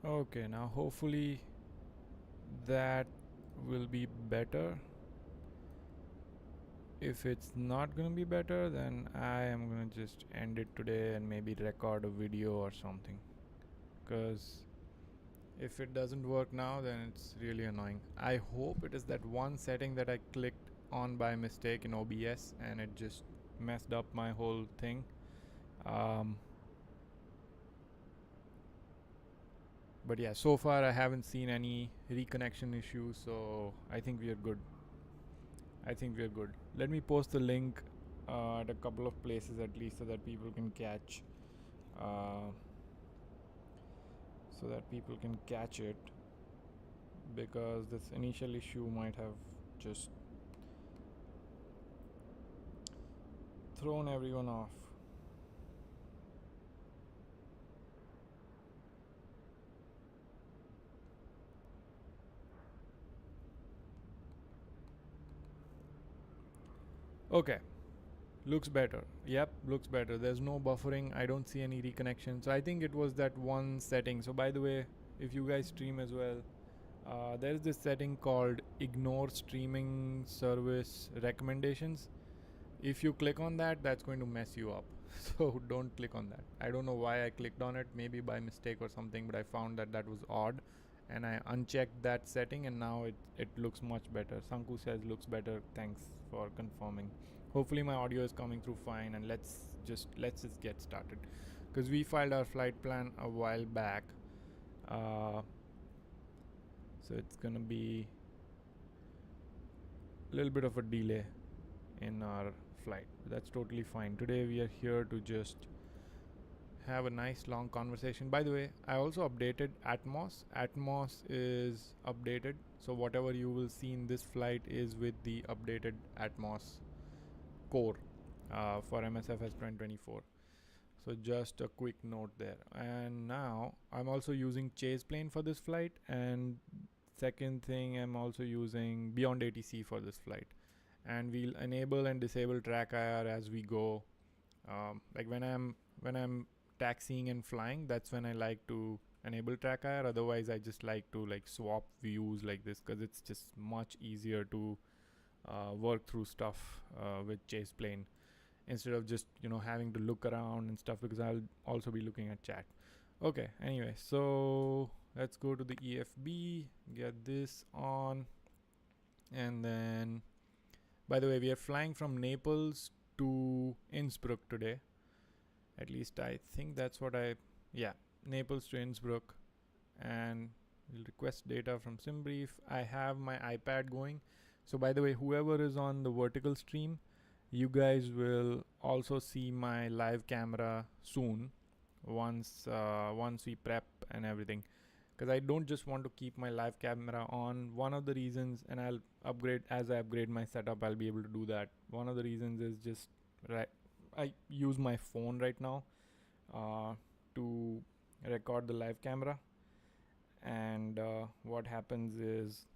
Okay, now hopefully that will be better. If it's not gonna be better, then I am gonna just end it today and maybe record a video or something, because if it doesn't work now, then it's really annoying. I hope it is that one setting that I clicked on by mistake in OBS and it just messed up my whole thing. But yeah, so far I haven't seen any reconnection issues, so I think we are good. Let me post the link at a couple of places at least, so that people can catch uh, it, because this initial issue might have just thrown everyone off. Okay, looks better. Yep, looks better. There's no buffering. I don't see any reconnection. So I think it was that one setting. So by the way, if you guys stream as well, there's this setting called ignore streaming service recommendations. If you click on that, that's going to mess you up. So don't click on that. I don't know why I clicked on it, maybe by mistake or something, but I found that that was odd, and I unchecked that setting, and now it looks much better. Sanku says looks better. Thanks for confirming. Hopefully my audio is coming through fine, and let's just get started, because we filed our flight plan a while back. So it's gonna be a little bit of a delay in our flight. That's totally fine. Today we are here to just have a nice long conversation. By the way, I also updated Atmos. Atmos is updated, so whatever you will see in this flight is with the updated Atmos core for Msfs 2024. So just a quick note there. And now I'm also using chase plane for this flight, and second thing, I'm also using Beyond ATC for this flight, and we'll enable and disable track IR as we go. Like when I'm taxiing and flying, that's when I like to enable track IR. Otherwise, I just like to like swap views like this, because it's just much easier to work through stuff with chase plane, instead of just having to look around and stuff, because I'll also be looking at chat. Okay, anyway, so let's go to the EFB, get this on, and then, by the way, we are flying from Naples to Innsbruck today. At least I think that's what Naples to Innsbruck, and we'll request data from SimBrief. I have my iPad going. So by the way, whoever is on the vertical stream, you guys will also see my live camera soon, once we prep and everything, because I don't just want to keep my live camera on. One of the reasons, and I'll upgrade as I upgrade my setup, I'll be able to do that. One of the reasons is just I use my phone right now to record the live camera, and what happens is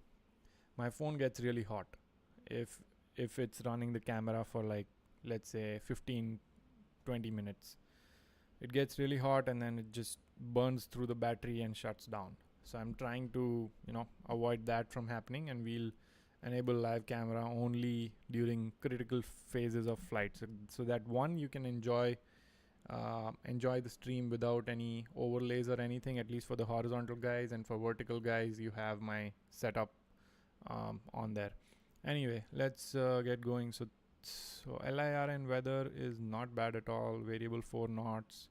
my phone gets really hot if it's running the camera for, like, let's say 15-20 minutes. It gets really hot, and then it just burns through the battery and shuts down. So I'm trying to avoid that from happening, and we'll enable live camera only during critical phases of flight, so that one, you can enjoy the stream without any overlays or anything, at least for the horizontal guys, and for vertical guys you have my setup on there. Anyway, let's get going. So LIR and weather is not bad at all. Variable 4 knots,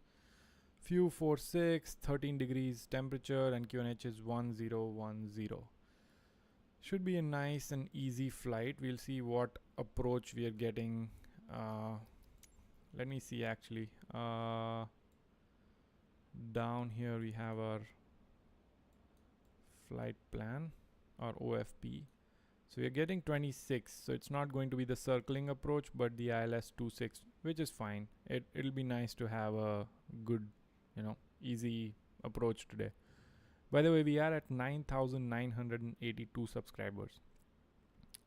few 46, 13 degrees temperature, and QNH is 1010. Should be a nice and easy flight. We'll see what approach we are getting. Let me see actually. Down here we have our flight plan, or OFP. So we're getting 26, so it's not going to be the circling approach, but the ILS 26, which is fine. It'll be nice to have a good, easy approach today. By the way, we are at 9,982 subscribers,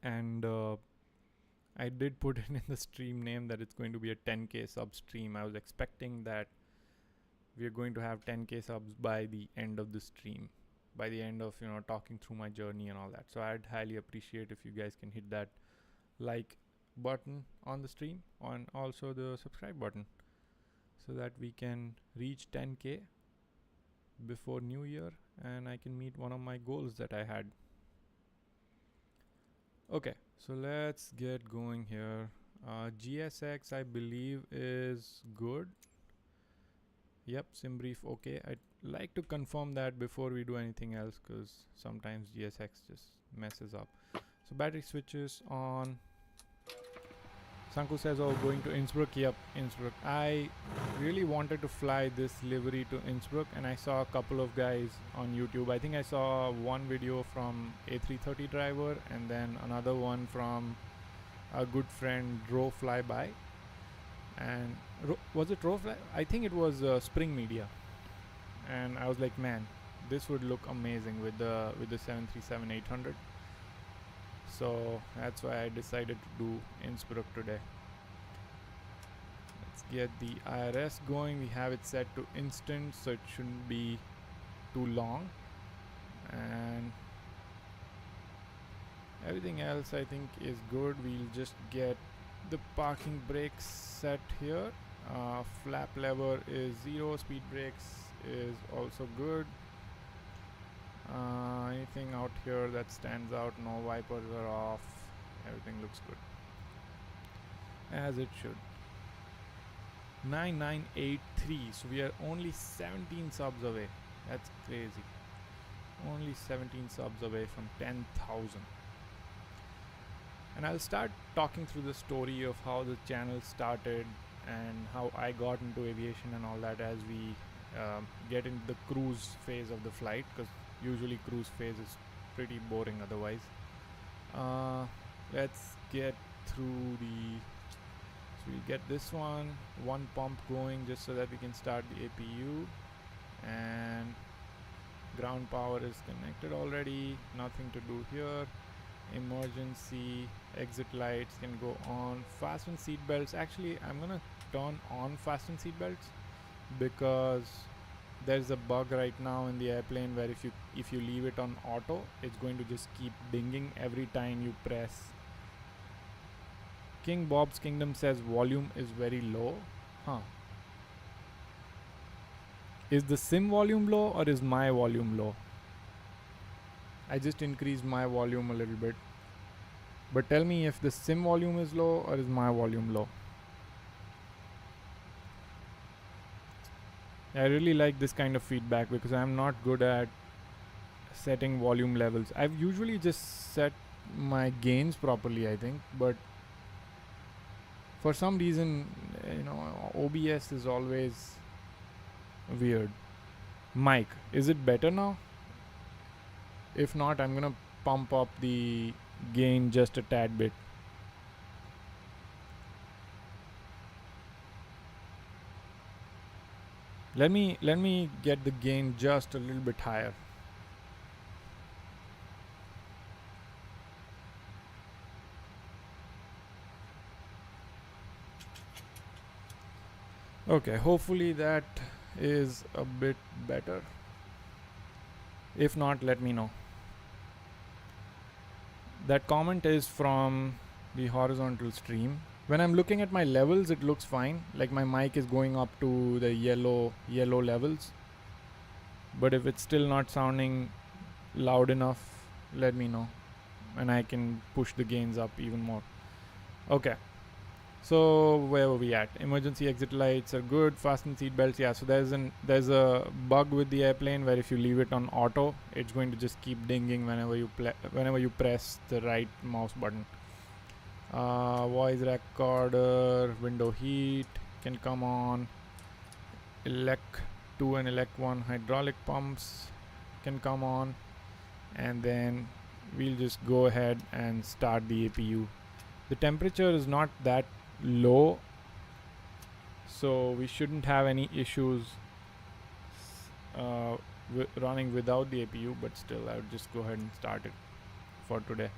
and I did put in the stream name that it's going to be a 10k sub stream. I was expecting that we are going to have 10k subs by the end of the stream, by the end of talking through my journey and all that. So I'd highly appreciate if you guys can hit that like button on the stream, and also the subscribe button, so that we can reach 10k before New Year and I can meet one of my goals that I had. Okay, so let's get going here. GSX I believe is good. Yep, sim brief okay. I'd like to confirm that before we do anything else, because sometimes GSX just messes up. So battery switches on. Sanku says, oh, going to Innsbruck. Yep, Innsbruck. I really wanted to fly this livery to Innsbruck, and I saw a couple of guys on YouTube. I think I saw one video from A330 driver, and then another one from a good friend, Ro Flyby. And was it Ro Fly? I think it was Spring Media. And I was like, man, this would look amazing with the 737-800. So that's why I decided to do Innsbruck today. Let's get the IRS going. We have it set to instant, so it shouldn't be too long. And everything else I think is good. We'll just get the parking brakes set here. Flap lever is 0. Speed brakes is also good. Anything out here that stands out? No, wipers are off. Everything looks good, as it should. 9983. So we are only 17 subs away. That's crazy. Only 17 subs away from 10,000. And I'll start talking through the story of how the channel started and how I got into aviation and all that as we get into the cruise phase of the flight, because usually cruise phase is pretty boring otherwise. Let's get through so we'll get this one pump going just so that we can start the APU, and ground power is connected already, nothing to do here. Emergency exit lights can go on. Fasten seat belts. Actually, I'm gonna turn on fasten seat belts because there's a bug right now in the airplane where if you leave it on auto, it's going to just keep dinging every time you press. King Bob's Kingdom says volume is very low. Is the sim volume low or is my volume low? I just increased my volume a little bit, but tell me if the sim volume is low or is my volume low. I really like this kind of feedback because I'm not good at setting volume levels. I've usually just set my gains properly, I think, but for some reason, OBS is always weird. Mic, is it better now? If not, I'm gonna pump up the gain just a tad bit. Let me get the gain just a little bit higher. Okay, hopefully that is a bit better. If not, let me know. That comment is from the horizontal stream. When I'm looking at my levels, it looks fine. Like my mic is going up to the yellow levels. But if it's still not sounding loud enough, let me know, and I can push the gains up even more. Okay. So where were we at? Emergency exit lights are good. Fasten seat belts. Yeah. So there's a bug with the airplane where if you leave it on auto, it's going to just keep dinging whenever you press the right mouse button. Voice recorder, window heat can come on. Elec 2 and Elec 1 hydraulic pumps can come on, and then we'll just go ahead and start the APU. The temperature is not that low, so we shouldn't have any issues running without the APU, but still I would just go ahead and start it for today.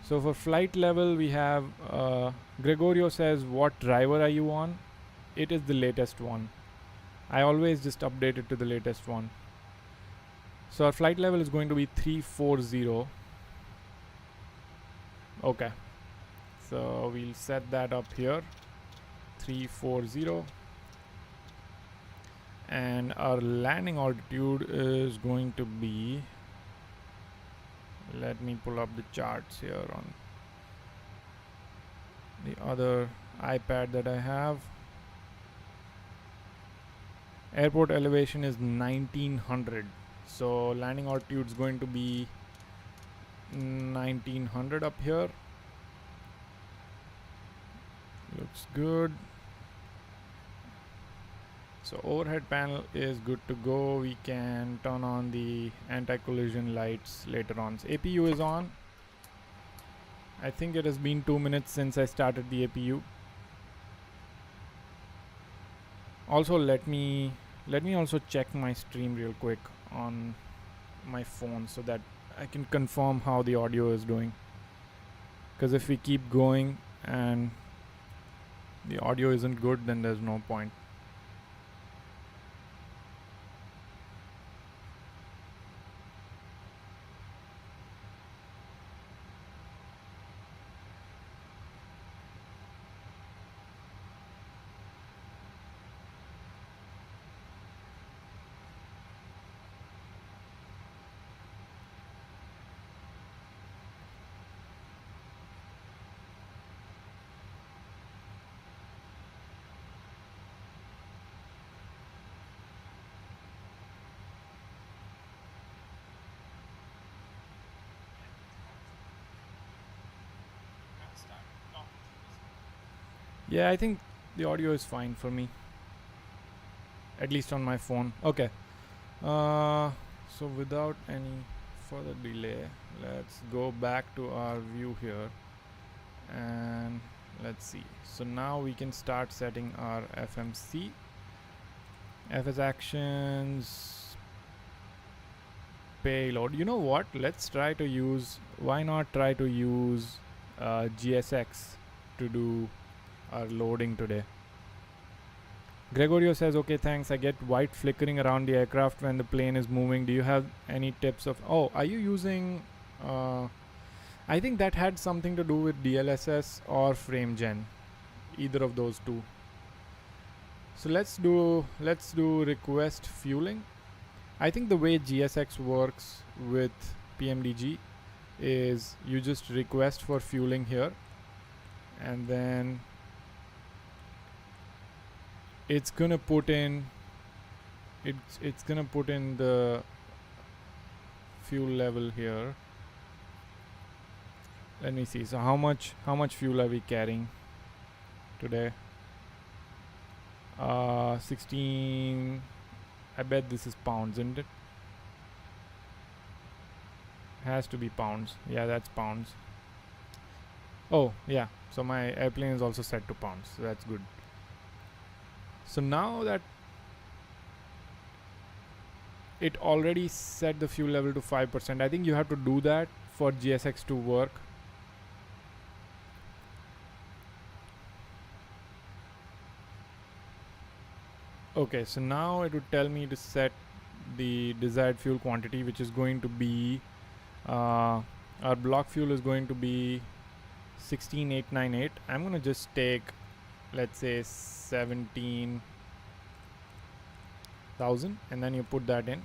So for flight level, we have Gregorio says, what driver are you on? it is the latest one. I always just update it to the latest one. So our flight level is going to be 340. Okay, so we'll set that up here, 340. And our landing altitude is going to be, let me pull up the charts here on the other iPad that I have. Airport elevation is 1900, so landing altitude is going to be 1900 up here. Looks good. So overhead panel is good to go. We can turn on the anti-collision lights later on. So APU is on. I think it has been 2 minutes since I started the APU. Also, let me also check my stream real quick on my phone so that I can confirm how the audio is doing. Because if we keep going and the audio isn't good, then there's no point. Yeah, I think the audio is fine for me, at least on my phone. Okay, so without any further delay, let's go back to our view here and let's see. So now we can start setting our FMC, FS actions, payload. You know what, let's try to use, why not try to use GSX to do our loading today. Gregorio says, okay, thanks. I get white flickering around the aircraft when the plane is moving. Do you have any tips of, oh, are you using, I think that had something to do with DLSS or frame gen, either of those two. So let's do request fueling. I think the way GSX works with PMDG is you just request for fueling here, and then it's gonna put in the fuel level here. Let me see. So how much fuel are we carrying today? 16. I bet this is pounds, isn't it? Has to be pounds. Yeah, that's pounds. Oh yeah, so my airplane is also set to pounds, so that's good. So now that it already set the fuel level to 5%, I think you have to do that for GSX to work. Okay, so now it would tell me to set the desired fuel quantity, which is going to be our block fuel is going to be 16898. I'm gonna just take, let's say, 17,000, and then you put that in,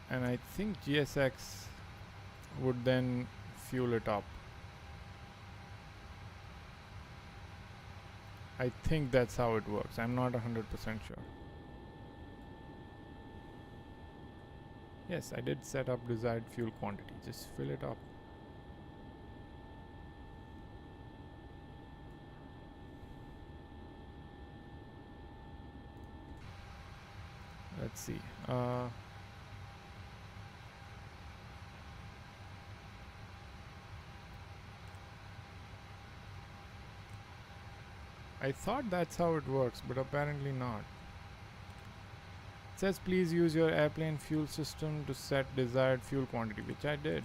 and I think GSX would then fuel it up. I think that's how it works. I'm not 100% sure. Yes, I did set up desired fuel quantity. Just fill it up. Let's see. I thought that's how it works, but apparently not. It says please use your airplane fuel system to set desired fuel quantity, which I did.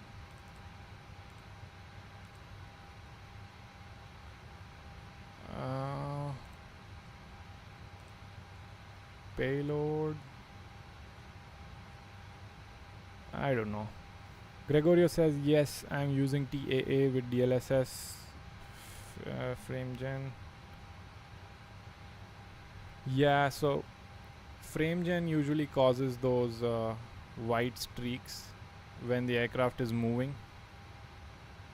payload. I don't know. Gregorio says yes, I'm using TAA with DLSS frame gen. Yeah, so frame gen usually causes those white streaks when the aircraft is moving.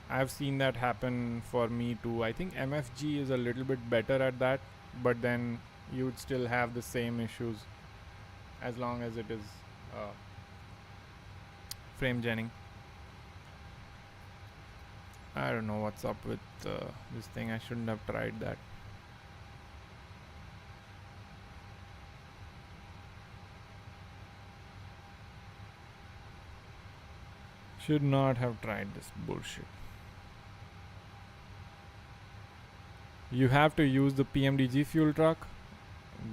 I've seen that happen for me too. I think MFG is a little bit better at that, but then you would still have the same issues as long as it is frame genning. I don't know what's up with this thing. I shouldn't have tried that. Should not have tried this bullshit. You have to use the Pmdg fuel truck?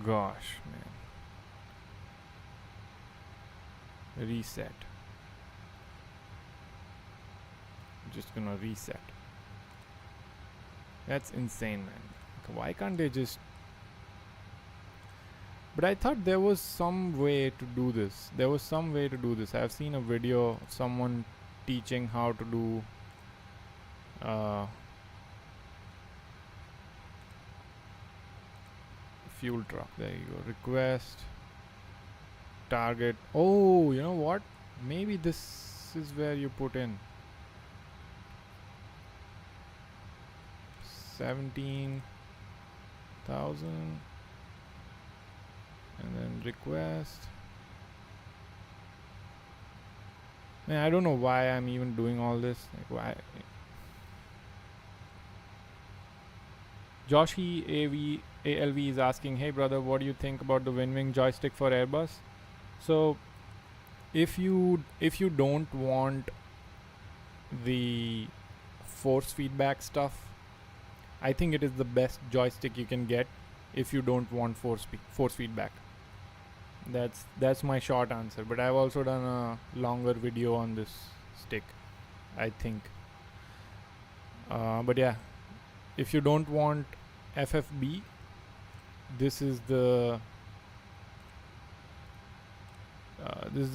Gosh, man. Reset. Just gonna reset. That's insane, man. Why can't they just... But I thought there was some way to do this. I've seen a video of someone teaching how to do fuel truck. There you go. Request target. Oh, you know what? Maybe this is where you put in 17,000 and then request. Man, I don't know why I'm even doing all this. Like, why? Joshi ALV is asking, hey brother, what do you think about the WinWing joystick for Airbus? So if you don't want the force feedback stuff, I think it is the best joystick you can get if you don't want force feedback. That's my short answer, but I've also done a longer video on this stick, I think. But yeah, if you don't want FFB, this is the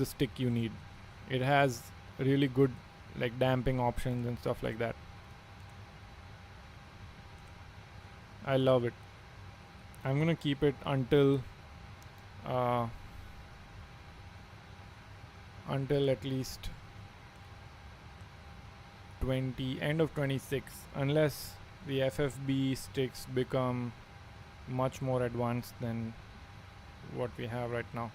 stick you need. It has really good like damping options and stuff like that. I love it. I'm gonna keep it until at least end of 26, unless the FFB sticks become much more advanced than what we have right now.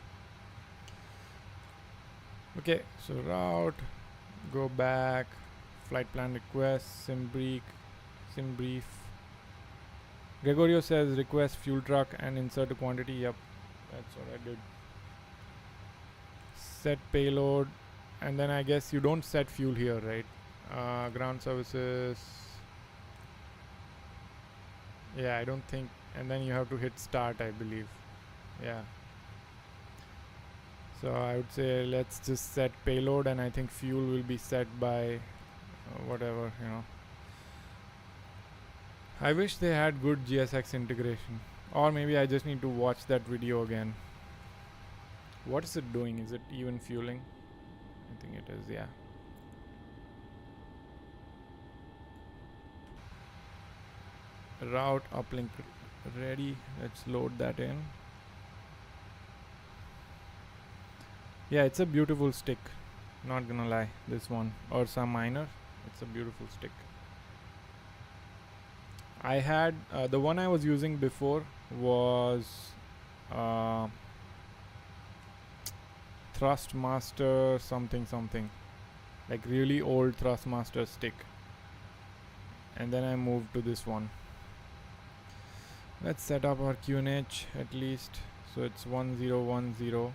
Okay, so route, go back, flight plan request, sim brief. Gregorio says request fuel truck and insert a quantity. Yep, that's what I did. Set payload, and then I guess you don't set fuel here, right? Ground services. Yeah, I don't think, and then you have to hit start, I believe. Yeah. So I would say let's just set payload, and I think fuel will be set by whatever, you know. I wish they had good GSX integration, or maybe I just need to watch that video again. What is it doing? Is it even fueling? I think it is, yeah. Route uplink ready. Let's load that in. Yeah, it's a beautiful stick. Not gonna lie, this one. Ursa Minor. It's a beautiful stick. I had the one I was using before was Thrustmaster something, like really old Thrustmaster stick, and then I moved to this one. Let's set up our QNH at least, so it's 1010.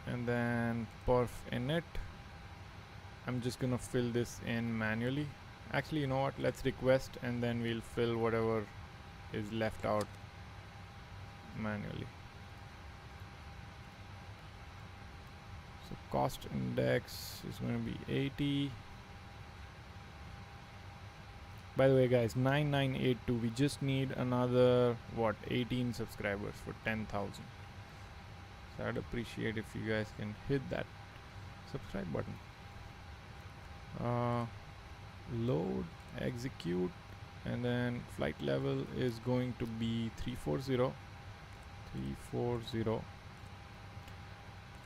And then perf init. I'm just gonna fill this in manually. Actually, you know what, let's request and then we'll fill whatever is left out manually. So cost index is going to be 80. By the way guys, 9982, we just need another 18 subscribers for 10,000. So I'd appreciate if you guys can hit that subscribe button. Load, execute, and then flight level is going to be 340.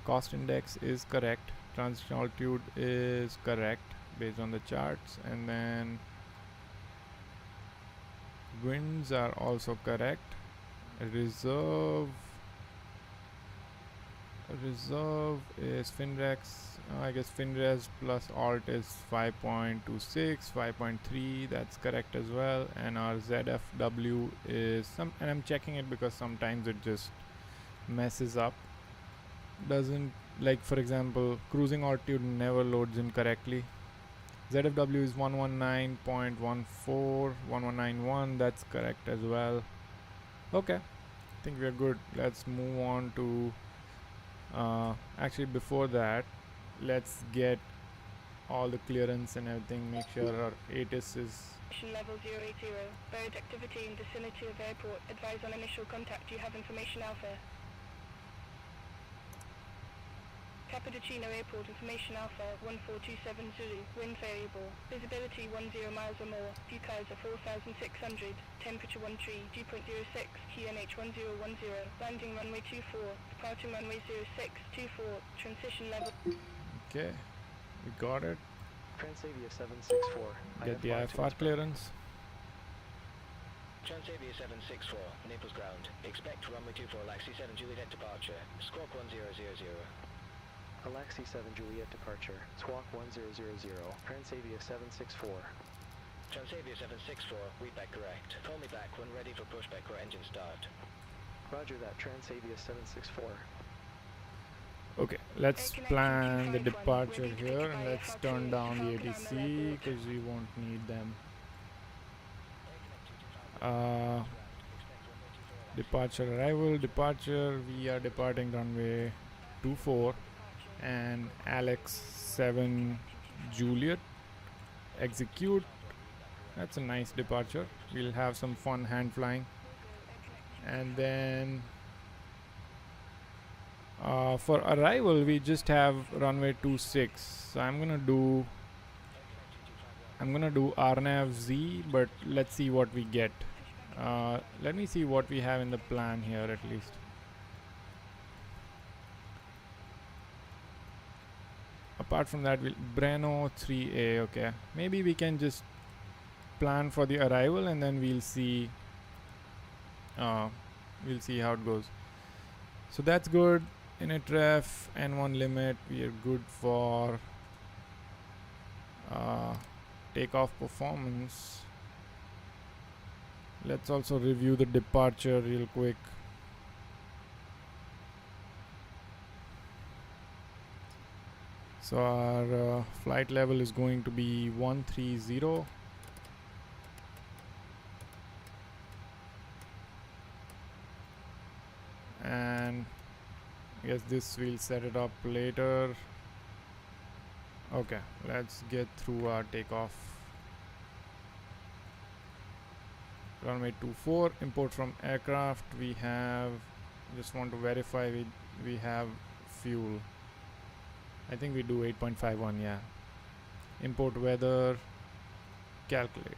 Cost index is correct, transition altitude is correct based on the charts, and then winds are also correct. Reserve is finrex. I guess finres plus alt is 5.26, 5.3. That's correct as well. And our ZFW is and I'm checking it because sometimes it just messes up. Doesn't, like for example, cruising altitude never loads in correctly. ZFW is 119.14, 1191. That's correct as well. Okay, I think we're good. Let's move on to actually before that, let's get all the clearance and everything. Make sure our ATIS is level 080. Bird activity in vicinity of airport. Advise on initial contact. You have information Alpha. Cappuccino Airport, information Alpha 1427 Zulu, wind variable, visibility 10 miles or more, view clouds are 4,600, temperature 13, dew point 06, QNH 1010, landing runway 24, departing runway 0624, transition level. Okay, we got it. Transavia 764. Get the IFR clearance. Transavia 764, Naples ground. Expect runway 24, Alexi 7 Juliet departure. Squawk 1000. Alexi 7 Juliet departure. Squawk 1000. Transavia 764. Transavia 764, readback correct. Call me back when ready for pushback or engine start. Roger that, Transavia 764. Okay, let's plan the departure here, and let's turn down the ATC because we won't need them. Departure, arrival, departure. We are departing runway 24 and Alex 7 Juliet. Execute. That's a nice departure. We'll have some fun hand flying. And then for arrival we just have runway 26. So I'm gonna do RNAV Z, but let's see what we get. Let me see what we have in the plan here at least. Apart from that, Breno 3A. Okay, maybe we can just plan for the arrival and then we'll see how it goes. So that's good. Init ref, N1 limit, we are good for takeoff performance. Let's also review the departure real quick. So our flight level is going to be 130. And I guess this we'll set it up later. Okay, let's get through our takeoff. Runway 24, import from aircraft. We have, just want to verify we have fuel. I think we do 8.51, yeah. Import weather, calculate.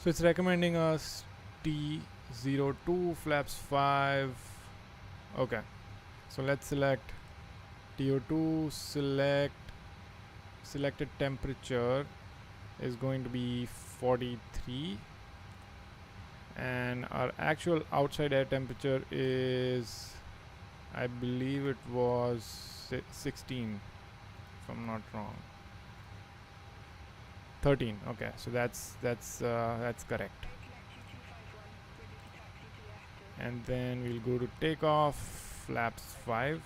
So it's recommending us T02, flaps 5. Okay, so let's select TO2, selected temperature is going to be 43. And our actual outside air temperature is, I believe it was 16, if I'm not wrong. 13. Okay, so that's correct. And then we'll go to takeoff, flaps 5,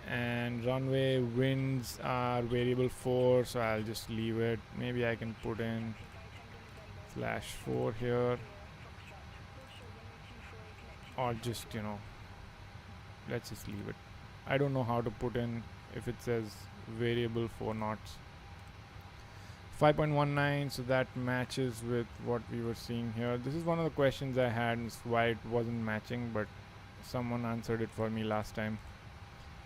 and runway winds are variable 4, so I'll just leave it. Maybe I can put in /4 here, or just, you know, let's just leave it. I don't know how to put in if it says variable 4 knots. 5.19, so that matches with what we were seeing here. This is one of the questions I had, and why it wasn't matching, but someone answered it for me last time.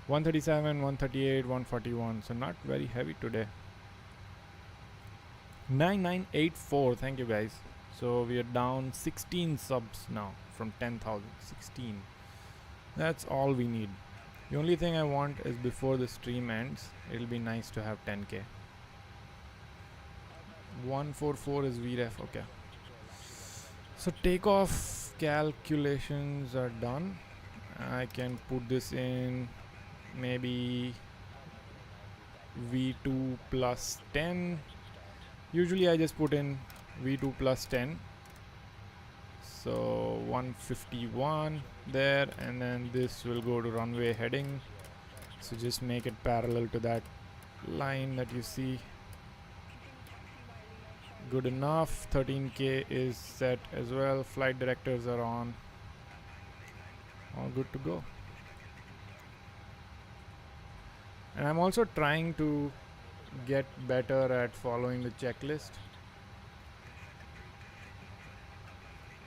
137, 138, 141, so not very heavy today. 9984, thank you guys. So we are down 16 subs now from 10,000. 16. That's all we need. The only thing I want is before the stream ends, it'll be nice to have 10k. 144 is VRAM, okay. So takeoff calculations are done. I can put this in maybe V2 plus 10. Usually I just put in V2 plus 10. So 151 there, and then this will go to runway heading. So just make it parallel to that line that you see. Good enough. 13k is set as well. Flight directors are on. All good to go. And I'm also trying to get better at following the checklist.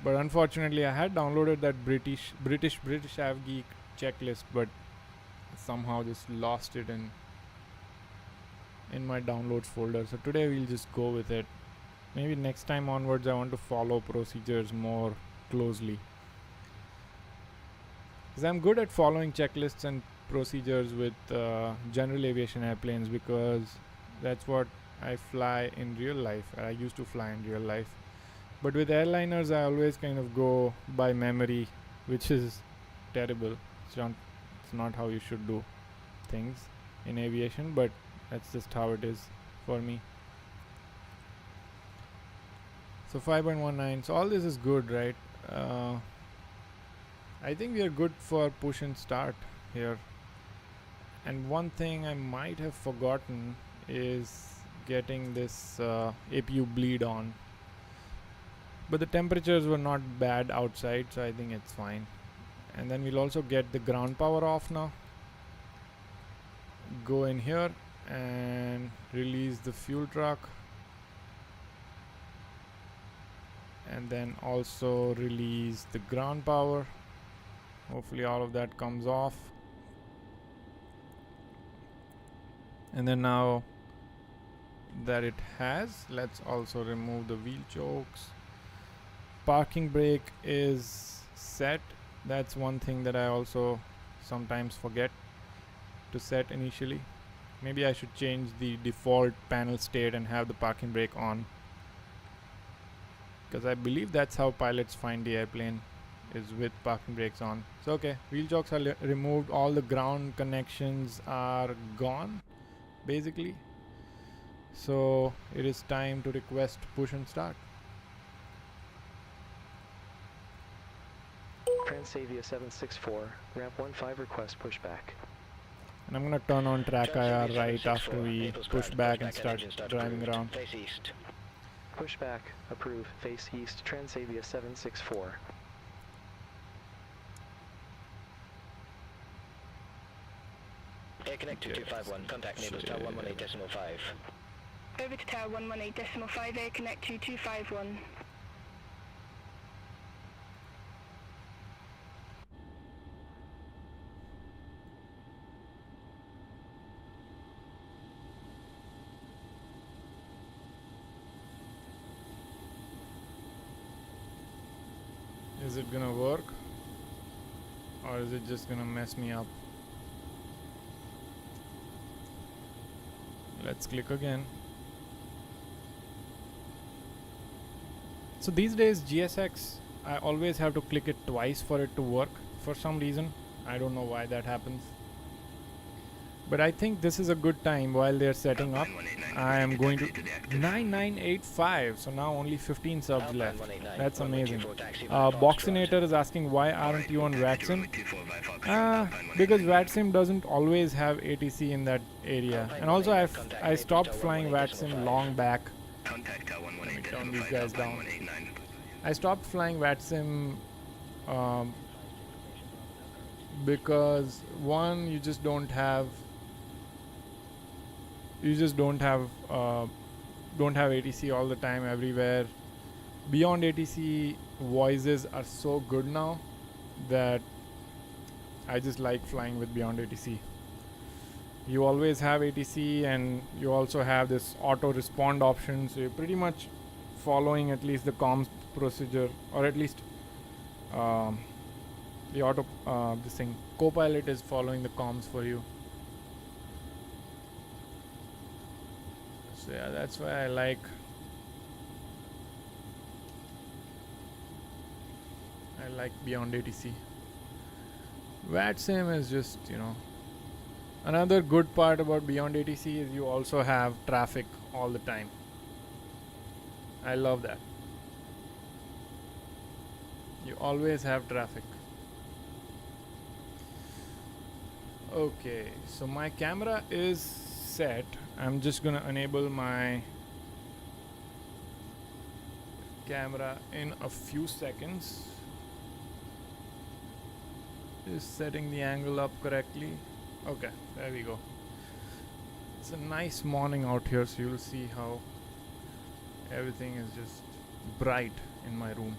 But unfortunately, I had downloaded that British AvGeek checklist, but somehow just lost it in my downloads folder. So today we'll just go with it. Maybe next time onwards I want to follow procedures more closely, because I'm good at following checklists and procedures with general aviation airplanes, because that's what I fly in real life. I used to fly in real life. But with airliners, I always kind of go by memory, which is terrible. It's not how you should do things in aviation, but that's just how it is for me. So 5.19. So all this is good, right? I think we are good for push and start here. And one thing I might have forgotten is getting this APU bleed on. But the temperatures were not bad outside, so I think it's fine. And then we'll also get the ground power off now. Go in here and release the fuel truck. And then also release the ground power. Hopefully all of that comes off. And then now that it has, let's also remove the wheel chokes. Parking brake is set. That's one thing that I also sometimes forget to set initially. Maybe I should change the default panel state and have the parking brake on, because I believe that's how pilots find the airplane, is with parking brakes on. So okay, wheel chokes are removed. All the ground connections are gone basically. So it is time to request push and start. Transavia 764, ramp 15 request pushback. And I'm gonna turn on track IR right after we push back and start driving around. Face east. Pushback, approve, face east, Transavia 764. Air connect to 251, contact neighbors tower 118.5. Over to tower 118.5, air connect to 251. Is it gonna work, or is it just gonna mess me up? Let's click again. So these days GSX, I always have to click it twice for it to work for some reason. I don't know why that happens. But I think this is a good time while they're setting up. I am going to 9985. So now only 15 subs left. That's amazing. Boxinator is asking, why aren't you on VATSIM? Because VATSIM doesn't always have ATC in that area. And also I stopped flying VATSIM long back. Let me turn these guys down. I stopped flying VATSIM because one, you just don't have don't have ATC all the time everywhere. Beyond ATC voices are so good now that I just like flying with Beyond ATC. You always have ATC and you also have this auto respond option, so you're pretty much following at least the comms procedure, or at least the auto this thing Copilot is following the comms for you. So yeah, that's why I like Beyond ATC. VATSIM is just, another good part about Beyond ATC is you also have traffic all the time. I love that. You always have traffic. Okay, so my camera is set. I'm just gonna enable my camera in a few seconds. Just setting the angle up correctly. Okay, there we go. It's a nice morning out here, so you'll see how everything is just bright in my room.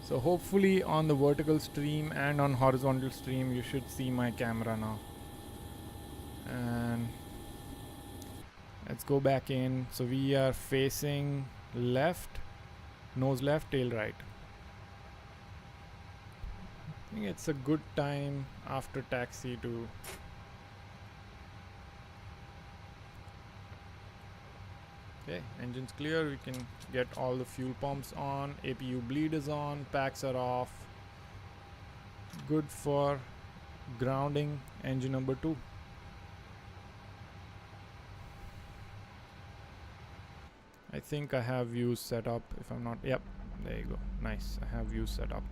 So hopefully on the vertical stream and on horizontal stream you should see my camera now. And let's go back in. So we are facing left, nose left, tail right. I think it's a good time after taxi to okay, engine's clear. We can get all the fuel pumps on. APU bleed is on. Packs are off. Good for grounding engine number 2. I think I have views set up. If I'm not, yep, there you go. Nice. I have views set up.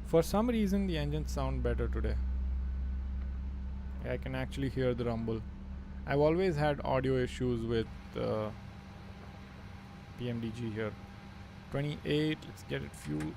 For some reason, the engines sound better today. I can actually hear the rumble. I've always had audio issues with Pmdg here. 28, let's get it fuel.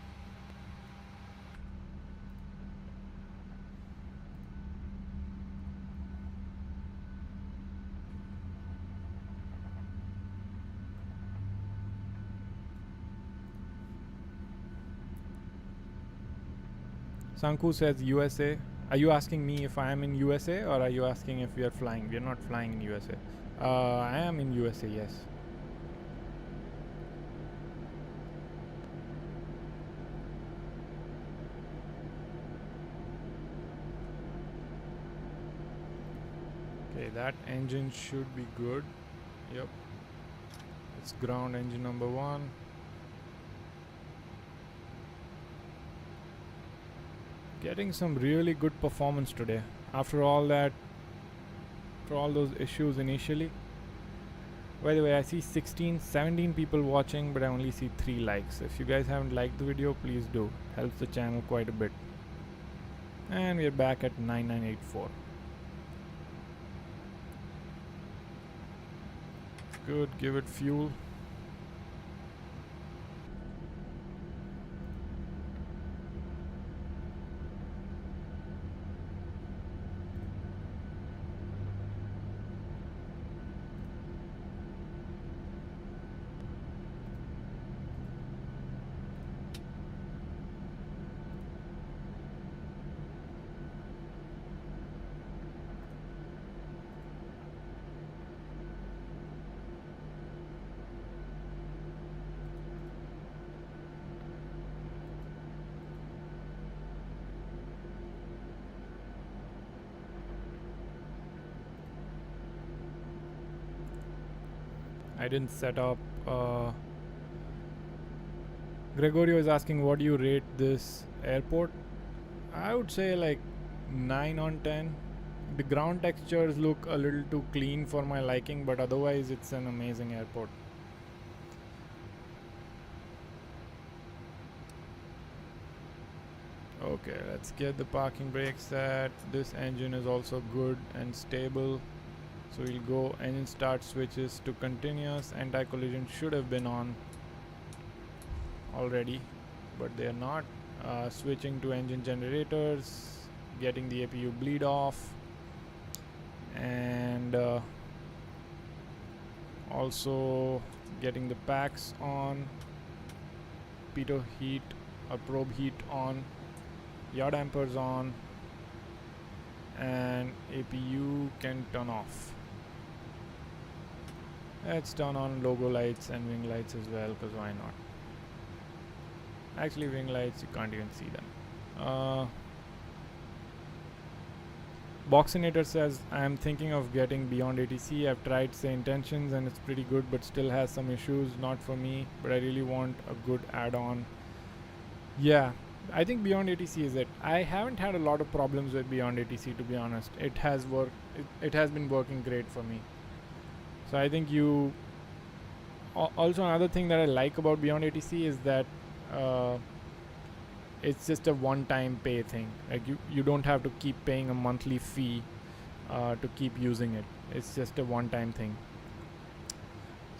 Sanku says USA. Are you asking me if I am in USA, or are you asking if we are flying? We are not flying in USA. I am in USA, yes. Okay, that engine should be good. Yep. It's ground engine number 1. Getting some really good performance today after all that, for all those issues initially. By the way, I see 17 people watching, but I only see 3 likes. If you guys haven't liked the video, please do. Helps the channel quite a bit. And we're back at 9984. Good, give it fuel. I didn't set up. Gregorio is asking, what do you rate this airport? I would say like 9 on 10. The ground textures look a little too clean for my liking, but otherwise it's an amazing airport. Okay, let's get the parking brake set. This engine is also good and stable. So we'll go engine start switches to continuous. Anti-collision should have been on already, but they are not. Switching to engine generators, getting the APU bleed off, and also getting the packs on, pitot heat or probe heat on, yaw dampers on, and APU can turn off. Let's turn on logo lights and wing lights as well, because why not? Actually, wing lights, you can't even see them. Boxinator says, I am thinking of getting Beyond ATC. I've tried Say Intentions and it's pretty good, but still has some issues. Not for me, but I really want a good add-on. Yeah, I think Beyond ATC is it. I haven't had a lot of problems with Beyond ATC, to be honest. It has worked. It has been working great for me. So I think you... Also, another thing that I like about Beyond ATC is that it's just a one-time pay thing. Like you don't have to keep paying a monthly fee to keep using it. It's just a one-time thing.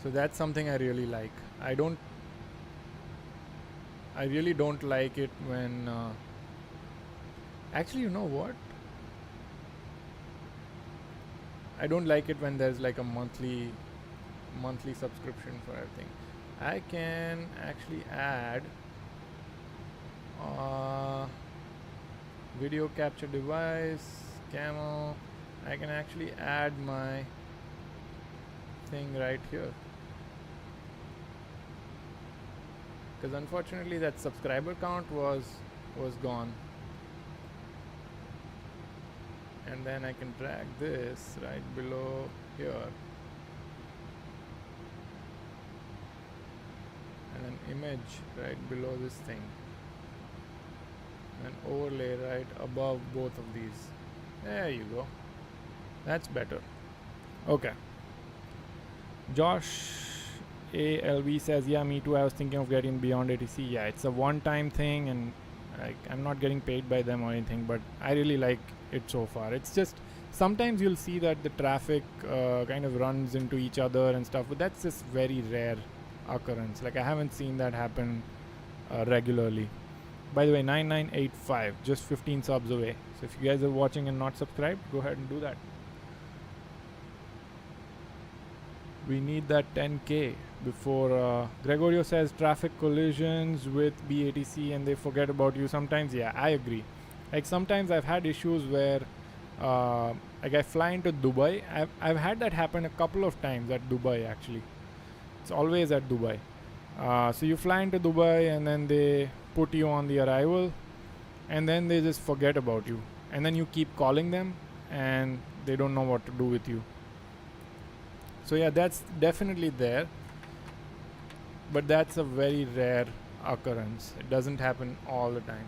So that's something I really like. I really don't like it when actually, you know what, I don't like it when there's like a monthly subscription for everything. I can actually add video capture device, camo. I can actually add my thing right here, because unfortunately that subscriber count was gone. And then I can drag this right below here, and an image right below this thing, and overlay right above both of these. There you go. That's better. Okay. Josh ALV says, yeah, me too. I was thinking of getting Beyond ATC. Yeah, it's a one-time thing, and I'm not getting paid by them or anything, but I really like it so far. It's just sometimes you'll see that the traffic kind of runs into each other and stuff, but that's just very rare occurrence. Like, I haven't seen that happen regularly. By the way, 9985, just 15 subs away. So if you guys are watching and not subscribed, go ahead and do that. We need that 10k before Gregorio says traffic collisions with BATC and they forget about you sometimes. Yeah, I agree. Like, sometimes I've had issues where like I fly into Dubai. I've had that happen a couple of times at Dubai, actually. It's always at Dubai. So you fly into Dubai and then they put you on the arrival and then they just forget about you, and then you keep calling them and they don't know what to do with you. So yeah, that's definitely there, but that's a very rare occurrence. It doesn't happen all the time.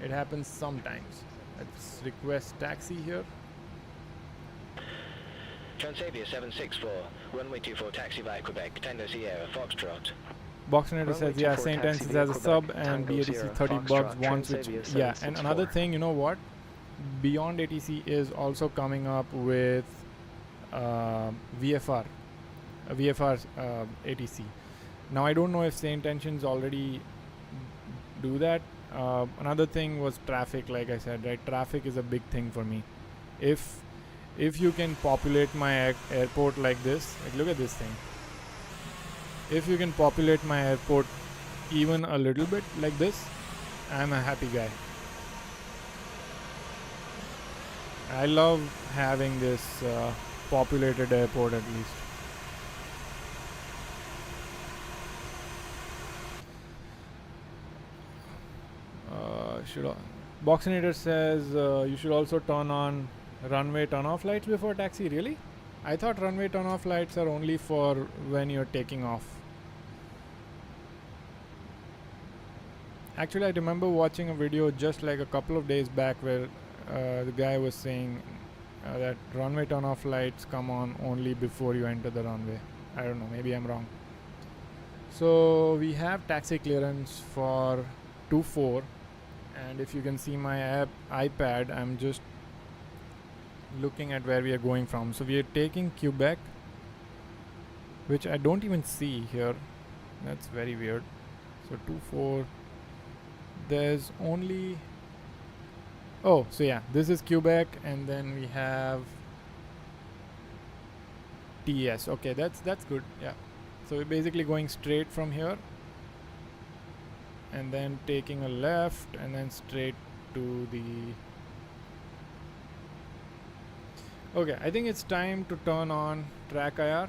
It happens sometimes. Let's request taxi here. Transavia 764, runway 24, taxi via Quebec, Tango Sierra, Foxtrot. Boxinator says, yeah, St. Anne's has a sub and BATC 30 bucks once, which, yeah, and another thing, you know what? Beyond ATC is also coming up with VFR ATC. Now I don't know if St. Intentions already do that. Another thing was traffic, like I said, right? Traffic is a big thing for me. If you can populate my airport like this, like look at this thing. If you can populate my airport even a little bit like this, I'm a happy guy. I love having this populated airport at least. Boxinator says you should also turn on runway turn-off lights before taxi. Really? I thought runway turn-off lights are only for when you're taking off. Actually, I remember watching a video just like a couple of days back where the guy was saying that runway turn-off lights come on only before you enter the runway. I don't know, maybe I'm wrong. So we have taxi clearance for 24, and if you can see my iPad, I'm just looking at where we are going from. So we are taking Quebec, which I don't even see here. That's very weird. So 24, there's only Oh, so yeah, this is Quebec, and then we have TS. Okay, that's good. Yeah, so we're basically going straight from here and then taking a left and then straight to the... Okay, I think it's time to turn on track IR.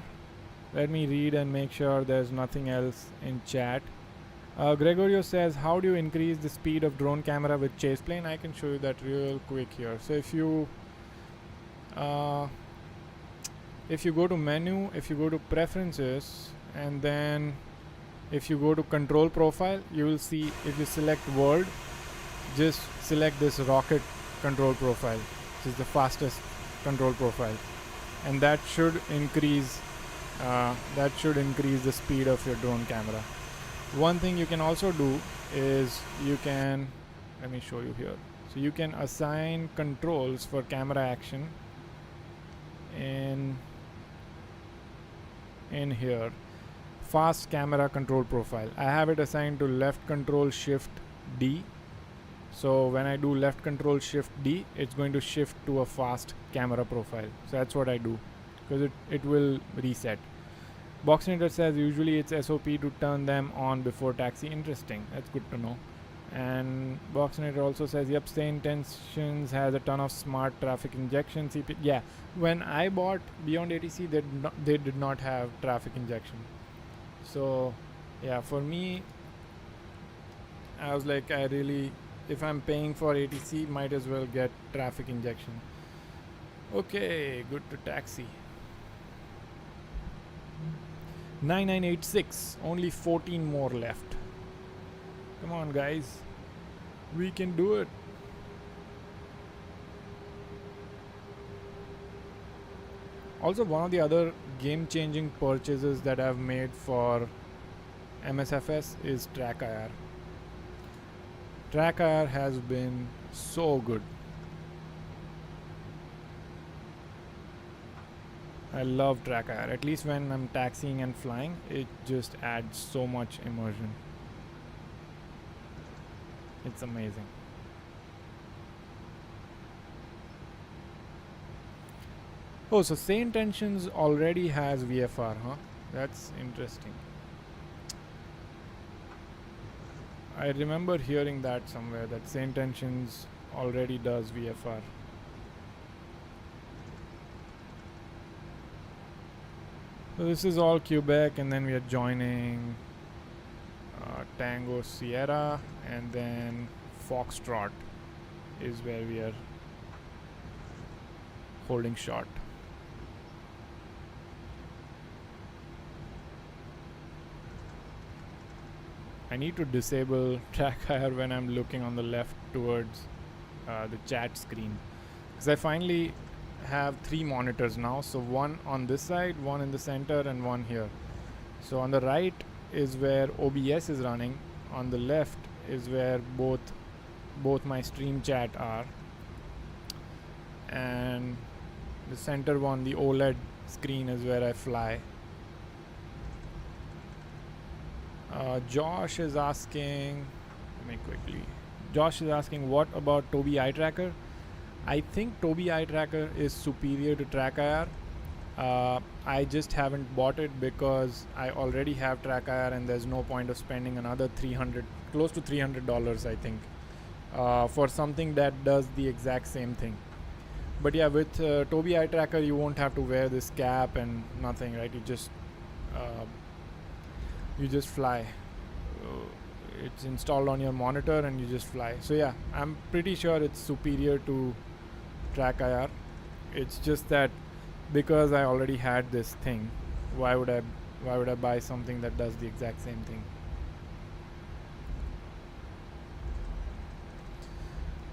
Let me read and make sure there's nothing else in chat. Gregorio says, how do you increase the speed of drone camera with chase plane? I can show you that real quick here. So if you go to menu, if you go to preferences, and then if you go to control profile, you will see, if you select world, just select this rocket control profile, which is the fastest control profile, and that should increase the speed of your drone camera. One thing you can also do is you can, let me show you here. So you can assign controls for camera action in here, fast camera control profile. I have it assigned to left control shift D. So when I do left control shift D, it's going to shift to a fast camera profile. So that's what I do, because it will reset. Boxinator says usually it's SOP to turn them on before taxi. Interesting, that's good to know. And Boxinator also says, yep, Stay Intentions has a ton of smart traffic injection CP. Yeah, when I bought Beyond ATC, they did not have traffic injection. So yeah, for me, I was like, if I'm paying for ATC, might as well get traffic injection. Okay, good to taxi. 9986, only 14 more left. Come on guys, we can do it. Also, one of the other game-changing purchases that I've made for Msfs is track IR. Track IR has been so good. I love track IR. At least when I'm taxiing and flying, it just adds so much immersion. It's amazing. Oh, so Say Intentions already has VFR, huh? That's interesting. I remember hearing that somewhere, that Say Intentions already does VFR. So this is all Quebec, and then we are joining Tango Sierra, and then Foxtrot is where we are holding short. I need to disable track IR when I'm looking on the left towards the chat screen, because I finally have 3 monitors now. So one on this side, one in the center, and one here. So on the right is where OBS is running. On the left is where both my stream chat are, and the center one, the OLED screen, is where I fly. Josh is asking, Josh is asking, what about Tobii Eye Tracker? I think Tobii Eye Tracker is superior to track IR. I just haven't bought it because I already have track IR, and there's no point of spending another close to $300, I think, for something that does the exact same thing. But yeah, with Tobii Eye Tracker, you won't have to wear this cap and nothing, right? You just fly. It's installed on your monitor and you just fly. So yeah, I'm pretty sure it's superior to track IR. It's just that because I already had this thing, why would I buy something that does the exact same thing?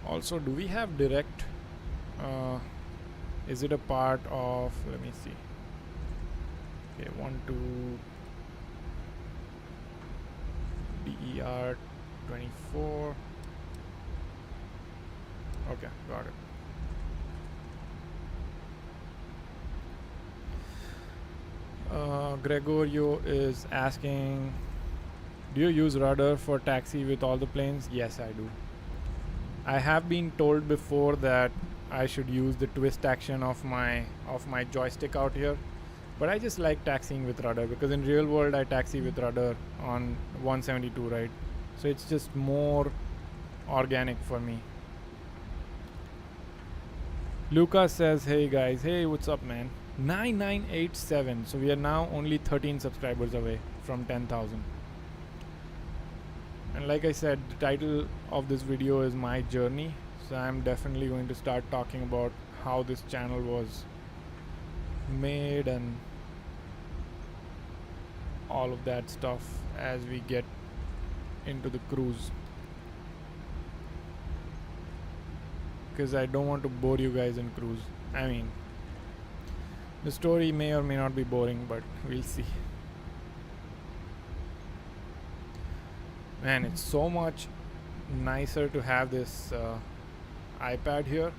Also, do we have direct? Is it a part of? Let me see. Okay, 12 DER 24. Okay, got it. Gregorio is asking, do you use rudder for taxi with all the planes? Yes, I do. I have been told before that I should use the twist action of my joystick out here, but I just like taxiing with rudder because in real world I taxi with rudder on 172, right? So it's just more organic for me. Lucas says, hey guys, hey, what's up, man? 9987. So we are now only 13 subscribers away from 10,000. And like I said, the title of this video is my journey. So I'm definitely going to start talking about how this channel was made and all of that stuff as we get into the cruise. Because I don't want to bore you guys in cruise. I mean, the story may or may not be boring, but we'll see. Man, it's so much nicer to have this iPad here.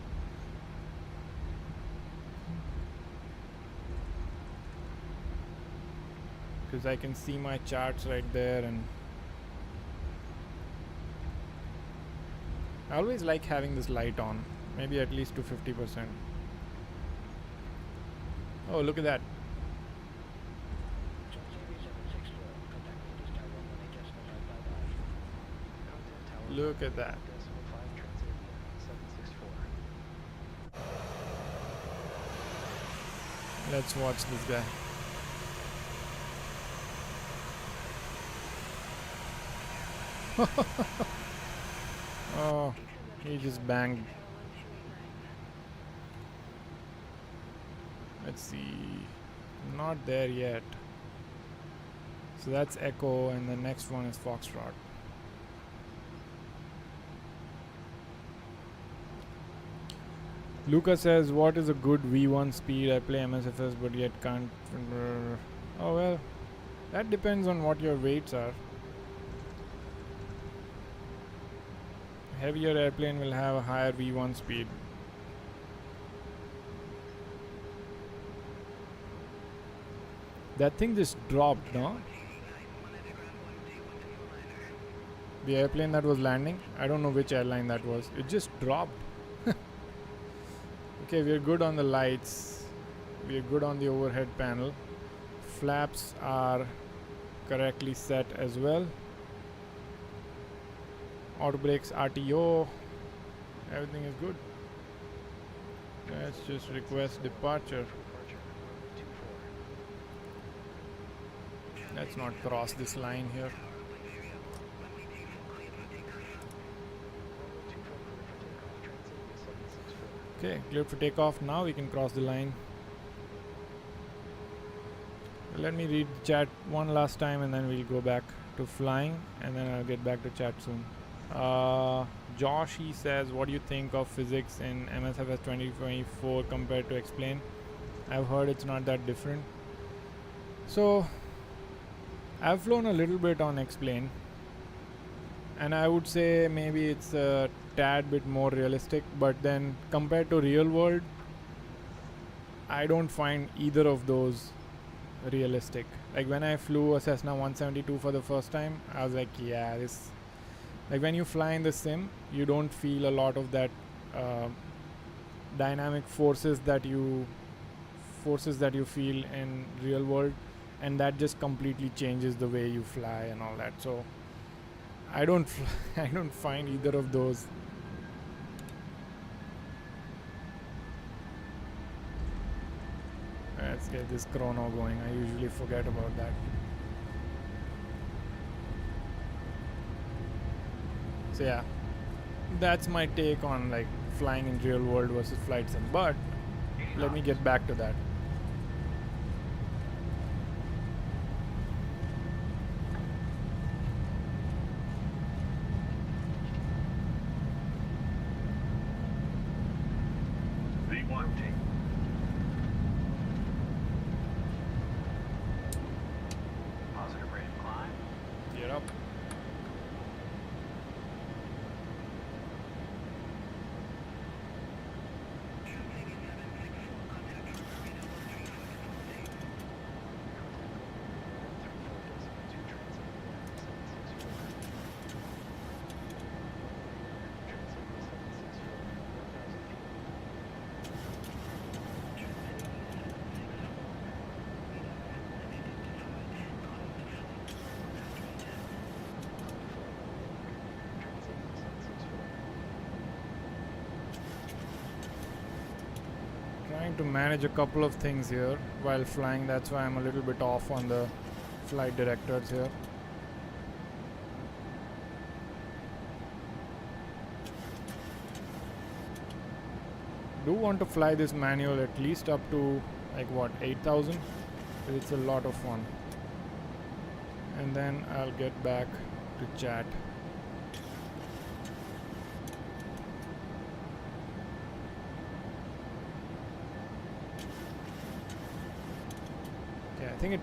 Because I can see my charts right there, and I always like having this light on, maybe at least to 50%. Oh, look at that. Look at that. Let's watch this guy. Oh, he just banged. Let's see. Not there yet. So that's Echo, and the next one is Foxtrot. Lucas says, what is a good V1 speed? I play Msfs but yet can't. Oh well, that depends on what your weights are. Heavier airplane will have a higher V1 speed. That thing just dropped, no? The airplane that was landing, I don't know which airline that was. It just dropped. Okay, we're good on the lights. We're good on the overhead panel. Flaps are correctly set as well. Auto brakes, RTO, everything is good. Let's just request departure. Let's not cross this line here. Okay, cleared for takeoff. Now we can cross the line. Let me read the chat one last time and then we'll go back to flying, and then I'll get back to chat soon. Josh, he says, what do you think of physics in Msfs 2024 compared to Explain? I've heard it's not that different. So I've flown a little bit on Explain, and I would say maybe it's a tad bit more realistic, but then compared to real world, I don't find either of those realistic. Like when I flew a Cessna 172 for the first time, I was like, yeah, this, like when you fly in the sim, you don't feel a lot of that dynamic forces that you feel in real world, and that just completely changes the way you fly and all that. So I don't find either of those. Let's get this chrono going. I usually forget about that. So yeah, that's my take on like flying in real world versus flight sim. But let me get back to that. Trying to manage a couple of things here while flying. That's why I'm a little bit off on the flight directors here. Do want to fly this manual at least up to like what, 8,000? It's a lot of fun. And then I'll get back to chat. Okay, I think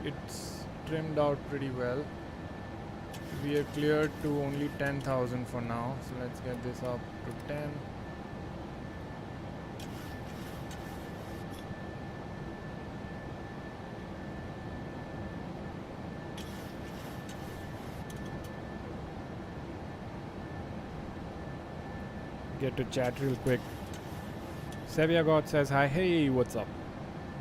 it's trimmed out pretty well. We are cleared to only 10,000 for now, so let's get this up to 10. Get to chat real quick. Sevia God says hi. Hey, what's up?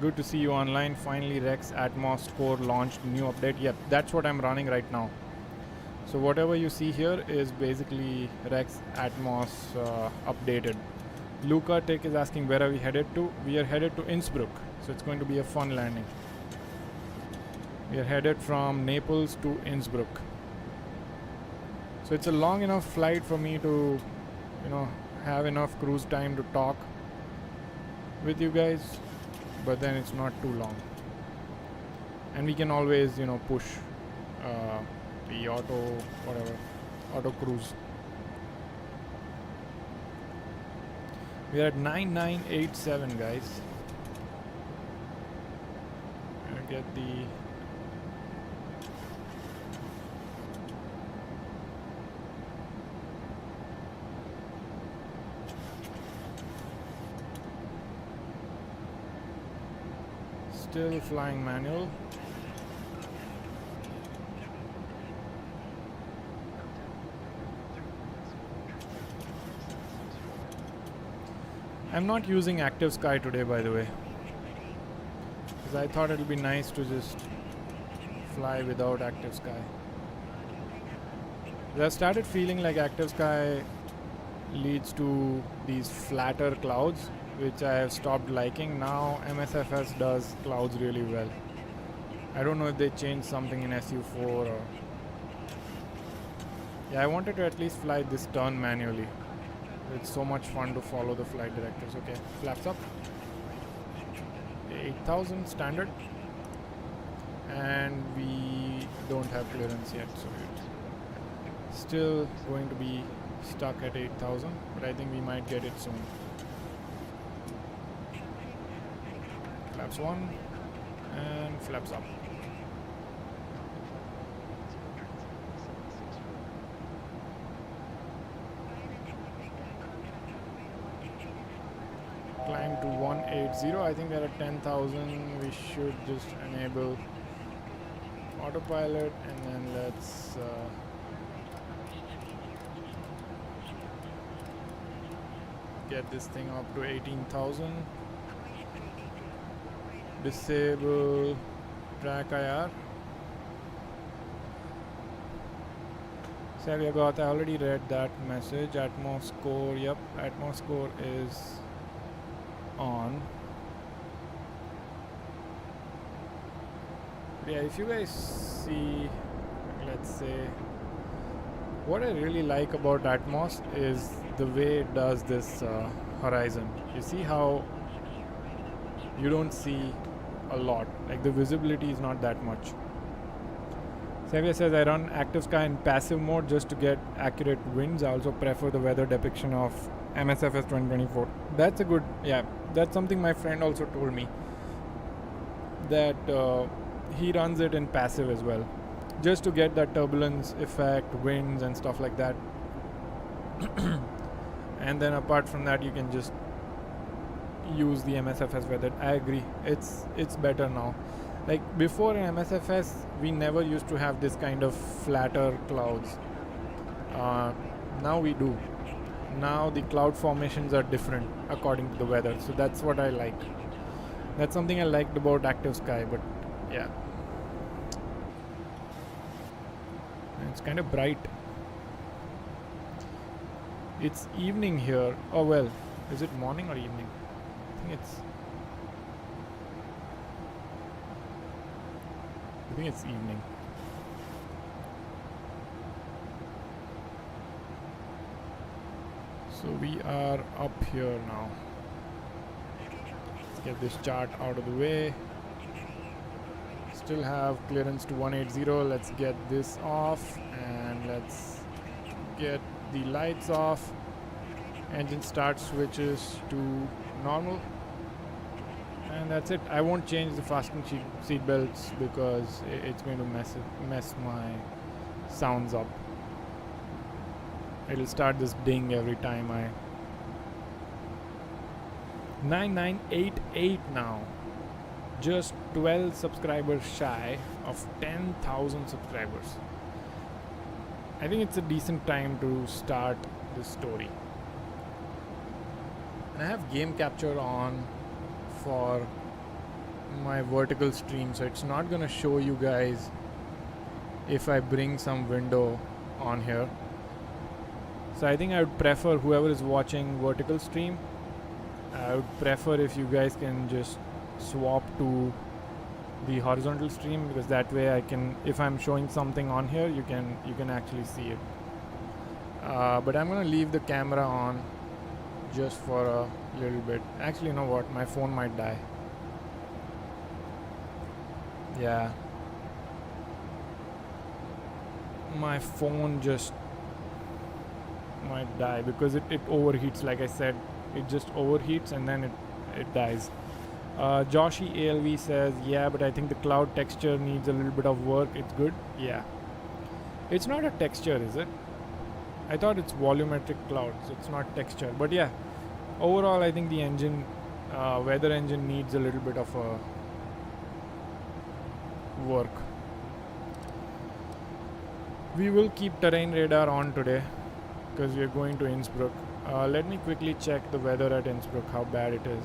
Good to see you online. Finally, Rex Atmos Core launched new update. Yep, that's what I'm running right now. So whatever you see here is basically Rex Atmos updated. Luca Tech is asking where are we headed to? We are headed to Innsbruck, so it's going to be a fun landing. We are headed from Naples to Innsbruck. So it's a long enough flight for me to, have enough cruise time to talk with you guys, but then it's not too long. And we can always, push the auto cruise. We are at 9987, guys. I'll get the still flying manual. I'm not using Active Sky today, by the way, because I thought it would be nice to just fly without Active Sky. I started feeling like Active Sky leads to these flatter clouds, which I have stopped liking. Now MSFS does clouds really well. I don't know if they changed something in SU4 or... Yeah, I wanted to at least fly this turn manually. It's so much fun to follow the flight directors. Okay, flaps up. 8,000 standard. And we don't have clearance yet, so we're still going to be stuck at 8,000, but I think we might get it soon. Flaps 1 and flaps up. Climb to 180. I think we're at 10,000. We should just enable autopilot, and then let's get this thing up to 18,000. Disable track IR. Savia Goth, I already read that message. Atmos core, yep, Atmos core is on. But yeah, if you guys see, let's say, what I really like about Atmos is the way it does this horizon. You see how you don't see a lot, like the visibility is not that much. Xavier says I run Active Sky in passive mode just to get accurate winds. I also prefer the weather depiction of MSFS 2024. That's a good, yeah, that's something my friend also told me, that he runs it in passive as well, just to get that turbulence effect, winds and stuff like that. And then apart from that, you can just use the MSFS weather. I agree, it's better now. Like before in MSFS, we never used to have this kind of flatter clouds. Now we do. Now the cloud formations are different according to the weather. So that's what I like. That's something I liked about Active Sky, but yeah. And it's kind of bright. It's evening here. Oh well, is it morning or evening? I think it's I think it's evening. So we are up here now. Let's get this chart out of the way. Still have clearance to 180. Let's get this off and let's get the lights off. Engine start switches to normal. And that's it. I won't change the fasten seat belts because it's going to mess my sounds up. It'll start this ding every time I... 9988 now. Just 12 subscribers shy of 10,000 subscribers. I think it's a decent time to start this story. And I have game capture on for my vertical stream, so it's not gonna show you guys if I bring some window on here. So I think I would prefer, whoever is watching vertical stream, I would prefer if you guys can just swap to the horizontal stream, because that way I can, if I'm showing something on here, you can actually see it. But I'm gonna leave the camera on just for a little bit. Actually, you know what? My phone might die. Yeah. My phone just might die because it overheats. Like I said, it just overheats and then it dies. Joshi ALV says, yeah, but I think the cloud texture needs a little bit of work. It's good. Yeah. It's not a texture, is it? I thought it's volumetric clouds. It's not texture. But yeah, overall, I think the engine, weather engine needs a little bit of a work. We will keep terrain radar on today because we are going to Innsbruck. Let me quickly check the weather at Innsbruck, how bad it is.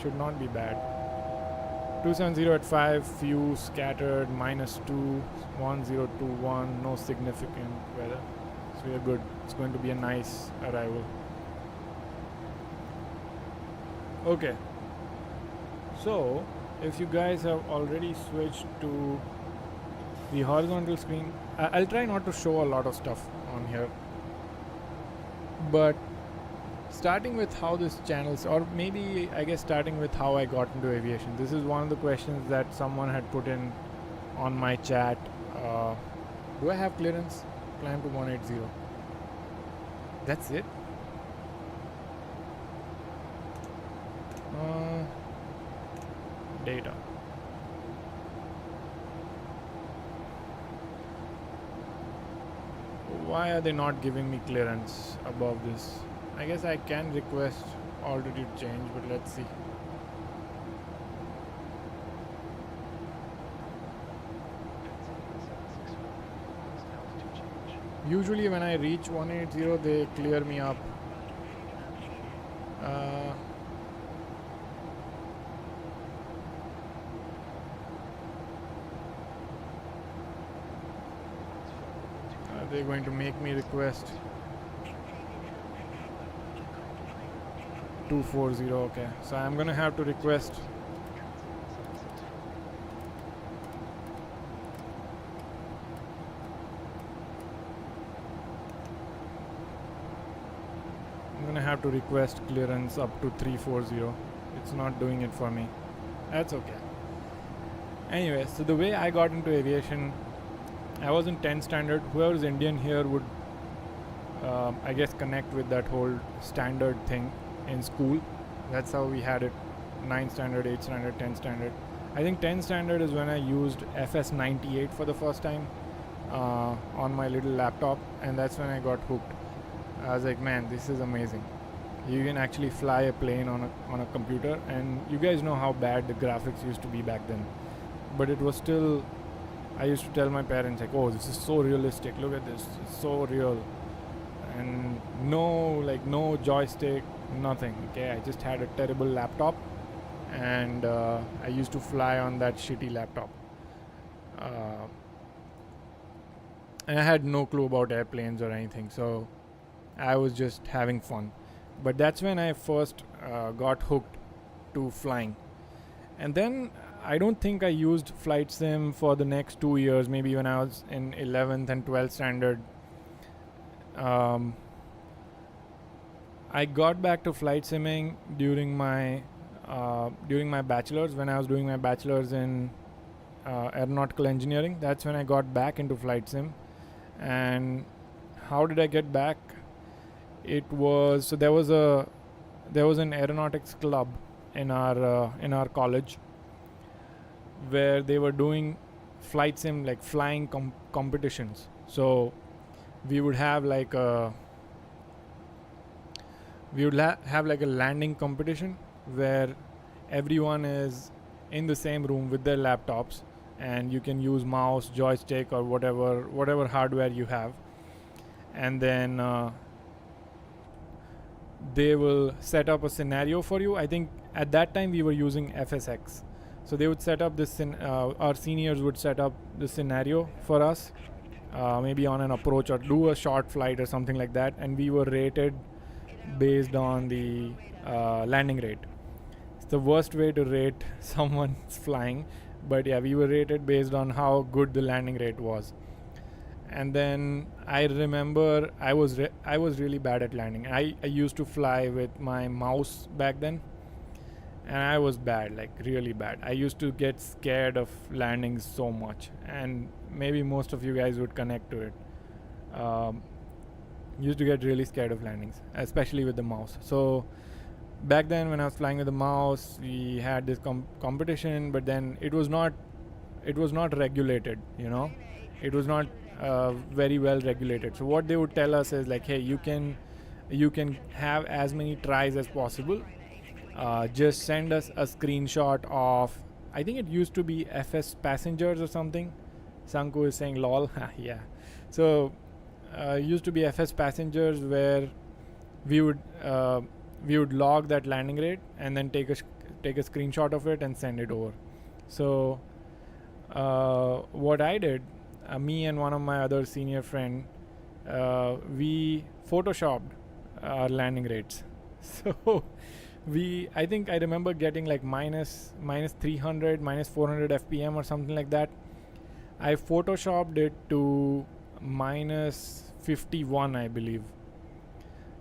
Should not be bad. 270 at 5, few scattered, -2, 1021, no significant weather. So we are good. It's going to be a nice arrival. Okay. So, if you guys have already switched to the horizontal screen, I'll try not to show a lot of stuff on here. But starting with how this channel's, or maybe I guess starting with how I got into aviation. This is one of the questions that someone had put in on my chat. Do I have clearance? Climb to 180. That's it. Data. Why are they not giving me clearance above this? I guess I can request altitude change, but let's see. Usually when I reach 180, they clear me up. Are they going to make me request 240? Okay, so I'm gonna have to request. I'm gonna have to request clearance up to 340. It's not doing it for me. That's okay. Anyway, so the way I got into aviation, I was in 10 standard. Whoever's Indian here would, I guess, connect with that whole standard thing in school. That's how we had it. 9 standard, 8 standard, 10 standard. I think 10 standard is when I used FS98 for the first time on my little laptop, and that's when I got hooked. I was like, man, this is amazing. You can actually fly a plane on a computer, and you guys know how bad the graphics used to be back then. But it was still, I used to tell my parents, like, oh, this is so realistic, look at this, it's so real. And no joystick, nothing. Okay, I just had a terrible laptop, and I used to fly on that shitty laptop. And I had no clue about airplanes or anything, so I was just having fun. But that's when I first got hooked to flying. And then I don't think I used flight sim for the next 2 years, maybe when I was in 11th and 12th standard. I got back to flight simming during my bachelor's, when I was doing my bachelor's in aeronautical engineering. That's when I got back into flight sim. And how did I get back? It was, so there was an aeronautics club in our college where they were doing flight sim, like flying competitions. So we would have like a have like a landing competition where everyone is in the same room with their laptops, and you can use mouse, joystick, or whatever hardware you have, and then they will set up a scenario for you. I think at that time we were using FSX, so they would set up this. Our seniors would set up the scenario for us, maybe on an approach or do a short flight or something like that, and we were rated based on the landing rate. It's the worst way to rate someone's flying, but yeah, we were rated based on how good the landing rate was. And then I remember I was really bad at landing. I used to fly with my mouse back then, and I was bad, like really bad. I used to get scared of landings so much, and maybe most of you guys would connect to it. Used to get really scared of landings, especially with the mouse. So back then when I was flying with the mouse, we had this competition, but then it was not regulated, it was not very well regulated. So what they would tell us is like, hey, you can have as many tries as possible. Just send us a screenshot of, I think it used to be FS passengers or something. Sanku is saying lol. Yeah. So used to be FS passengers, where we would log that landing rate and then take a screenshot of it and send it over. So what I did, me and one of my other senior friend, we photoshopped our landing rates. So I think I remember getting like minus 300, minus 400 FPM or something like that. I photoshopped it to minus 51, I believe.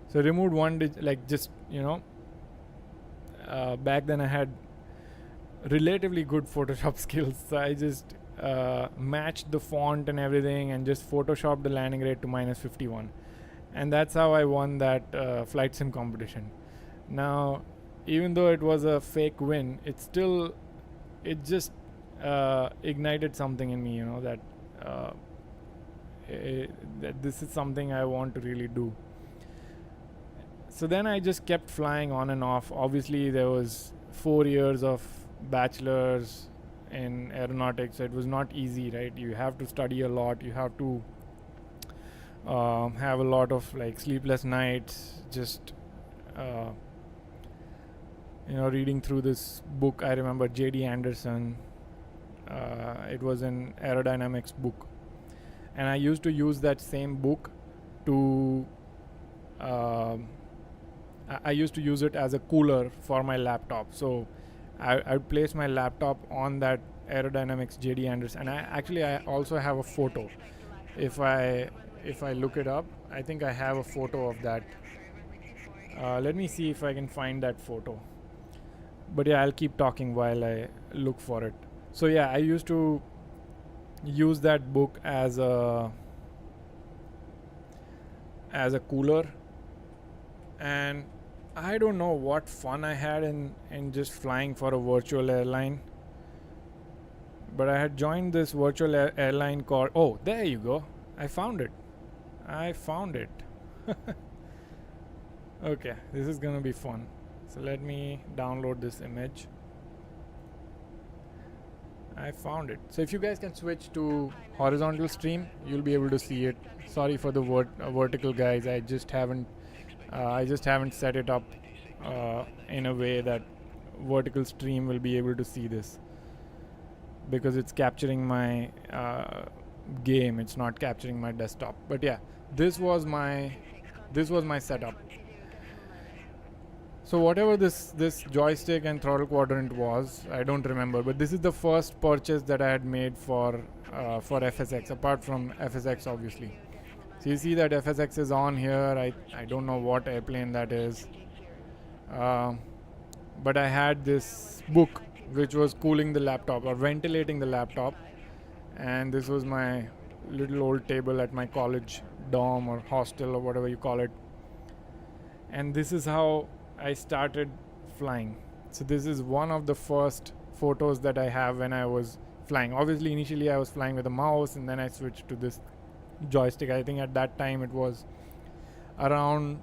So removed one digit, like just, back then I had relatively good Photoshop skills. So I just matched the font and everything and just photoshopped the landing rate to minus 51. And that's how I won that flight sim competition. Now, even though it was a fake win, it just ignited something in me, that this is something I want to really do. So then I just kept flying on and off. Obviously, there was 4 years of bachelor's in aeronautics. So it was not easy, right? You have to study a lot. You have to have a lot of like sleepless nights, just reading through this book. I remember J.D. Anderson. It was an aerodynamics book, and I used to use that same book to I used to use it as a cooler for my laptop. So I would place my laptop on that aerodynamics J.D. Anderson, and I also have a photo. If I look it up, I think I have a photo of that. Let me see if I can find that photo. But yeah, I'll keep talking while I look for it. So yeah, I used to use that book as a cooler, and I don't know what fun I had in just flying for a virtual airline. But I had joined this virtual airline called, oh, there you go. I found it. Okay, this is gonna be fun. So let me download this image. I found it. So if you guys can switch to horizontal stream, you'll be able to see it. Sorry for the vertical, guys. I just haven't set it up in a way that vertical stream will be able to see this, because it's capturing my game. It's not capturing my desktop. But yeah, this was my setup. So whatever this joystick and throttle quadrant was, I don't remember, but this is the first purchase that I had made for FSX, apart from FSX obviously. So you see that FSX is on here. I don't know what airplane that is, but I had this book which was cooling the laptop or ventilating the laptop, and this was my little old table at my college dorm or hostel or whatever you call it. And this is how I started flying. So this is one of the first photos that I have when I was flying. Obviously initially I was flying with a mouse, and then I switched to this joystick. I think at that time it was around,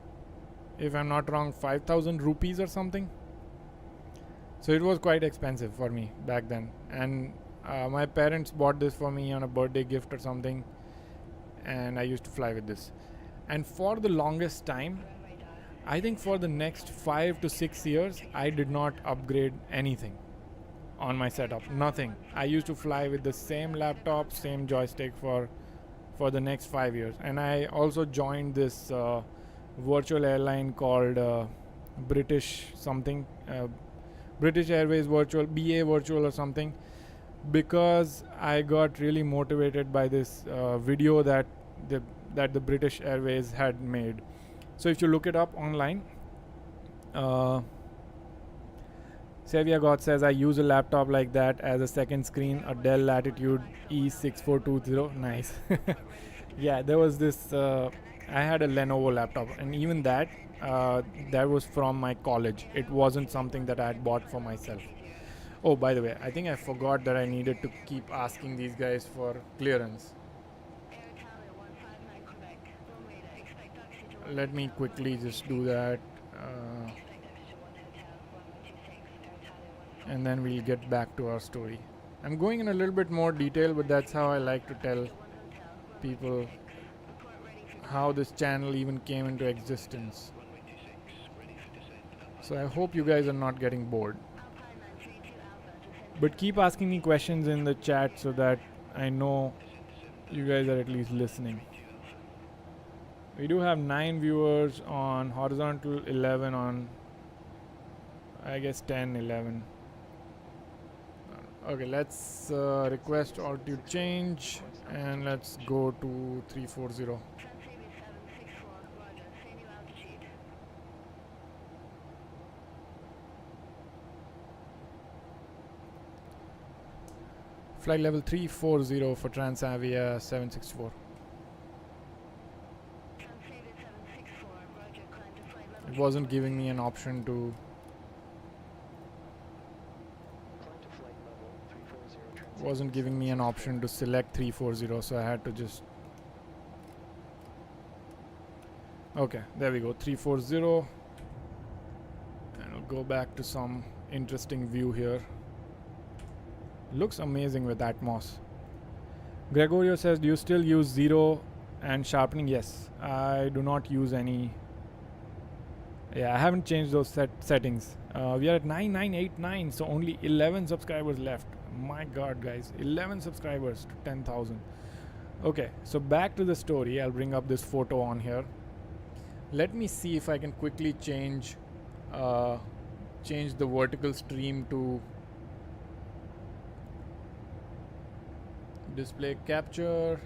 if I'm not wrong, 5,000 rupees or something. So it was quite expensive for me back then, and my parents bought this for me on a birthday gift or something, and I used to fly with this. And for the longest time, I think for the next 5 to 6 years, I did not upgrade anything on my setup. Nothing. I used to fly with the same laptop, same joystick for the next 5 years. And I also joined this virtual airline called British something, British Airways Virtual, BA Virtual or something, because I got really motivated by this video that the British Airways had made. So if you look it up online, Savia God says, I use a laptop like that as a second screen, a Dell Latitude E6420. Nice. Yeah, there was this, I had a Lenovo laptop, and even that was from my college. It wasn't something that I had bought for myself. Oh, by the way, I think I forgot that I needed to keep asking these guys for clearance. Let me quickly just do that, and then we'll get back to our story. I'm going in a little bit more detail, but that's how I like to tell people how this channel even came into existence. So I hope you guys are not getting bored. But keep asking me questions in the chat so that I know you guys are at least listening. We do have 9 viewers on horizontal, 11 on, I guess, 10, 11. Okay, let's request altitude change, and let's go to 340. Flight level 340 for Transavia 764. It wasn't giving me an option to select 340, so I had to just, okay, there we go, 340, and I'll go back to some interesting view here. Looks amazing with Atmos. Gregorio says, do you still use zero and sharpening? Yes, I do not use any. Yeah, I haven't changed those settings. We are at 9989, so only 11 subscribers left. My god, guys, 11 subscribers to 10,000. Okay, so back to the story. I'll bring up this photo on here. Let me see if I can quickly change the vertical stream to display capture.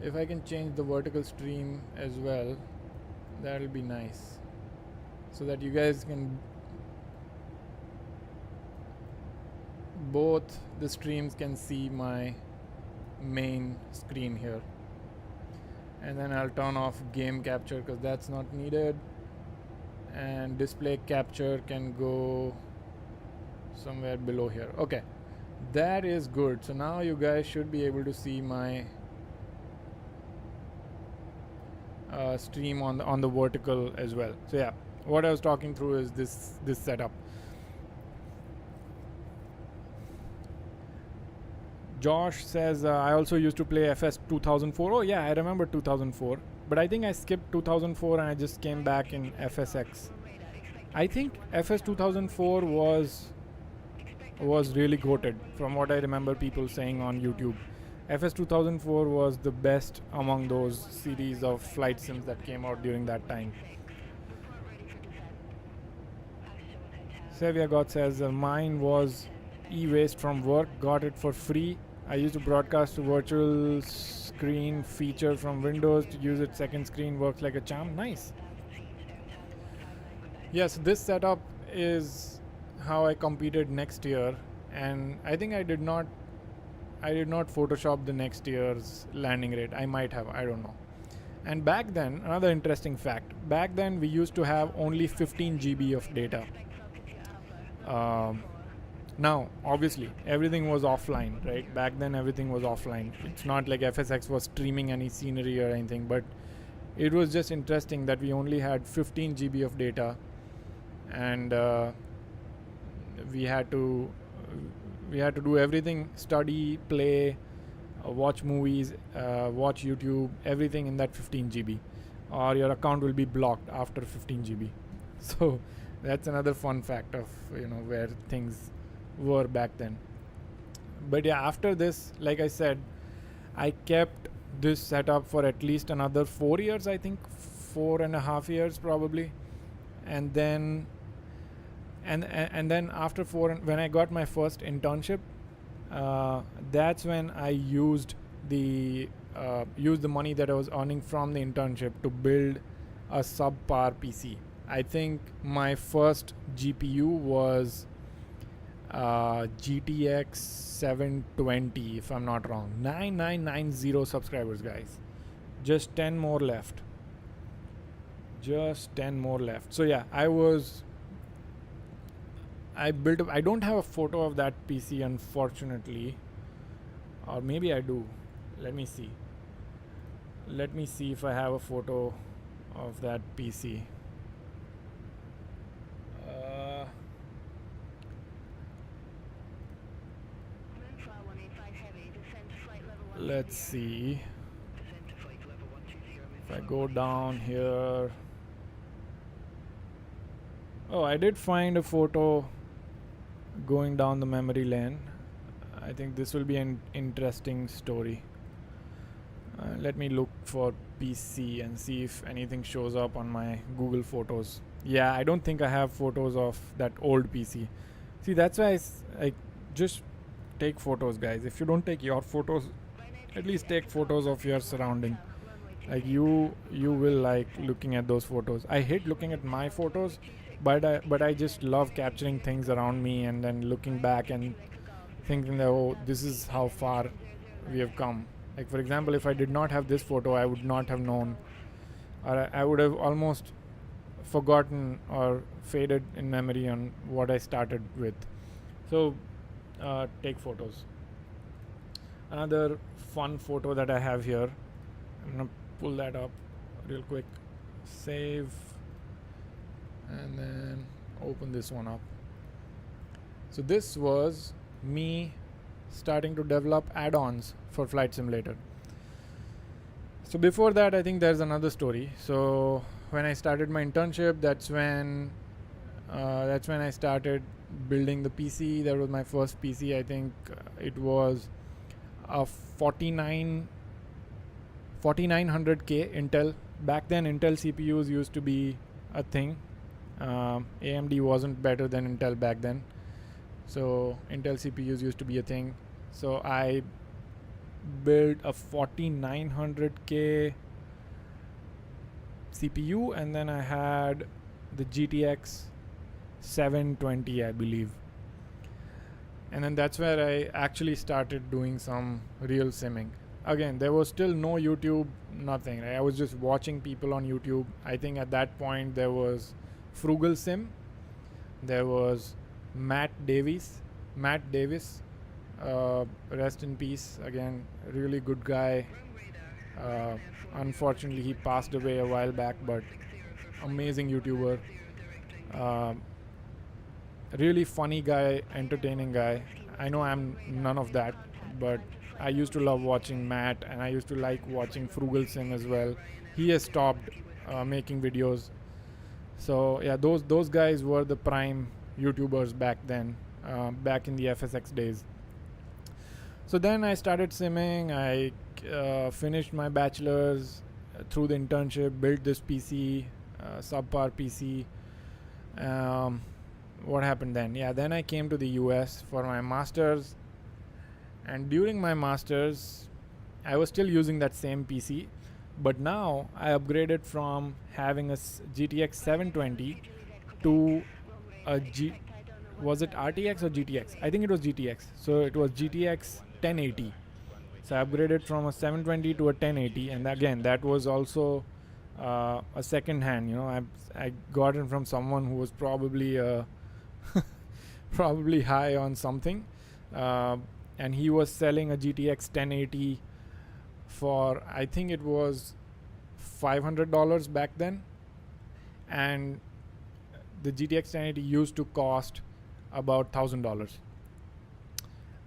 If I can change the vertical stream as well, that'll be nice, so that you guys can, both the streams can see my main screen here. And then I'll turn off game capture because that's not needed, and display capture can go somewhere below here. Okay, that is good. So now you guys should be able to see my stream on the vertical as well. So yeah, what I was talking through is this setup. Josh says, I also used to play FS 2004. Oh yeah, I remember 2004, but I think I skipped 2004 and I just came back in FSX. I think FS 2004 was really goated, from what I remember people saying on YouTube. FS 2004 was the best among those series of flight sims that came out during that time. Xavier God says mine was e-waste from work, got it for free. I used to broadcast to virtual screen feature from Windows to use it second screen, works like a charm. Nice. Yes, this setup is how I competed next year, and I think I did not Photoshop the next year's landing rate. I might have, I don't know. And back then, another interesting fact, back then we used to have only 15 GB of data. Now, obviously, everything was offline, right? Back then, everything was offline. It's not like FSX was streaming any scenery or anything, but it was just interesting that we only had 15 GB of data, and we had to do everything: study, play, watch movies, watch YouTube, everything in that 15 GB, or your account will be blocked after 15 GB. So that's another fun fact of where things were back then. But yeah, after this, like I said, I kept this setup for at least another 4 years, I think 4.5 years probably, and then after when I got my first internship, that's when I used the money that I was earning from the internship to build a subpar PC. I think my first GPU was GTX 720, if I'm not wrong. 9990 subscribers, guys. Just 10 more left. So yeah, I don't have a photo of that PC, unfortunately, or maybe I do. Let me see if I have a photo of that PC. Let's see if I go down here. Oh, I did find a photo going down the memory lane. I think this will be an interesting story. Let me look for PC and see if anything shows up on my Google Photos. Yeah, I don't think I have photos of that old PC. See, that's why I just take photos, guys. If you don't take your photos, at least take photos of your surrounding. Like you will like looking at those photos. I hate looking at my photos, but I just love capturing things around me and then looking back and thinking that, oh, this is how far we have come. Like, for example, if I did not have this photo, I would not have known, or I would have almost forgotten or faded in memory on what I started with. So take photos. Another fun photo that I have here, I'm gonna pull that up real quick, save, and then open this one up. So this was me starting to develop add-ons for Flight Simulator. So before that, I think there's another story. So when I started my internship, that's when I started building the PC. That was my first PC. I think it was a 4900K Intel. Back then, Intel CPUs used to be a thing. AMD wasn't better than Intel back then, so Intel CPUs used to be a thing. So I built a 4900K CPU, and then I had the GTX 720, I believe. And then that's where I actually started doing some real simming. Again, there was still no YouTube, nothing. Right? I was just watching people on YouTube. I think at that point there was Frugal Sim, there was Matt Davis, rest in peace. Again, really good guy. Unfortunately, he passed away a while back, but amazing YouTuber. Really funny guy, entertaining guy. I know I'm none of that, but I used to love watching Matt, and I used to like watching Frugal Sim as well. He has stopped making videos. So yeah, those guys were the prime YouTubers back then, back in the FSX days. So then I started simming. I finished my bachelor's through the internship, built this PC, subpar PC. what happened then? Yeah, then I came to the US for my masters, and during my masters I was still using that same PC, but now I upgraded from having a GTX 720 to a was it RTX or GTX? I think it was GTX. So it was GTX 1080. So I upgraded from a 720 to a 1080, and again that was also a second hand. You know, I got it from someone who was probably probably high on something, and he was selling a GTX 1080 for, I think it was $500 back then, and the GTX 1080 used to cost about $1,000.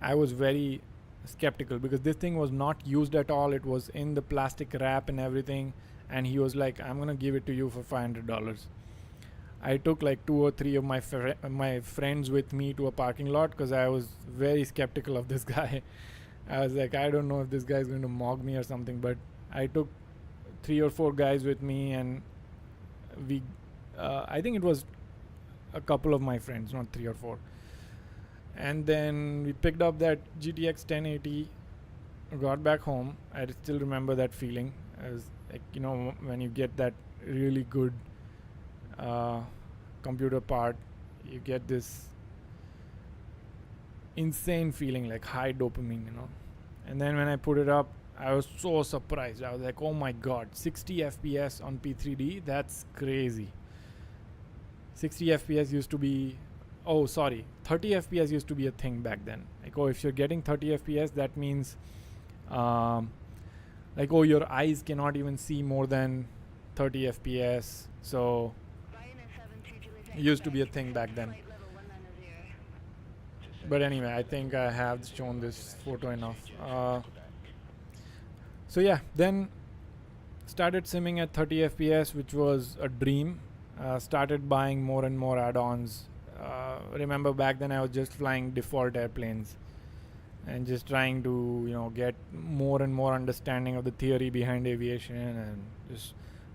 I was very skeptical because this thing was not used at all. It was in the plastic wrap and everything, and he was like, I'm gonna give it to you for $500. I took like 2 or 3 of my friends with me to a parking lot because I was very skeptical of this guy. I was like, I don't know if this guy is going to mock me or something, but I took 3 or 4 guys with me, and we I think it was a couple of my friends, not 3 or 4. And then we picked up that GTX 1080, got back home. I still remember that feeling. As like, you know, when you get that really good computer part, you get this insane feeling, like high dopamine, you know. And then when I put it up, I was so surprised. I was like, oh my god, 60 FPS on P3D, that's crazy. 60 FPS used to be, 30 FPS used to be a thing back then. Like, oh, if you're getting 30 FPS, that means like, oh, your eyes cannot even see more than 30 FPS. So it used to be a thing back then. But anyway, I think I have shown this photo enough. So yeah, then started simming at 30 FPS, which was a dream. Started buying more and more add-ons. Remember back then I was just flying default airplanes and just trying to, you know, get more and more understanding of the theory behind aviation, and just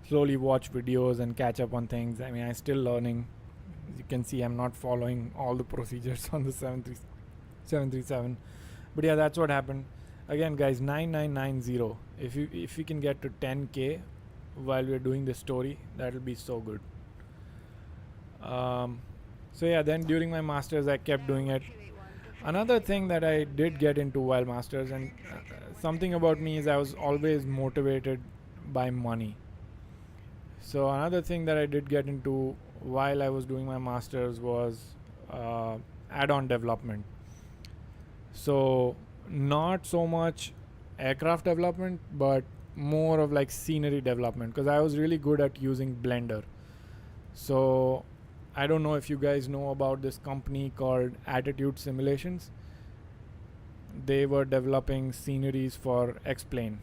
slowly watch videos and catch up on things. I mean, I'm still learning. As you can see, I'm not following all the procedures on the 737. But yeah, that's what happened. Again, guys, 9990. If you can get to 10K while we're doing this story, that'll be so good. So yeah, then during my masters I kept doing it. Another thing that I did get into while masters, and something about me is I was always motivated by money. So another thing that I did get into while I was doing my masters was add-on development. So not so much aircraft development, but more of like scenery development, because I was really good at using Blender. So I don't know if you guys know about this company called Attitude Simulations. They were developing sceneries for X-Plane,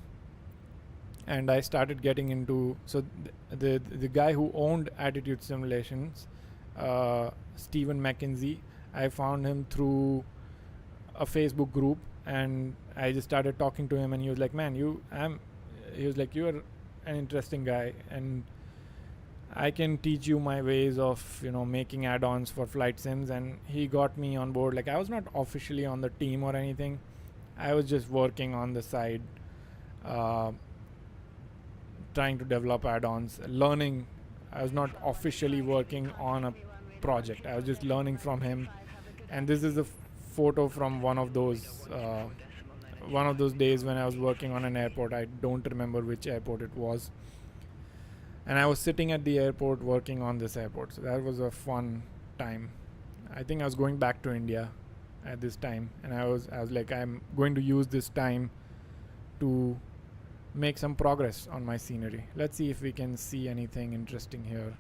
and I started getting into, so the guy who owned Attitude Simulations, Stephen McKenzie, I found him through a Facebook group, and I just started talking to him, and he was like, man, he was like, you're an interesting guy, and I can teach you my ways of, you know, making add-ons for flight sims. And he got me on board. Like, I was not officially on the team or anything. I was just working on the side, trying to develop add-ons, learning. I was not officially working on a project. I was just learning from him. And this is a photo from one of those days when I was working on an airport. I don't remember which airport it was. And I was sitting at the airport working on this airport. So that was a fun time. I think I was going back to India at this time, and I was like, I'm going to use this time to make some progress on my scenery. Let's see if we can see anything interesting here.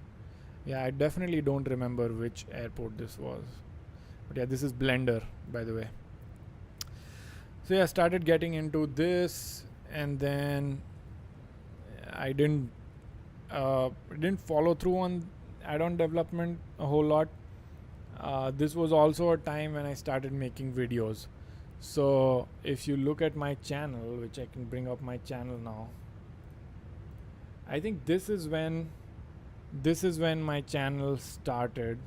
Yeah, I definitely don't remember which airport this was. But yeah, this is Blender, by the way. So yeah, I started getting into this, and then I didn't follow through on add-on development a whole lot. This was also a time when I started making videos. So if you look at my channel, which I can bring up my channel now, I think this is when my channel started.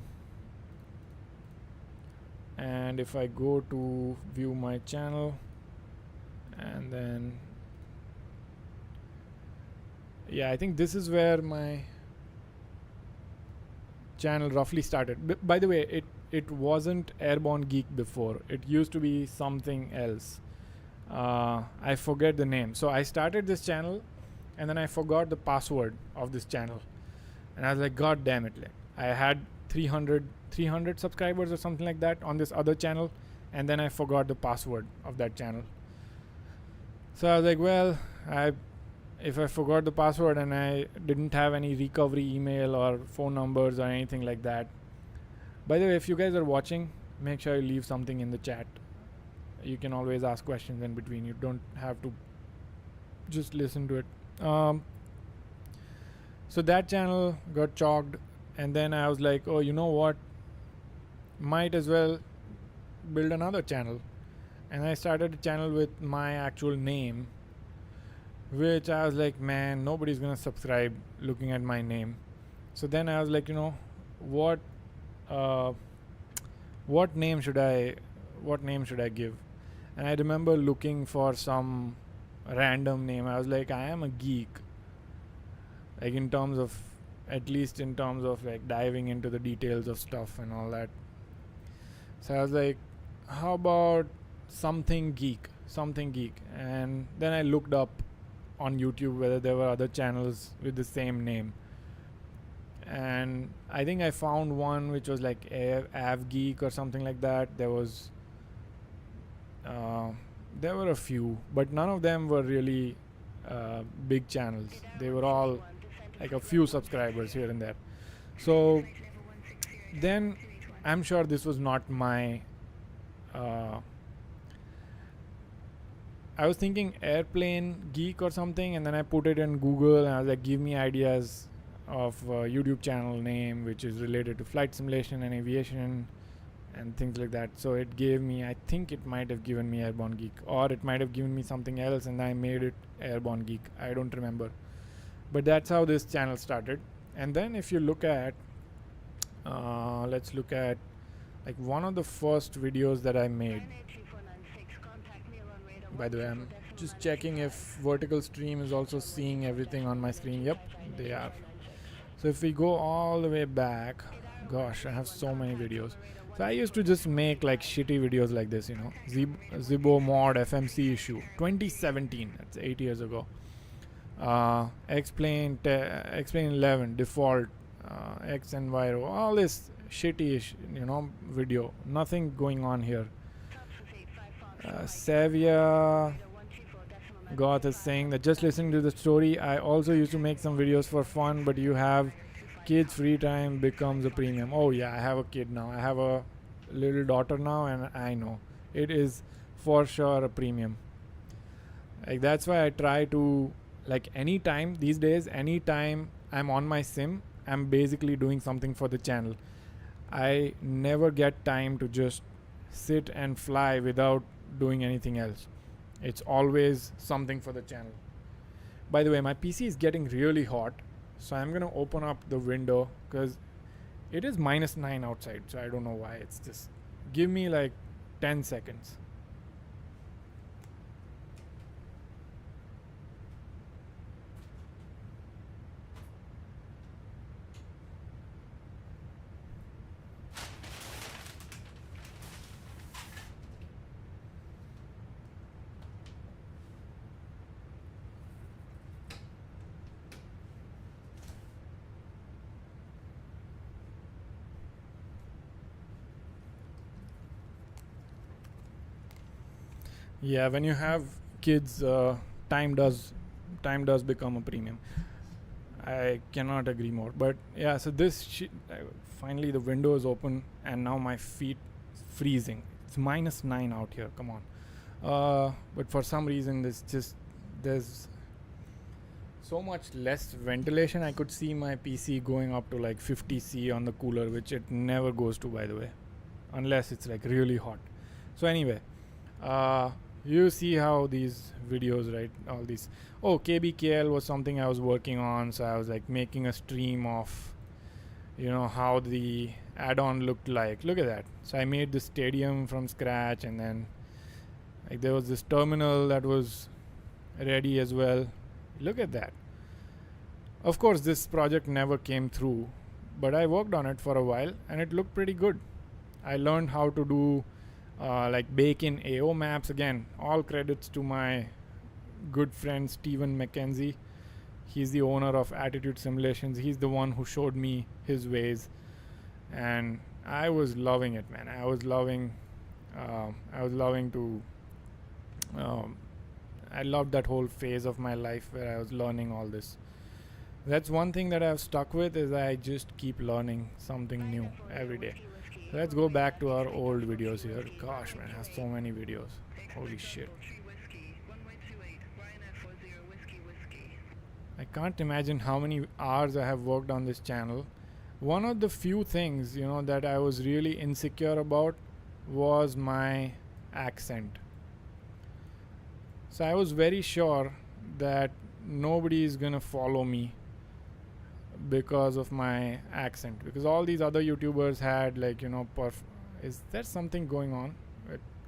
and if I go to view my channel, and then yeah, I think this is where my channel roughly started. By the way, it wasn't Airborne Geek before. It used to be something else. I forget the name. So I started this channel, and then I forgot the password of this channel, and I was like, God damn it! Like, I had 300 subscribers or something like that on this other channel, and then I forgot the password of that channel. So I was like, well, if I forgot the password and I didn't have any recovery email or phone numbers or anything like that. By the way, if you guys are watching, make sure you leave something in the chat. You can always ask questions in between. You don't have to just listen to it. So that channel got chalked, and then I was like, oh, you know what? Might as well build another channel. And I started a channel with my actual name, which I was like, man, nobody's gonna subscribe looking at my name. So then I was like, you know, what name should I give? And I remember looking for some random name. I was like, I am a geek, like at least in terms of like diving into the details of stuff and all that. So I was like, how about something geek? And then I looked up on YouTube whether there were other channels with the same name, and I think I found one which was like Av Geek or something like that. There were a few, but none of them were really big channels. They were all like a few subscribers here and there. So then I'm sure this was not my I was thinking Airplane Geek or something, and then I put it in Google and I was like, give me ideas of YouTube channel name which is related to flight simulation and aviation and things like that. So it gave me, I think it might have given me Airborne Geek, or it might have given me something else and I made it Airborne Geek. I don't remember, but that's how this channel started. And then if you look at let's look at like one of the first videos that I made. By the way, I'm just checking if vertical stream is also seeing everything on my screen. Yep, they are. So if we go all the way back, gosh, I have so many videos. So I used to just make like shitty videos like this, you know, Zibo mod FMC issue 2017, that's 8 years ago. Explain 11 default, X and Y, all this shitty video, nothing going on here. Savia Goth is saying that just listening to the story, I also used to make some videos for fun, but you have kids, free time becomes a premium. Oh yeah, I have a kid now. I have a little daughter now, and I know it is for sure a premium. Like that's why I try to, like, anytime these days, anytime I'm on my sim, I'm basically doing something for the channel. I never get time to just sit and fly without doing anything else. It's always something for the channel. By the way, my PC is getting really hot, so I'm gonna open up the window because it is -9 outside, so I don't know why. It's just, give me like 10 seconds. Yeah, when you have kids, time does become a premium. I cannot agree more. But yeah, so this finally the window is open, and now my feet freezing. It's -9 out here. Come on. But for some reason, there's so much less ventilation. I could see my PC going up to like 50 C on the cooler, which it never goes to, by the way, unless it's like really hot. So anyway, you see how these videos, right? All these. Oh, KBKL was something I was working on, so I was like making a stream of, how the add-on looked like. Look at that. So I made this stadium from scratch, and then like there was this terminal that was ready as well. Look at that. Of course, this project never came through, but I worked on it for a while and it looked pretty good. I learned how to do like bake in AO maps. Again, all credits to my good friend Steven McKenzie. He's the owner of Attitude Simulations. He's the one who showed me his ways, and I was loving it, man. I was loving to I loved that whole phase of my life where I was learning all this. That's one thing that I've stuck with, is I just keep learning something new every day. Let's go back to our old videos here. Gosh, man, I have so many videos. Holy shit. I can't imagine how many hours I have worked on this channel. One of the few things, that I was really insecure about was my accent. So I was very sure that nobody is gonna follow me because of my accent, because all these other YouTubers had like is there something going on?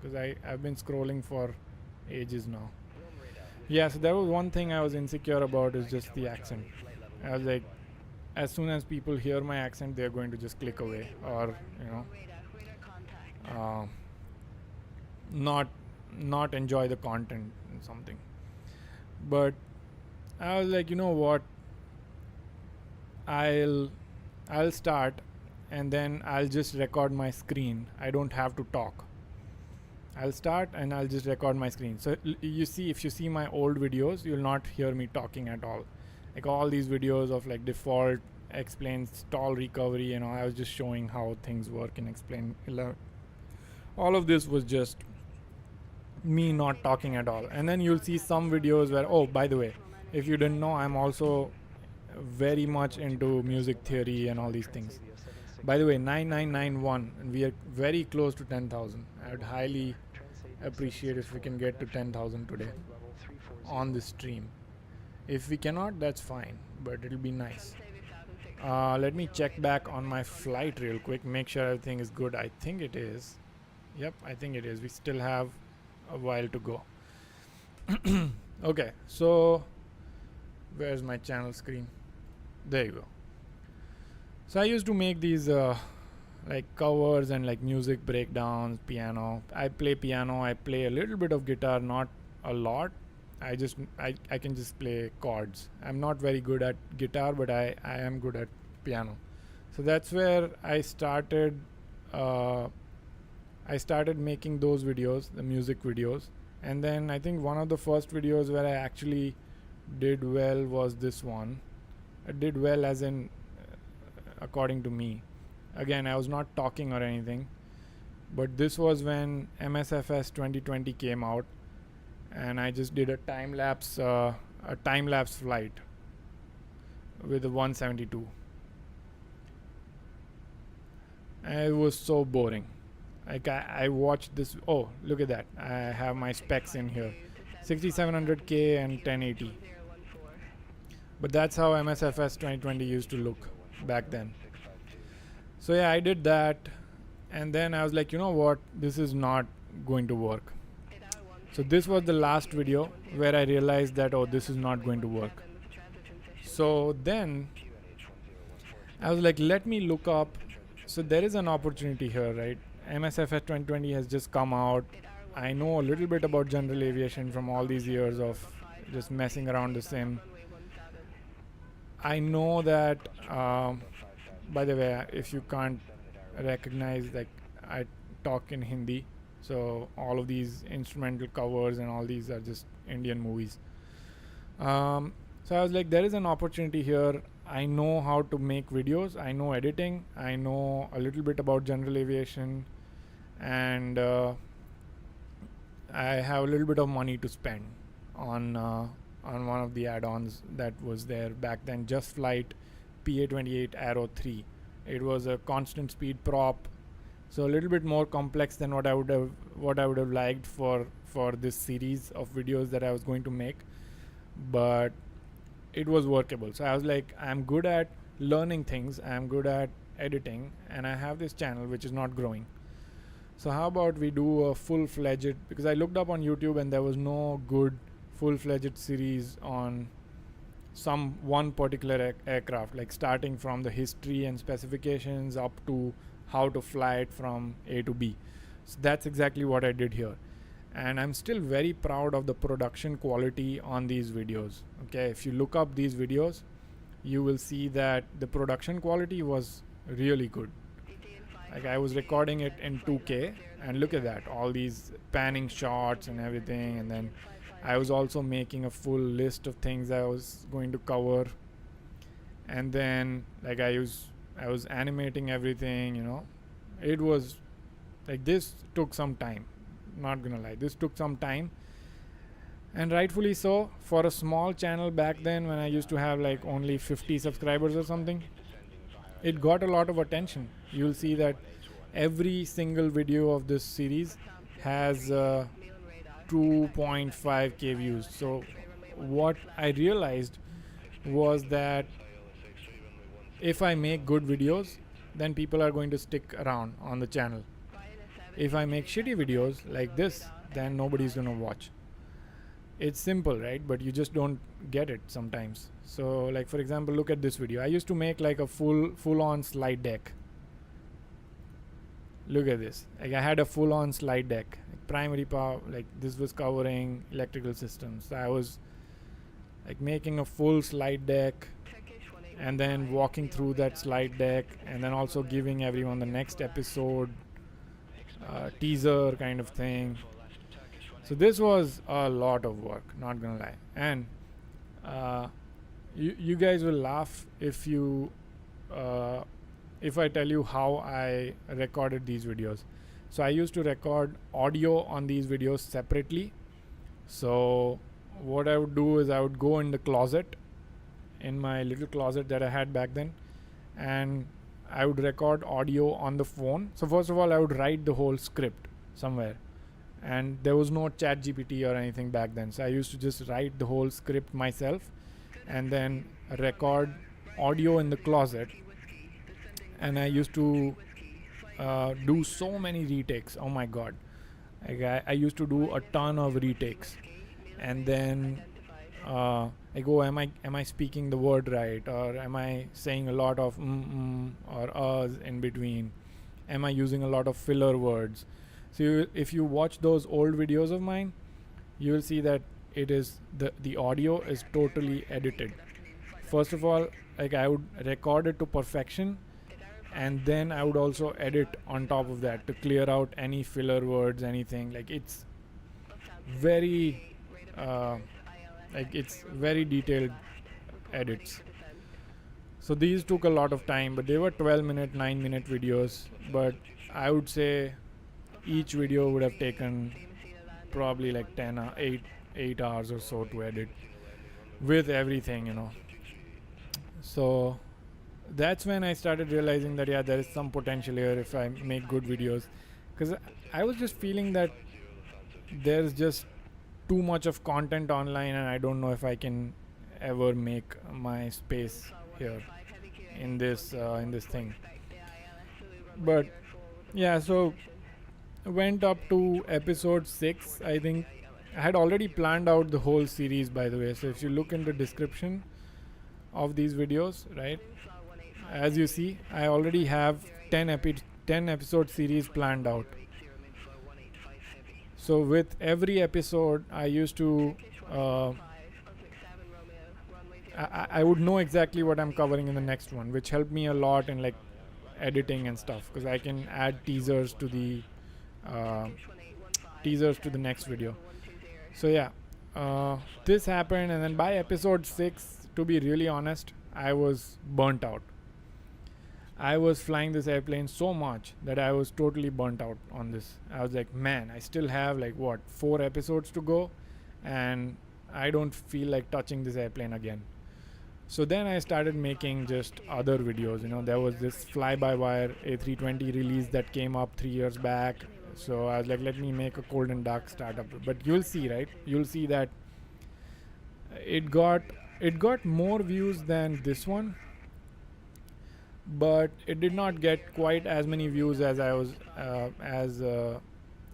Because I've been scrolling for ages now. Yeah, so there was one thing I was insecure about, is just the accent. I was like, as soon as people hear my accent, they're going to just click away, or not enjoy the content and something. But I was like, you know what, I'll start, and then I'll just record my screen. I don't have to talk. I'll start and I'll just record my screen. So you see, if you see my old videos, you'll not hear me talking at all. Like all these videos of like default explains stall recovery, I was just showing how things work in explain 11. All of this was just me not talking at all. And then you'll see some videos where, oh, by the way, if you didn't know, I'm also very much into music theory and all these things. By the way, 9991, and we are very close to 10,000. I would highly appreciate if we can get to 10,000 today on this stream. If we cannot, that's fine, but it'll be nice. Let me check back on my flight real quick, make sure everything is good. I think it is. Yep, I think it is. We still have a while to go. Okay, so where's my channel screen? There you go. So I used to make these like covers and like music breakdowns, piano. I play piano, I play a little bit of guitar, not a lot. I can just play chords. I'm not very good at guitar, but I am good at piano. So that's where I started making those videos, the music videos. And then I think one of the first videos where I actually did well was this one. I did well as in according to me. Again, I was not talking or anything, but this was when Msfs 2020 came out, and I just did a time lapse flight with a 172. And it was so boring. Like I watched this. Oh, look at that! I have my specs in here, 6700K and 1080. But that's how Msfs 2020 used to look back then. So yeah, I did that, and then I was like, you know what, this is not going to work. So this was the last video where I realized that, oh, this is not going to work. So then I was like, let me look up. So there is an opportunity here, right? Msfs 2020 has just come out. I know a little bit about general aviation from all these years of just messing around the sim. I know that, by the way, if you can't recognize, like, I talk in Hindi, so all of these instrumental covers and all these are just Indian movies. So I was like, there is an opportunity here. I know how to make videos. I know editing. I know a little bit about general aviation, and I have a little bit of money to spend on one of the add-ons that was there back then. Just Flight PA28 Aero 3. It was a constant speed prop, so a little bit more complex than what I would have liked for this series of videos that I was going to make, but it was workable. So I was like, I'm good at learning things. I'm good at editing, and I have this channel which is not growing. So how about we do a full-fledged, because I looked up on YouTube and there was no good full-fledged series on some one particular aircraft, like starting from the history and specifications up to how to fly it from A to B. So that's exactly what I did here, and I'm still very proud of the production quality on these videos. Okay, if you look up these videos, you will see that the production quality was really good. Like, I was recording it in 2K, and look at that, all these panning shots and everything. And then I was also making a full list of things I was going to cover, and then like I was animating everything, you know. It was like, this took some time, not gonna lie, this took some time, and rightfully so. For a small channel back then, when I used to have like only 50 subscribers or something, it got a lot of attention. You'll see that every single video of this series has 2.5k views. So what I realized was that if I make good videos, then people are going to stick around on the channel. If I make shitty videos like this, then nobody's gonna watch. It's simple, right? But you just don't get it sometimes. So like, for example, look at this video. I used to make like a full-on slide deck. Look at this. Like, I had a full-on slide deck, like primary power, like this was covering electrical systems. So I was like making a full slide deck and then walking through that slide deck, and then also giving everyone the next episode teaser kind of thing. So this was a lot of work, not gonna lie. And you guys will laugh if you if I tell you how I recorded these videos. So I used to record audio on these videos separately. So what I would do is I would go in the closet, in my little closet that I had back then, and I would record audio on the phone. So first of all, I would write the whole script somewhere, and there was no ChatGPT or anything back then. So I used to just write the whole script myself and then record audio in the closet. And I used to do so many retakes. Oh my god, like I used to do a ton of retakes, and then I go, am I speaking the word right, or am I saying a lot of or uhs in between? Am I using a lot of filler words? So if you watch those old videos of mine, you will see that it is the audio is totally edited. First of all, like, I would record it to perfection, and then I would also edit on top of that to clear out any filler words, anything. Like, it's very very detailed edits. So these took a lot of time, but they were 12-minute, 9-minute videos. But I would say each video would have taken probably like 8 hours or so to edit with everything, you know. So that's when I started realizing that, yeah, there is some potential here if I make good videos, because I was just feeling that there's just too much of content online, and I don't know if I can ever make my space here in this thing. But yeah, so went up to episode 6. I think I had already planned out the whole series, by the way. So if you look in the description of these videos, right, as you see, I already have 10 episode series planned out. So with every episode, I used to I would know exactly what I'm covering in the next one, which helped me a lot in like editing and stuff, because I can add teasers to the next video. So yeah, this happened, and then by episode 6, to be really honest, I was burnt out. I was flying this airplane so much that I was totally burnt out on this. I was like, man, I still have like 4 episodes to go, and I don't feel like touching this airplane again. So then I started making just other videos. You know, there was this fly-by-wire A320 release that came up 3 years back. So I was like, let me make a cold and dark startup. But you'll see, right? You'll see that it got more views than this one. but it did not get quite as many views as I was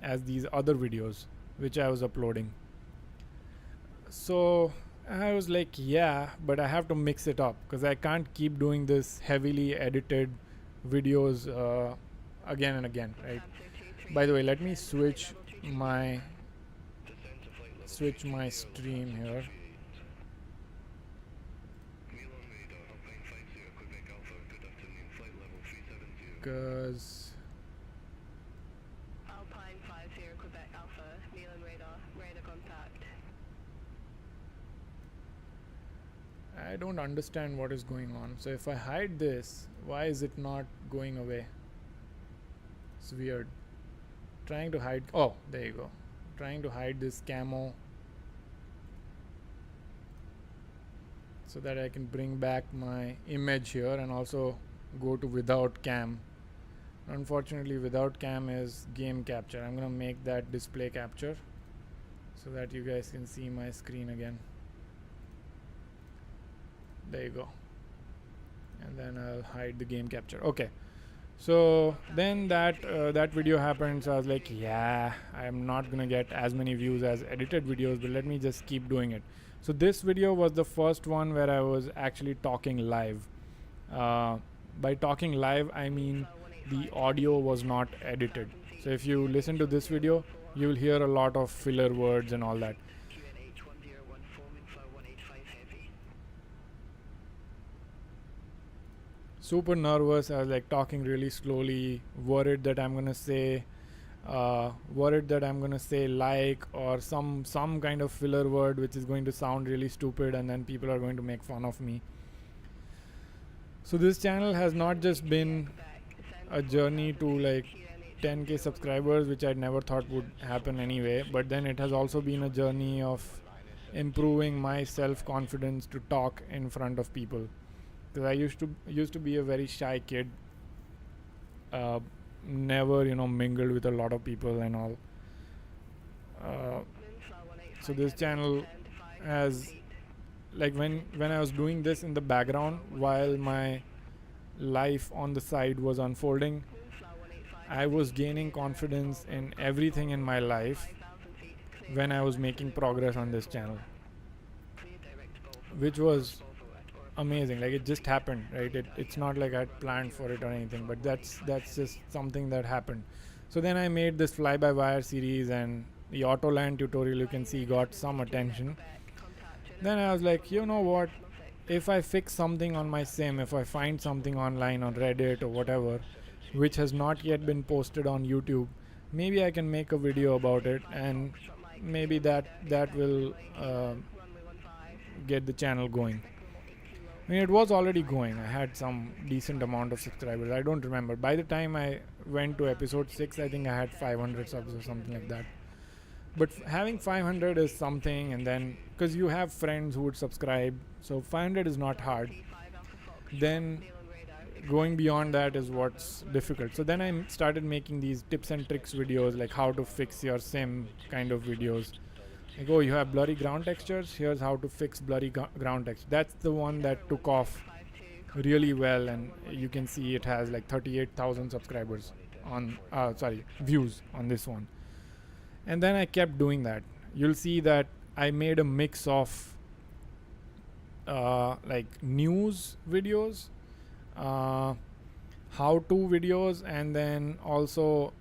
as these other videos which I was uploading. So I was like, yeah, but I have to mix it up because I can't keep doing this heavily edited videos again and again, right? By the way, let me switch my stream here. Because Alpine 50 Quebec Alpha, Milan radar contact. I don't understand what is going on. So if I hide this, why is it not going away? It's weird. Trying to hide, oh, there you go. Trying to hide this camo so that I can bring back my image here and also go to without cam. Unfortunately, without cam is game capture. I'm gonna make that display capture so that you guys can see my screen again. There you go. And then I'll hide the game capture. Okay. So then that video happened. So I was like, yeah, I'm not gonna get as many views as edited videos, but let me just keep doing it. So this video was the first one where I was actually talking live. By talking live, I mean the audio was not edited. So if you listen to this video, you will hear a lot of filler words and all that. Super nervous. I was like talking really slowly, worried that I'm gonna say like or some kind of filler word which is going to sound really stupid, and then people are going to make fun of me. So this channel has not just been a journey to like 10k subscribers, which I never thought would happen anyway, but then it has also been a journey of improving my self-confidence to talk in front of people. Because I used to be a very shy kid, never mingled with a lot of people and all. So this channel has, like, when I was doing this in the background while my life on the side was unfolding, I was gaining confidence in everything in my life when I was making progress on this channel, which was amazing. Like, it just happened, right? It's not like I had planned for it or anything, but that's just something that happened. So then I made this fly-by-wire series, and the Autoland tutorial, you can see, got some attention. Then I was like, you know what, if I fix something on my sim, if I find something online on Reddit or whatever which has not yet been posted on YouTube, maybe I can make a video about it, and maybe that will get the channel going. I mean, it was already going. I had some decent amount of subscribers. I don't remember. By the time I went to episode 6, I think I had 500 subs or something like that. But having 500 is something, and then because you have friends who would subscribe, so 500 is not hard. Then going beyond that is what's difficult. So then I started making these tips and tricks videos, like how to fix your sim kind of videos. Like, oh, you have blurry ground textures, here's how to fix blurry ground texture. That's the one that took off really well, and you can see it has like 38,000 subscribers on views on this one. And then I kept doing that. You'll see that I made a mix of like news videos, how-to videos, and then also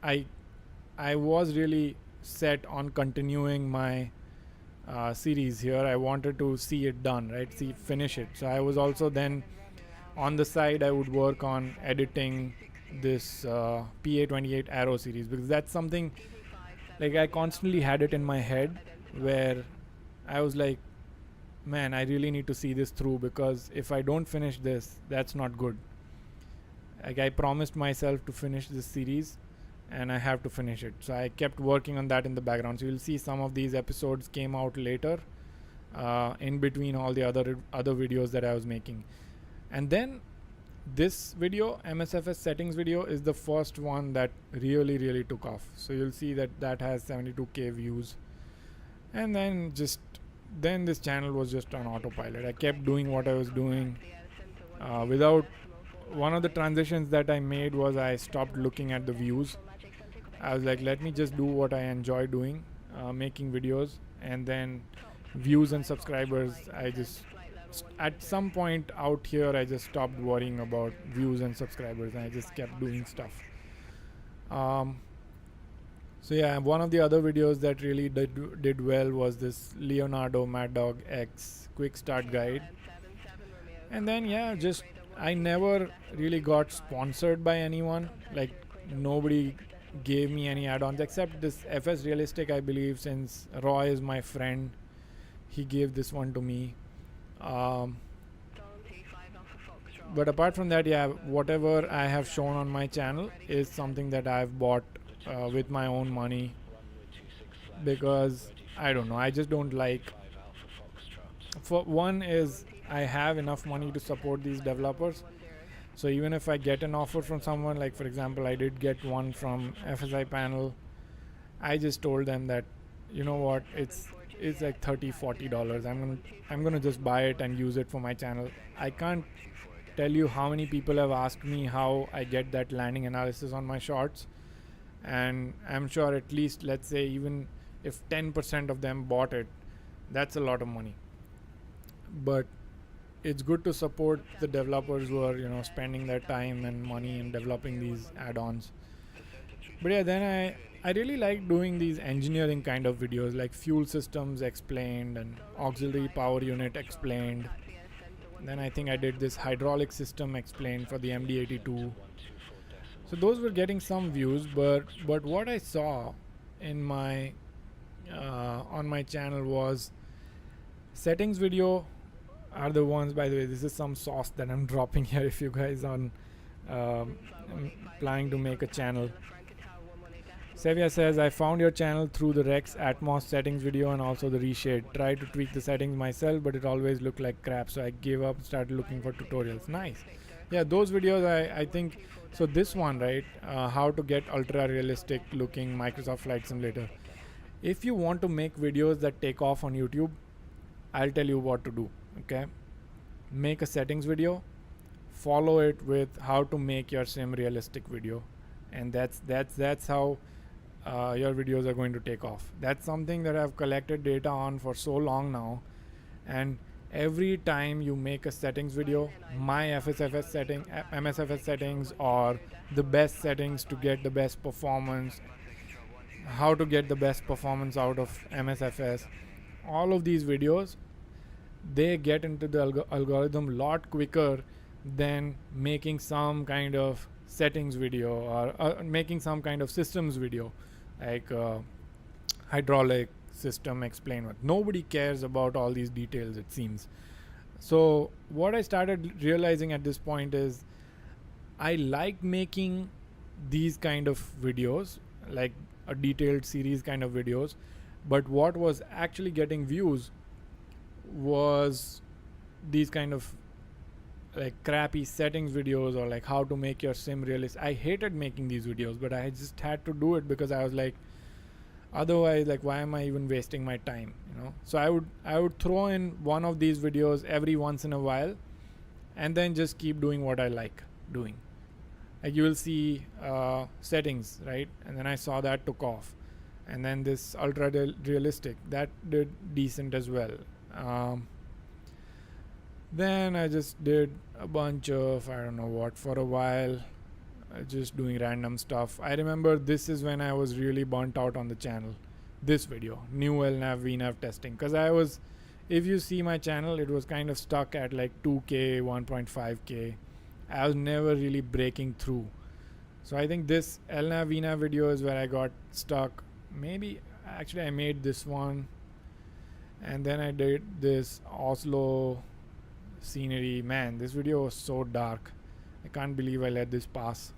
I was really set on continuing my series here. I wanted to see it done, right? Finish it. So I was also then on the side, I would work on editing this PA28 Aero series, because that's something like I constantly had it in my head, where I was like, man, I really need to see this through, because if I don't finish this, that's not good. Like, I promised myself to finish this series, and I have to finish it. So I kept working on that in the background. So you'll see some of these episodes came out later, in between all the other videos that I was making. And then this video, Msfs settings video, is the first one that really took off. So you'll see that has 72k views. And then this channel was just on autopilot. I kept doing what I was doing without one of the transitions that I made was I stopped looking at the views. I was like, let me just do what I enjoy doing, making videos, and then views and subscribers. I just at some point out here I just stopped worrying about views and subscribers, and I just kept doing stuff. So yeah, one of the other videos that really did well was this Leonardo Mad Dog X quick start guide. And then yeah, just I never really got sponsored by anyone. Like nobody gave me any add-ons except this FS Realistic, I believe, since Roy is my friend. He gave this one to me. But apart from that, yeah, whatever I have shown on my channel is something that I've bought with my own money, because I don't know, I just don't like, for one is I have enough money to support these developers. So even if I get an offer from someone, like for example I did get one from FSI panel, I just told them that, you know what, it's like $30-40. I'm gonna just buy it and use it for my channel. I can't tell you how many people have asked me how I get that landing analysis on my shots, and I'm sure at least, let's say, even if 10% of them bought it, that's a lot of money. But it's good to support the developers who are, you know, spending their time and money in developing these add-ons. But yeah, then I really like doing these engineering kind of videos, like fuel systems explained and auxiliary power unit explained. Then I think I did this hydraulic system explained for the MD82. So those were getting some views, but what I saw in my on my channel was settings video are the ones. By the way, this is some sauce that I'm dropping here if you guys are planning to make a channel. Sevia says, I found your channel through the Rex Atmos settings video and also the reshade. Tried to tweak the settings myself, but it always looked like crap, so I gave up and started looking for tutorials. Nice. Yeah, those videos I think, so this one, right, how to get ultra realistic looking Microsoft Flight Simulator. If you want to make videos that take off on YouTube, I'll tell you what to do. Okay, make a settings video, follow it with how to make your sim realistic video, and that's how your videos are going to take off. That's something that I've collected data on for so long now, and every time you make a settings video, my FSFS setting, MSFS settings, or the best settings to get the best performance, how to get the best performance out of MSFS, all of these videos, they get into the algorithm a lot quicker than making some kind of settings video or making some kind of systems video, like hydraulic system explain what. Nobody cares about all these details, it seems. So what I started realizing at this point is I like making these kind of videos, like a detailed series kind of videos, but what was actually getting views was these kind of like crappy settings videos, or like how to make your sim realistic. I hated making these videos, but I just had to do it because I was like, otherwise, like, why am I even wasting my time, you know? So I would throw in one of these videos every once in a while, and then just keep doing what I like doing. Like you will see settings, right? And then I saw that took off, and then this ultra realistic, that did decent as well. Then I just did a bunch of, I don't know what, for a while, just doing random stuff. I remember this is when I was really burnt out on the channel. This video, new LNAV VNAV testing, because I was, if you see my channel, it was kind of stuck at like 2K, 1.5K. I was never really breaking through. So I think this LNAV VNAV video is where I got stuck. Maybe actually I made this one, and then I did this Oslo scenery. Man, this video was so dark. I can't believe I let this pass.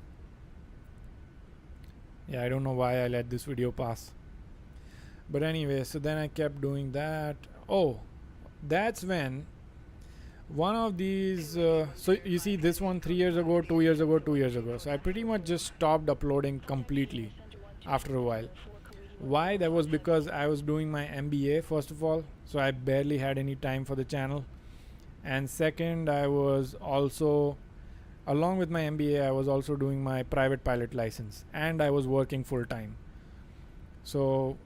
Yeah, I don't know why I let this video pass. But anyway, so then I kept doing that. Oh, that's when one of these, so you see this one 3 years ago, 2 years ago, 2 years ago. So I pretty much just stopped uploading completely after a while. Why? That was because I was doing my MBA, first of all. So I barely had any time for the channel. And second, I was also along with my MBA, I was also doing my private pilot license, and I was working full time. So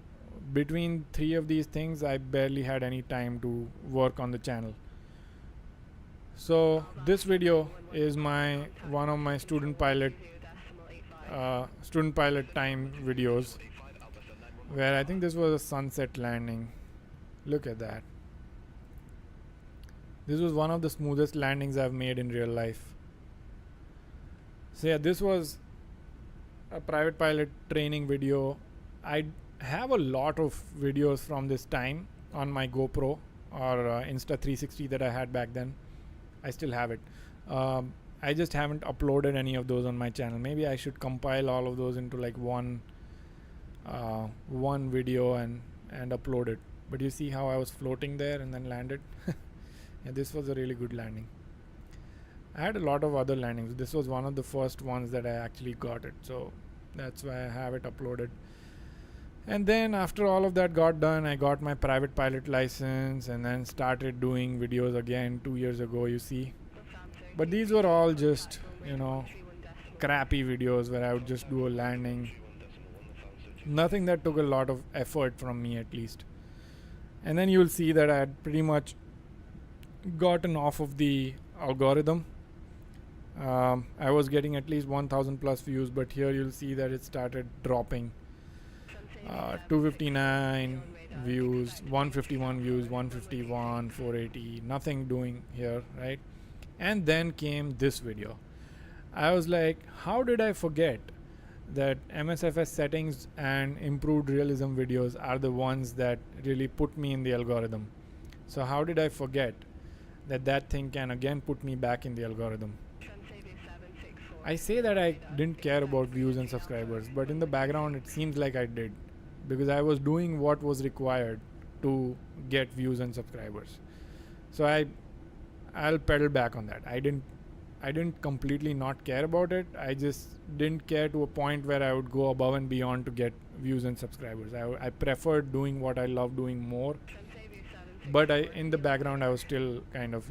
between three of these things, I barely had any time to work on the channel. So this video is one of my student pilot time videos, where I think this was a sunset landing. Look at that. This was one of the smoothest landings I've made in real life. So yeah, this was a private pilot training video. I have a lot of videos from this time on my GoPro or Insta360 that I had back then. I still have it. I just haven't uploaded any of those on my channel. Maybe I should compile all of those into like one video and upload it. But you see how I was floating there and then landed? Yeah, this was a really good landing. I had a lot of other landings. This was one of the first ones that I actually got it. So that's why I have it uploaded. And then after all of that got done, I got my private pilot license and then started doing videos again 2 years ago, you see. But these were all just, crappy videos where I would just do a landing. Nothing that took a lot of effort from me, at least. And then you'll see that I had pretty much gotten off of the algorithm. I was getting at least 1000 plus views, but here you'll see that it started dropping. 259 views, 151 views, 151, 480, nothing doing here, right? And then came this video. I was like, how did I forget that MSFS settings and improved realism videos are the ones that really put me in the algorithm? So how did I forget that thing can again put me back in the algorithm? I say that I didn't care about views and subscribers, but in the background it seems like I did, because I was doing what was required to get views and subscribers. So I'll pedal back on that. I didn't completely not care about it. I just didn't care to a point where I would go above and beyond to get views and subscribers. I preferred doing what I love doing more, but in the background I was still kind of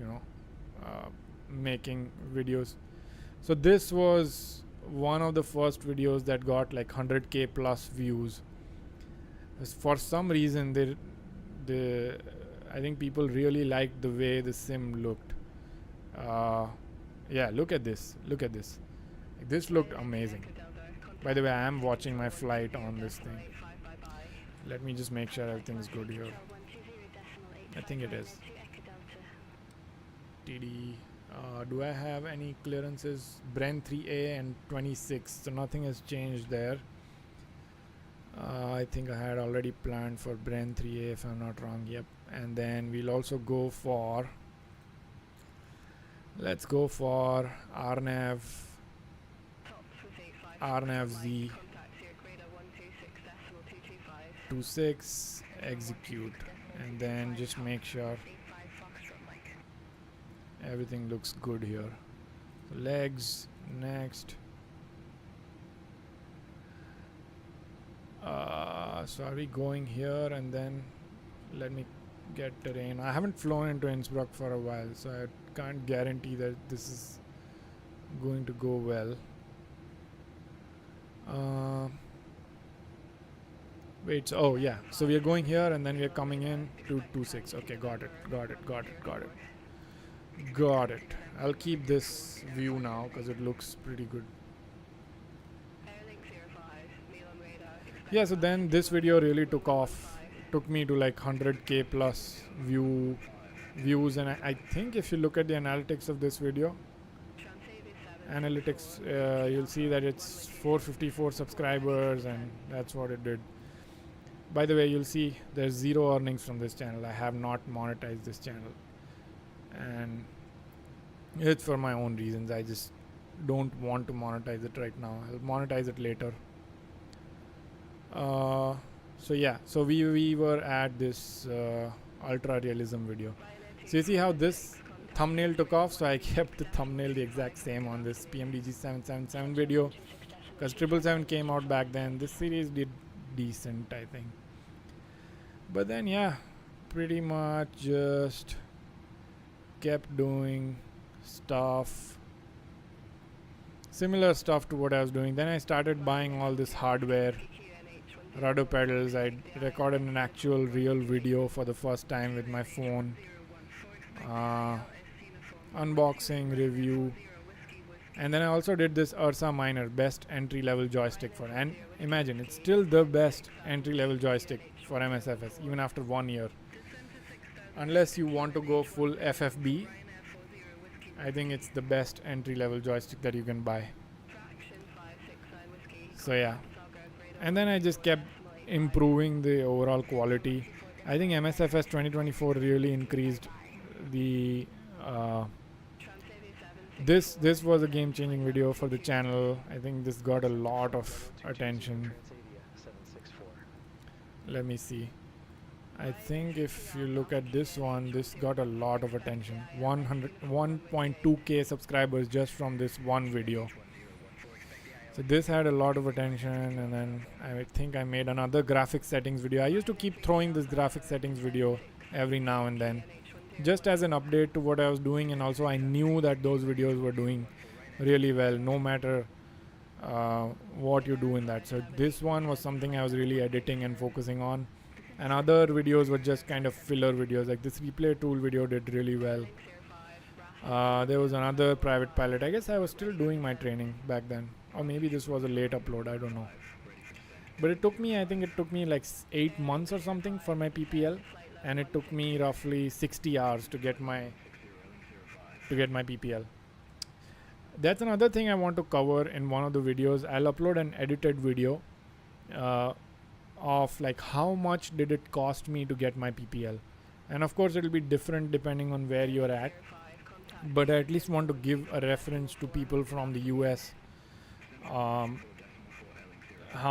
making videos. So this was one of the first videos that got like 100k plus views. For some reason I think people really liked the way the sim looked. Yeah, look at this. This looked amazing. By the way, I am watching my flight on this thing. Let me just make sure everything's good here. I think it is. TD. Do I have any clearances? Bren 3A and 26. So nothing has changed there. I think I had already planned for Bren 3A if I'm not wrong. Yep. And then we'll also go for, let's go for RNAV Z 26, execute, and then just make sure everything looks good here. So legs, next. So are we going here, and then let me get terrain. I haven't flown into Innsbruck for a while, so I can't guarantee that this is going to go well. Wait, so, oh yeah, so we are going here and then we are coming in to 26. Okay, got it. I'll keep this view now because it looks pretty good. Yeah, so then this video really took off. Took me to like 100k plus views, and I think if you look at the analytics of this video, you'll see that it's 454 subscribers, and that's what it did. By the way, you'll see there's zero earnings from this channel. I have not monetized this channel, and it's for my own reasons. I just don't want to monetize it right now. I'll monetize it later. So yeah, so we were at this ultra realism video. So you see how this thumbnail took off. So I kept the thumbnail the exact same on this Pmdg 777 video, because 777 came out back then. This series did decent, I think. But then yeah, pretty much just kept doing stuff. similar stuff to what I was doing. Then I started buying all this hardware, rudder pedals. I recorded an actual real video for the first time with my phone, unboxing, review, and then I also did this Ursa Minor best entry level joystick for, and imagine it's still the best entry level joystick for MSFS even after 1 year. Unless you want to go full FFB, I think it's the best entry level joystick that you can buy. So yeah, and then I just kept improving the overall quality. I think MSFS 2024 really increased the this was a game-changing video for the channel. I think this got a lot of attention. Let me see. I think if you look at this one, this got a lot of attention. 1.2k subscribers just from this one video. So this had a lot of attention, and then I think I made another graphics settings video. I used to keep throwing this graphics settings video every now and then, just as an update to what I was doing, and also I knew that those videos were doing really well, no matter what you do in that. So this one was something I was really editing and focusing on, and other videos were just kind of filler videos. Like this replay tool video did really well. There was another private pilot. I guess I was still doing my training back then, or maybe this was a late upload, I don't know. But it took me, I think it took me like 8 months or something for my PPL, and it took me roughly 60 hours to get my PPL. That's another thing I want to cover in one of the videos. I'll upload an edited video of like how much did it cost me to get my PPL, and of course it'll be different depending on where you're at, but I at least want to give a reference to people from the US, how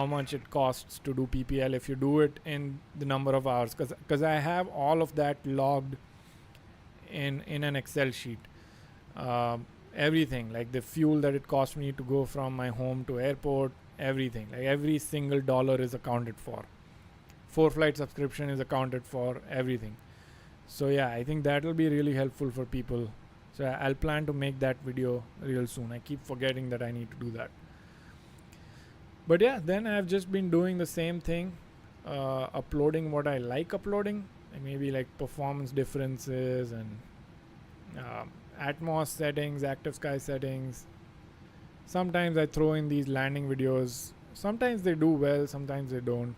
much it costs to do PPL if you do it in the number of hours, because I have all of that logged in an Excel sheet. Everything, like the fuel that it cost me to go from my home to airport, everything, like every single dollar is accounted for. 4-flight subscription is accounted for, everything. So yeah, I think that will be really helpful for people. So I'll plan to make that video real soon. I keep forgetting that I need to do that. But yeah, then I've just been doing the same thing, uploading what I like uploading, like maybe like performance differences and Atmos settings, active sky settings. Sometimes I throw in these landing videos. Sometimes they do well, sometimes they don't.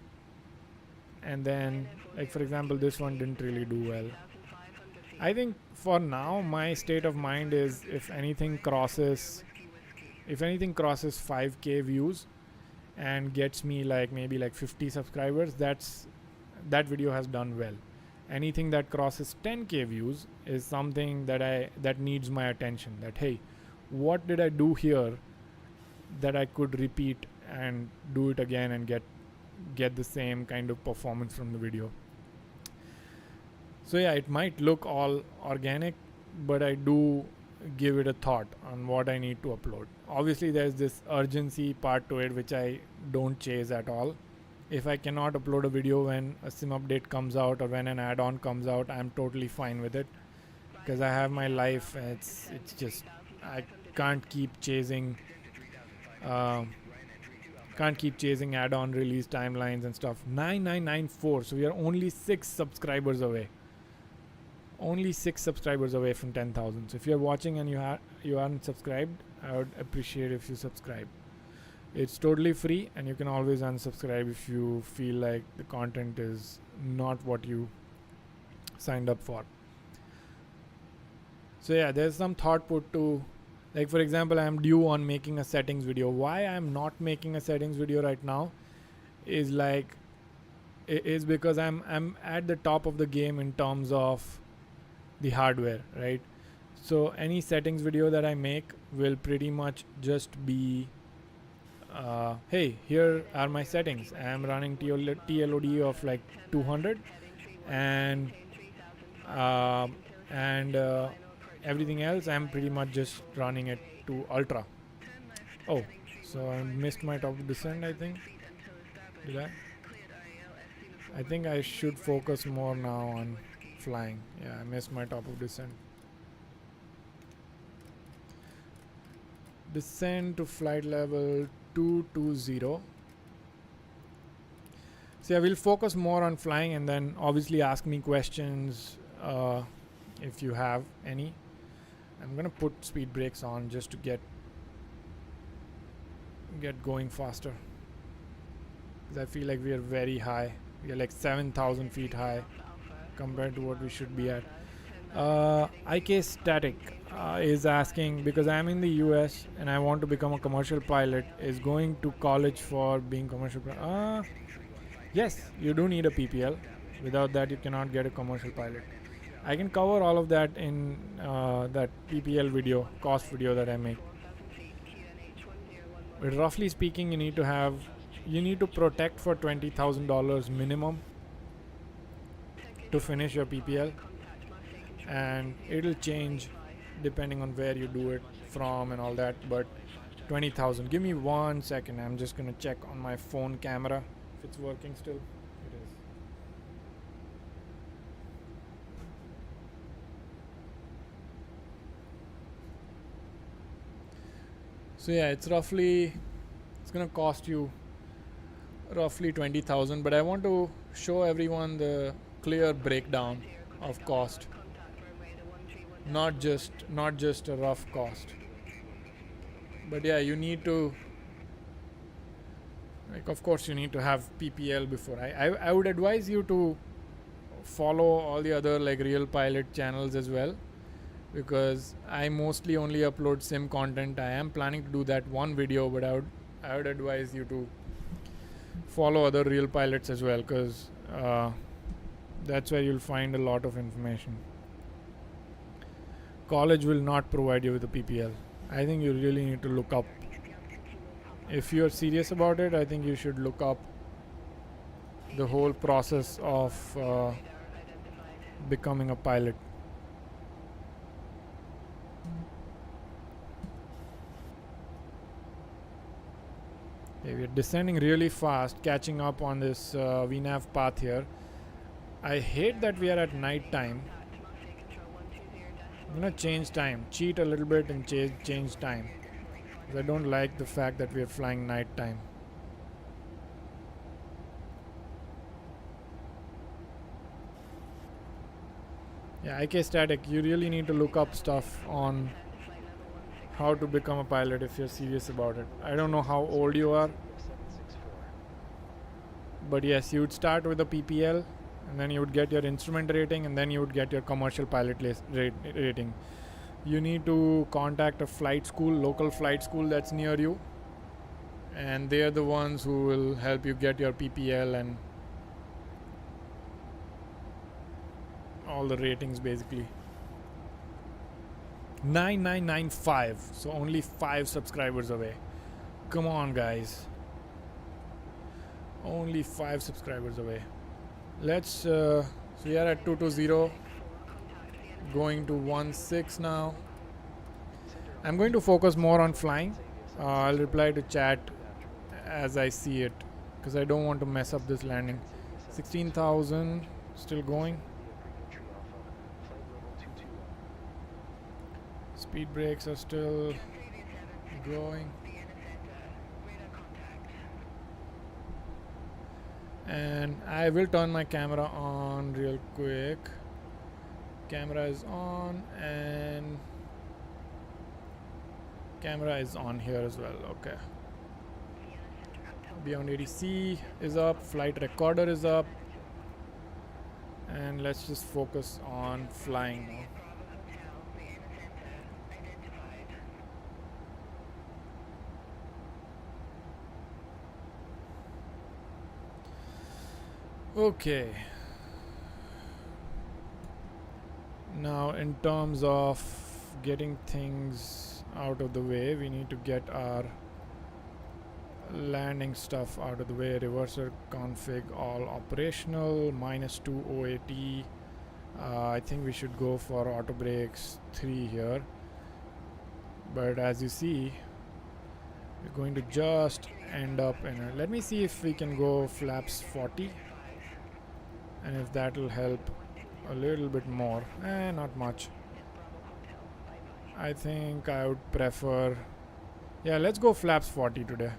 And then, like for example, this one didn't really do well. I think for now my state of mind is if anything crosses 5k views and gets me like maybe like 50 subscribers, that video has done well. Anything that crosses 10k views is something that needs my attention, that hey, what did I do here that I could repeat and do it again and get the same kind of performance from the video. So yeah, it might look all organic, but I do give it a thought on what I need to upload. Obviously there's this urgency part to it which I don't chase at all. If I cannot upload a video when a sim update comes out or when an add-on comes out, I'm totally fine with it, because I have my life. It's just I can't keep chasing add-on release timelines and stuff. 9994, so we are only 6 subscribers away. Only 6 subscribers away from 10,000. So if you're watching and you aren't subscribed, I would appreciate if you subscribe. It's totally free, and you can always unsubscribe if you feel like the content is not what you signed up for. So yeah, there's some thought put to, like for example, I'm due on making a settings video. Why I'm not making a settings video right now is because I'm at the top of the game in terms of the hardware, right? So any settings video that I make will pretty much just be hey, here are my settings. I am running TLOD of like 200 and everything else I'm pretty much just running it to ultra. Oh, so I missed my top of descent, I think. Did I think I should focus more now on flying. Yeah, I missed my top of descent. Descend to flight level 220. So I will focus more on flying, and then obviously ask me questions if you have any. I'm gonna put speed brakes on just to get going faster, because I feel like we are very high. We are like 7,000 feet high compared to what we should be at. IK Static is asking, because I'm in the US and I want to become a commercial pilot, is going to college for being commercial pilot. Yes, you do need a PPL. Without that, you cannot get a commercial pilot. I can cover all of that in that PPL video, cost video that I make. But roughly speaking, you need to protect for $20,000 minimum to finish your PPL, and it'll change depending on where you do it from and all that. But 20,000. Give me 1 second. I'm just gonna check on my phone camera if it's working still. It is. So yeah, it's gonna cost you roughly 20,000, but I want to show everyone the clear breakdown of cost, not just a rough cost. But yeah, you need to, like, of course you need to have PPL before. I would advise you to follow all the other like real pilot channels as well, because I mostly only upload sim content. I am planning to do that one video, but I would advise you to follow other real pilots as well, because that's where you'll find a lot of information. College will not provide you with a PPL. I think you really need to look up. If you're serious about it, I think you should look up the whole process of becoming a pilot. Okay, we're descending really fast, catching up on this VNAV path here. I hate that we are at night time. I'm gonna change time, cheat a little bit and change time, because I don't like the fact that we are flying night time. Yeah, IK Static, you really need to look up stuff on how to become a pilot if you're serious about it. I don't know how old you are, but yes, you would start with a PPL, and then you would get your instrument rating, and then you would get your commercial pilot rating. You need to contact a flight school, local flight school that's near you, and they are the ones who will help you get your PPL and all the ratings basically. 9995, so only 5 subscribers away. Come on guys, only 5 subscribers away. Let's so we are at 220, going to 16 now. I'm going to focus more on flying. I'll reply to chat as I see it, because I don't want to mess up this landing. 16,000 still going. Speed brakes are still going. And I will turn my camera on real quick. Camera is on, and camera is on here as well. Okay. Beyond ADC is up, flight recorder is up, and let's just focus on flying now. Okay, now in terms of getting things out of the way, we need to get our landing stuff out of the way. Reverser config all operational, -2 OAT. I think we should go for auto brakes 3 here, but as you see, we're going to just end up in a, let me see if we can go flaps 40, and if that will help a little bit more. Not much. I think I would prefer Yeah, let's go flaps 40 today.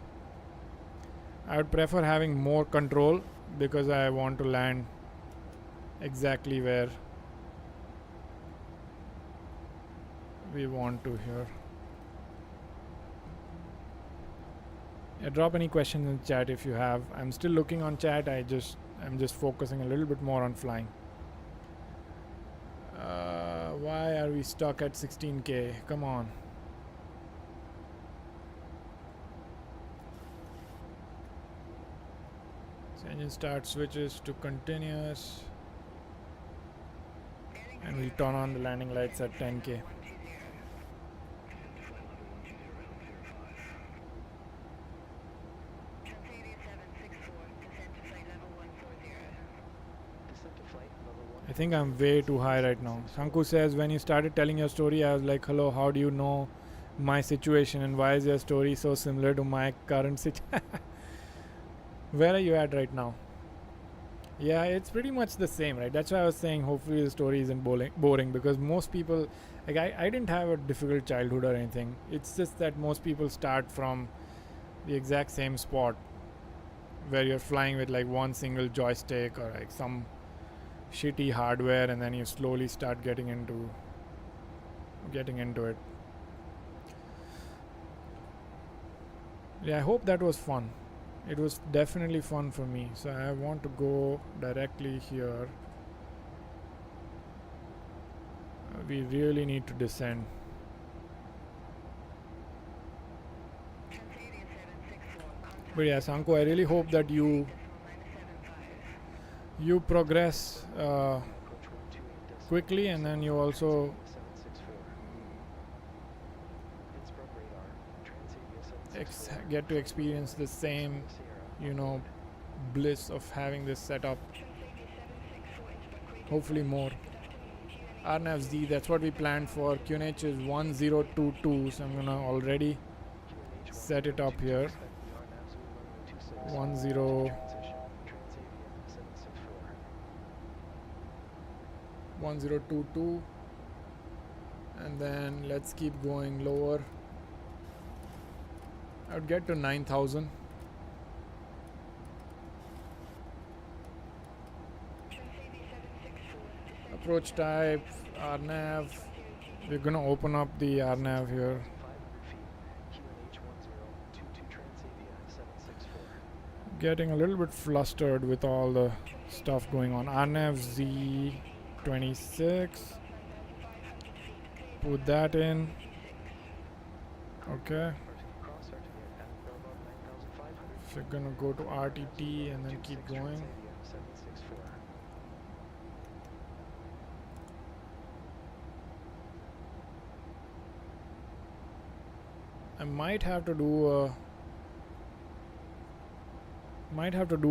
I would prefer having more control because I want to land exactly where we want to here. Yeah, drop any questions in chat if you have. I'm still looking on chat. I'm just focusing a little bit more on flying. Why are we stuck at 16k? Come on. So engine start switches to continuous, and we'll turn on the landing lights at 10k. I think I'm way too high right now. Sanku says, when you started telling your story, I was like, hello, how do you know my situation and why is your story so similar to my current situation? Where are you at right now? Yeah, it's pretty much the same, right? That's why I was saying hopefully the story isn't boring because most people, like I didn't have a difficult childhood or anything. It's just that most people start from the exact same spot where you're flying with like one single joystick or like some shitty hardware, and then you slowly start getting into it. Yeah, I hope that was fun. It was definitely fun for me. So I want to go directly here. We really need to descend. But yeah, Sanko, I really hope that you progress quickly, and then you also get to experience the same, bliss of having this setup. Hopefully more. RNAV Z, that's what we planned for. QNH is 1022, so I'm gonna already set it up here. 1022, and then let's keep going lower. I would get to 9,000. Approach type, RNAV. We're gonna open up the RNAV here. Getting a little bit flustered with all the stuff going on. RNAV Z26. Put that in. Okay. So we're gonna go to RTT and then keep going. I might have to do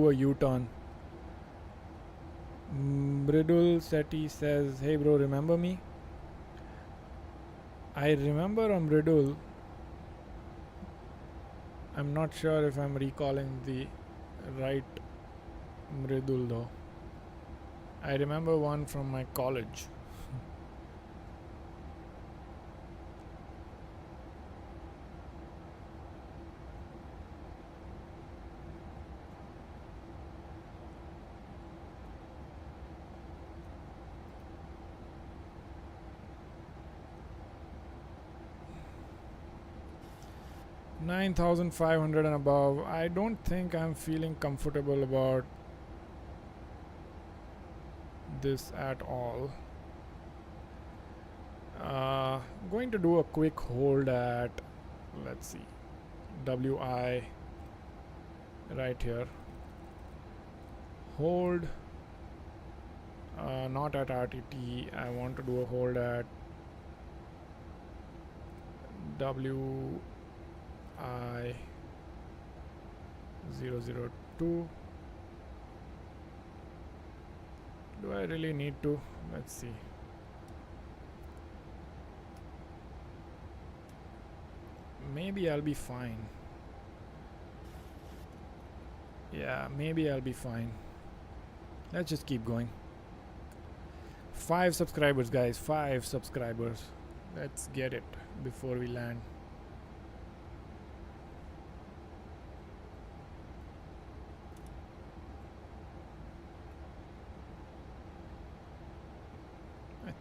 a U-turn. Mridul Seti says, hey bro, remember me? I remember Mridul. I'm not sure if I'm recalling the right Mridul though. I remember one from my college. $9,500 and above. I don't think I'm feeling comfortable about this at all. Going to do a quick hold at, let's see, WI right here. Hold, not at RTT. I want to do a hold at WI 002. Do I really need to? Let's see. Maybe I'll be fine. Yeah, maybe I'll be fine. Let's just keep going. 5 subscribers, guys. 5 subscribers. Let's get it before we land.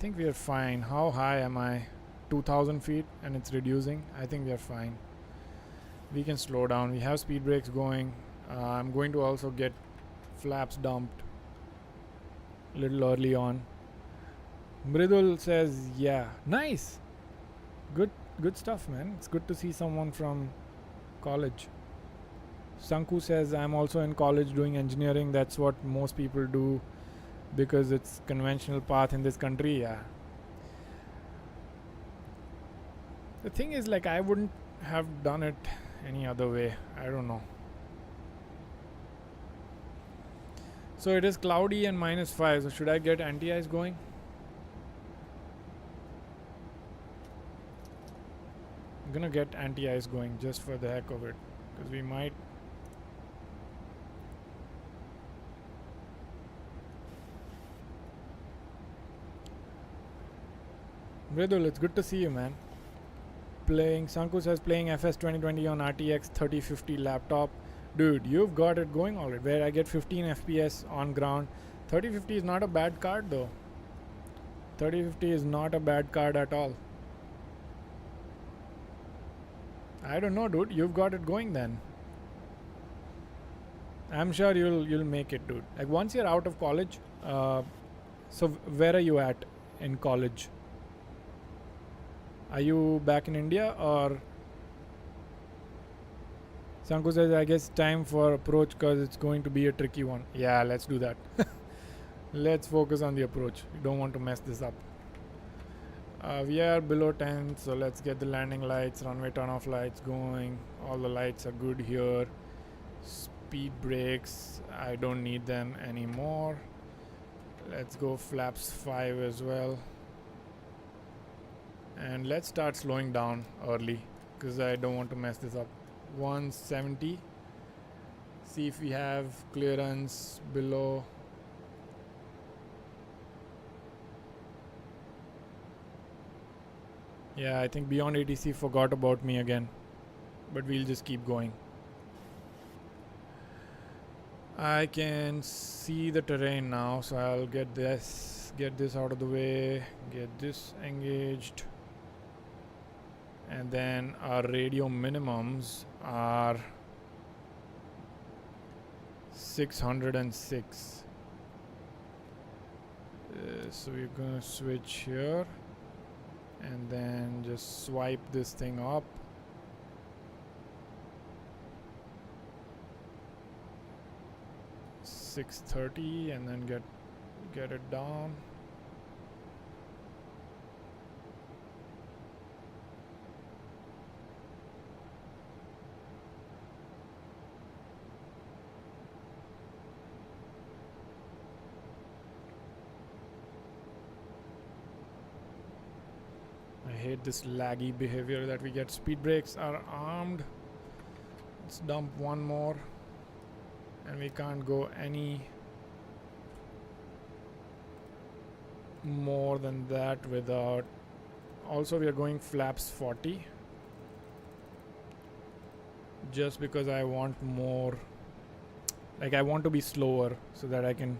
think we are fine. How high am I? 2000 feet and it's reducing. I think we are fine. We can slow down. We have speed brakes going. I'm going to also get flaps dumped a little early on. Mridul says, yeah, nice. Good stuff, man. It's good to see someone from college. Sanku says, I'm also in college doing engineering. That's what most people do because it's conventional path in this country. Yeah. The thing is, like, I wouldn't have done it any other way. I don't know. So it is cloudy and -5. So should I get anti-ice going? I'm gonna get anti-ice going just for the heck of it, because we might. Mridul, it's good to see you, man. Playing, Sanku says, playing FS 2020 on RTX 3050 laptop. Dude, you've got it going already. Where I get 15 FPS on ground. 3050 is not a bad card though. 3050 is not a bad card at all. I don't know, dude. You've got it going then. I'm sure you'll make it, dude. Like once you're out of college, so where are you at in college? Are you back in India or? Sanku says, I guess time for approach because it's going to be a tricky one. Yeah, let's do that. Let's focus on the approach. We don't want to mess this up. We are below 10, so let's get the landing lights, runway turn-off lights going. All the lights are good here. Speed brakes, I don't need them anymore. Let's go flaps 5 as well. And let's start slowing down early because I don't want to mess this up. 170. See if we have clearance below. Yeah, I think beyond ATC forgot about me again, but we'll just keep going. I can see the terrain now, so I'll get this out of the way, get this engaged. And then our radio minimums are 606. So we're gonna switch here and then just swipe this thing up. .630 and then get it down. I hate this laggy behavior that we get. Speed brakes are armed. Let's dump one more. And we can't go any more than that without. Also, we are going flaps 40. Just because I want more. Like, I want to be slower so that I can.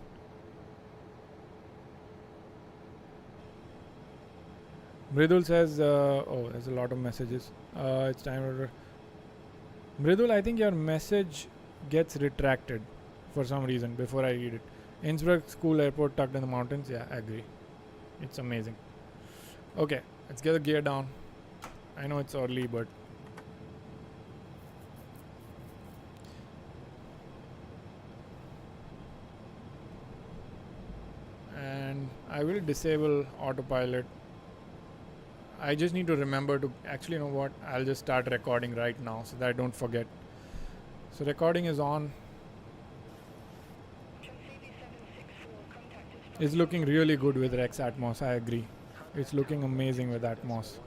Mridul says, oh, there's a lot of messages. It's time to. Mridul, I think your message gets retracted for some reason before I read it. Innsbruck School Airport tucked in the mountains. Yeah, I agree. It's amazing. Okay, let's get the gear down. I know it's early, but and I will disable autopilot. I just need to remember to actually, you know what, I'll just start recording right now so that I don't forget. So recording is on. It's looking really good with Rex Atmos, I agree. It's looking amazing with Atmos.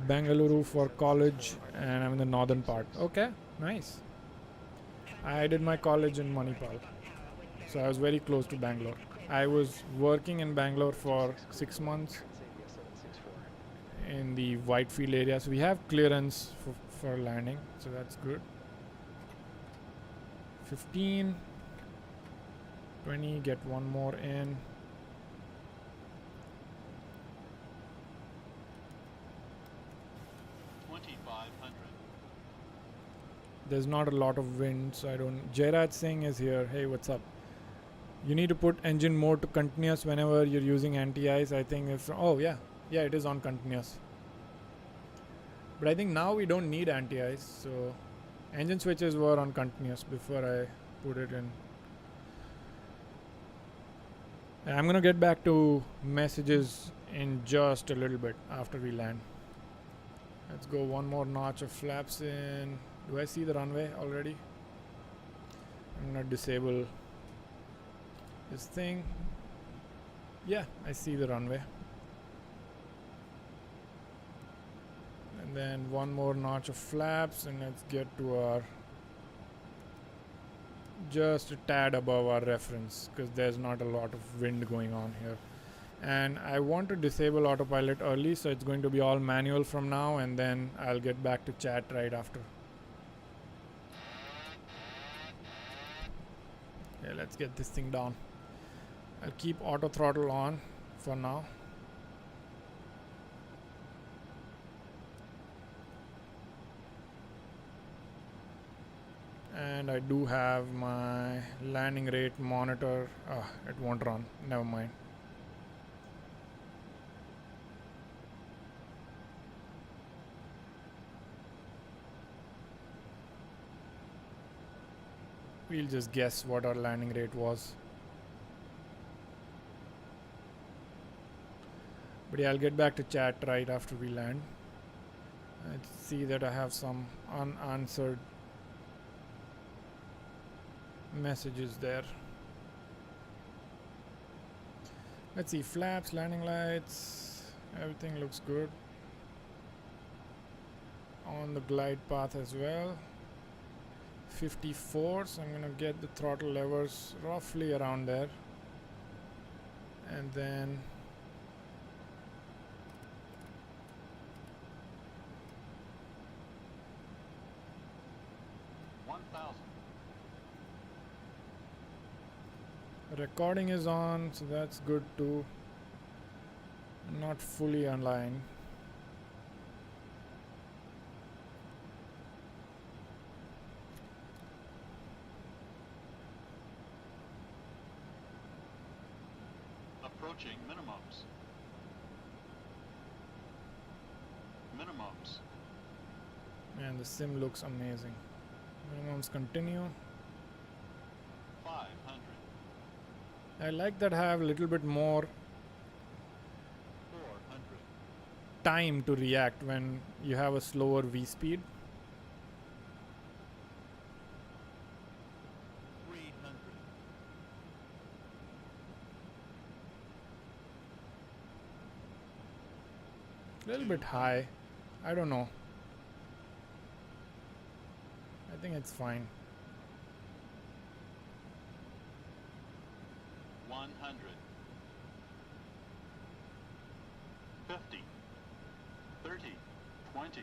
Bengaluru for college and I'm in the northern part. Okay, nice. I did my college in Manipal, so I was very close to Bangalore. I was working in Bangalore for 6 months in the Whitefield area, so we have clearance for landing, so that's good. 15. 20, get one more in. There's not a lot of wind, so I don't. Jairaj Singh is here. Hey, what's up? You need to put engine mode to continuous whenever you're using anti-ice. I think if yeah, it is on continuous. But I think now we don't need anti-ice, so engine switches were on continuous before I put it in. I'm gonna get back to messages in just a little bit after we land. Let's go one more notch of flaps in. Do I see the runway already? I'm gonna disable this thing. Yeah, I see the runway. And then one more notch of flaps, and let's get to our just a tad above our reference, because there's not a lot of wind going on here. And I want to disable autopilot early, so it's going to be all manual from now, and then I'll get back to chat right after. Yeah, let's get this thing down. I'll keep auto throttle on for now. And I do have my landing rate monitor. It won't run. Never mind. We'll just guess what our landing rate was. But yeah, I'll get back to chat right after we land. Let's see that I have some unanswered messages there. Let's see, flaps, landing lights, everything looks good. On the glide path as well. 54, so I'm gonna get the throttle levers roughly around there, and then recording is on, so that's good too. Not fully online. Approaching minimums. Minimums. Man, the sim looks amazing. Minimums continue. 500. I like that I have a little bit more 400. time to react when you have a slower V speed. 300. A little bit high. I don't know. I think it's fine. 100. 50. 30. 20.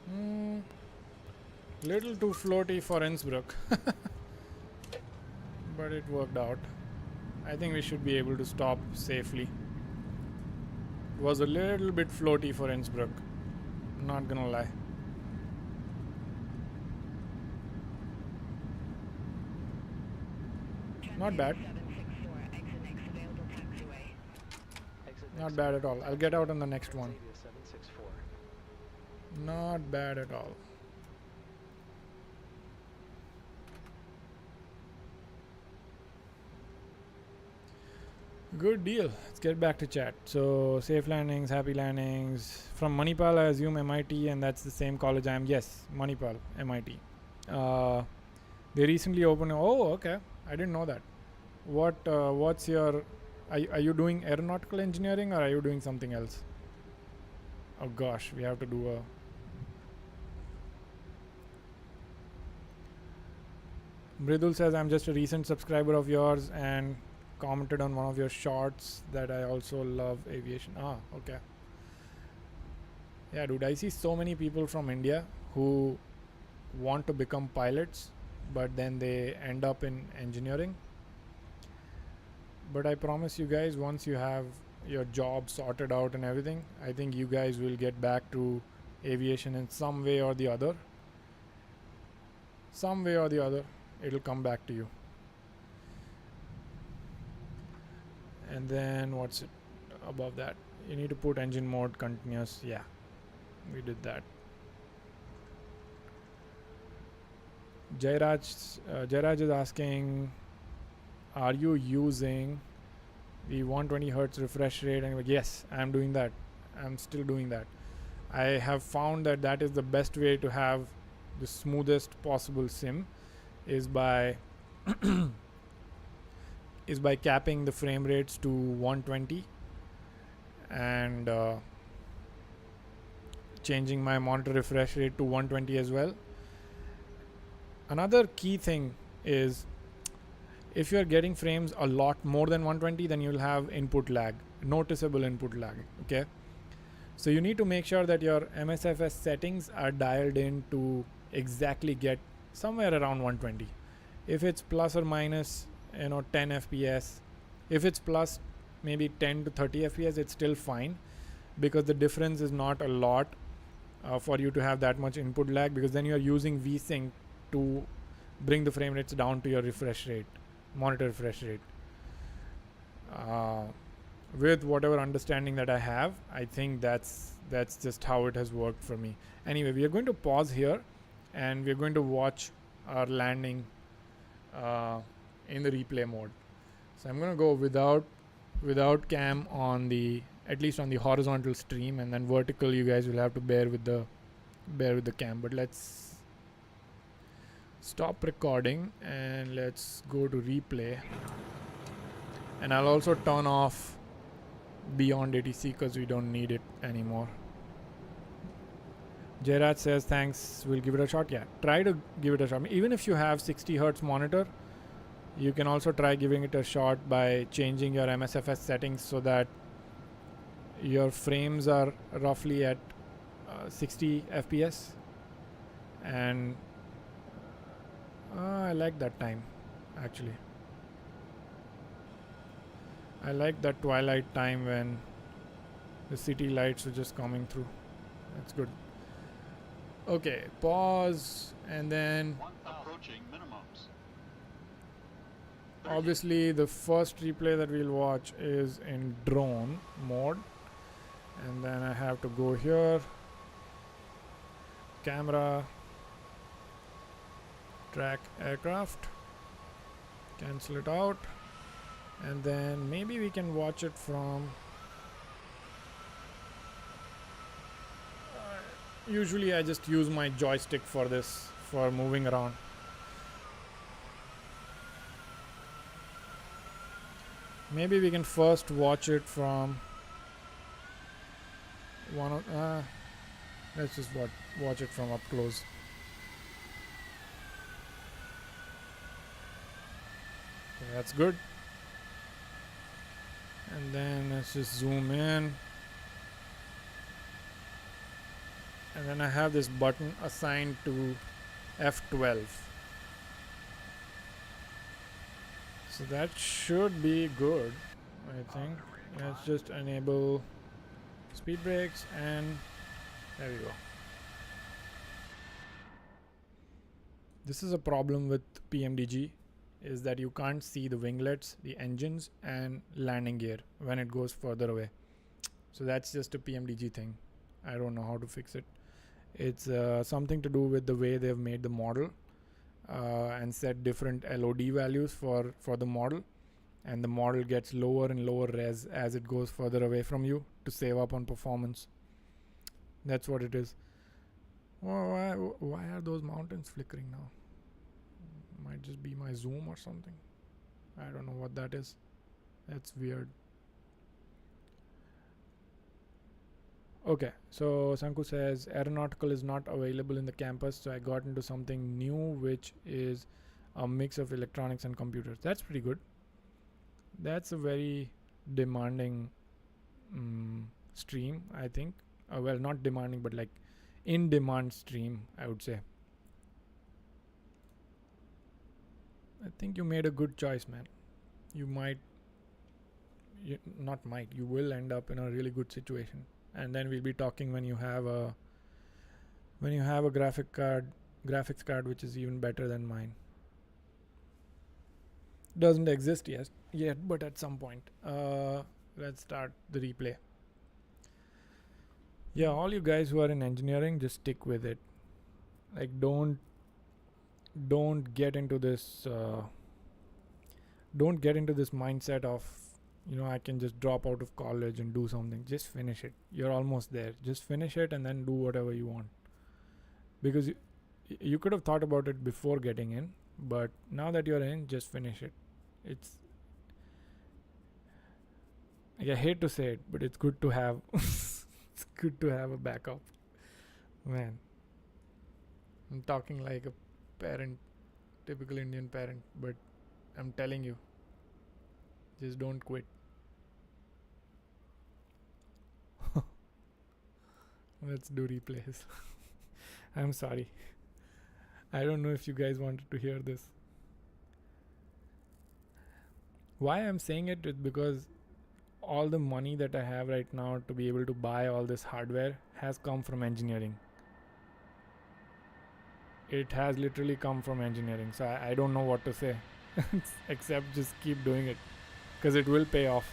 10. Little too floaty for Innsbruck. But it worked out. I think we should be able to stop safely. It was a little bit floaty for Innsbruck. Not gonna lie. Not bad. Not bad at all. I'll get out on the next one. Not bad at all. Good deal. Let's get back to chat. So, safe landings, happy landings. From Manipal, I assume MIT, and that's the same college I am. Yes, Manipal, MIT. They recently opened. Oh, okay. I didn't know that. What's your? Are you doing aeronautical engineering, or are you doing something else? Oh gosh, we have to do a. Mridul says, I'm just a recent subscriber of yours and commented on one of your shorts that I also love aviation. Ah, okay. Yeah, dude, I see so many people from India who want to become pilots, but then they end up in engineering. But I promise you guys, once you have your job sorted out and everything, I think you guys will get back to aviation in some way or the other. Some way or the other, it'll come back to you. And then what's it above that? You need to put engine mode continuous. Yeah, we did that. Jairaj is asking, are you using the 120 hertz refresh rate? And yes, I'm doing that. I'm still doing that. I have found that that is the best way to have the smoothest possible sim, is by is by capping the frame rates to 120 and changing my monitor refresh rate to 120 as well. Another key thing is, if you're getting frames a lot more than 120, then you'll have input lag, noticeable input lag. Okay, so you need to make sure that your MSFS settings are dialed in to exactly get somewhere around 120. If it's plus or minus 10 fps, if it's plus maybe 10 to 30 fps, it's still fine, because the difference is not a lot for you to have that much input lag, because then you're using VSync to bring the frame rates down to your refresh rate, monitor refresh rate. With whatever understanding that I have, I think that's just how it has worked for me. Anyway, we are going to pause here and we are going to watch our landing in the replay mode. So I'm going to go without cam on the, at least on the horizontal stream, and then vertical you guys will have to bear with the cam. But let's stop recording and let's go to replay, and I'll also turn off beyond ATC because we don't need it anymore. Jairaj says thanks, we'll give it a shot. Yeah, try to give it a shot. Even if you have 60 hertz monitor, you can also try giving it a shot by changing your MSFS settings so that your frames are roughly at 60 fps. And I like that time, actually. I like that twilight time when the city lights are just coming through. That's good. Okay, pause, and then Approaching minimums. obviously the first replay that we'll watch is in drone mode, and then I have to go here, camera, track aircraft, cancel it out, and then maybe we can watch it from usually I just use my joystick for this, for moving around. Maybe we can first watch it from one of let's just watch it from up close. Okay, that's good. And then let's just zoom in. And then I have this button assigned to F12. So that should be good, I think. Let's just enable speed brakes, and there we go. This is a problem with Pmdg, is that you can't see the winglets, the engines, and landing gear when it goes further away. So that's just a Pmdg thing. I don't know how to fix it. It's something to do with the way they've made the model and set different LOD values for the model, and the model gets lower and lower res as it goes further away from you to save up on performance. That's what it is. Why are those mountains flickering now? Might just be my zoom or something. I don't know what that is. That's weird. Okay, so Sanku says aeronautical is not available in the campus, so I got into something new, which is a mix of electronics and computers. That's pretty good. That's a very demanding stream, I think. Well, not demanding, but like in demand stream, I would say. I think you made a good choice, man. You will end up in a really good situation. And then we'll be talking when you have a graphics card which is even better than mine. Doesn't exist yet, but at some point. Let's start the replay. Yeah, all you guys who are in engineering, just stick with it. Like, don't get into this mindset of, I can just drop out of college and do something. Just finish it. You're almost there. Just finish it and then do whatever you want. Because you could have thought about it before getting in, but now that you're in, just finish it. I hate to say it, but it's good to have it's good to have a backup. Man, I'm talking like a parent, typical Indian parent, but I'm telling you, just don't quit. Let's do replays. I'm sorry. I don't know if you guys wanted to hear this. Why I'm saying it is because all the money that I have right now to be able to buy all this hardware has come from engineering. It has literally come from engineering. So I don't know what to say except just keep doing it, because it will pay off.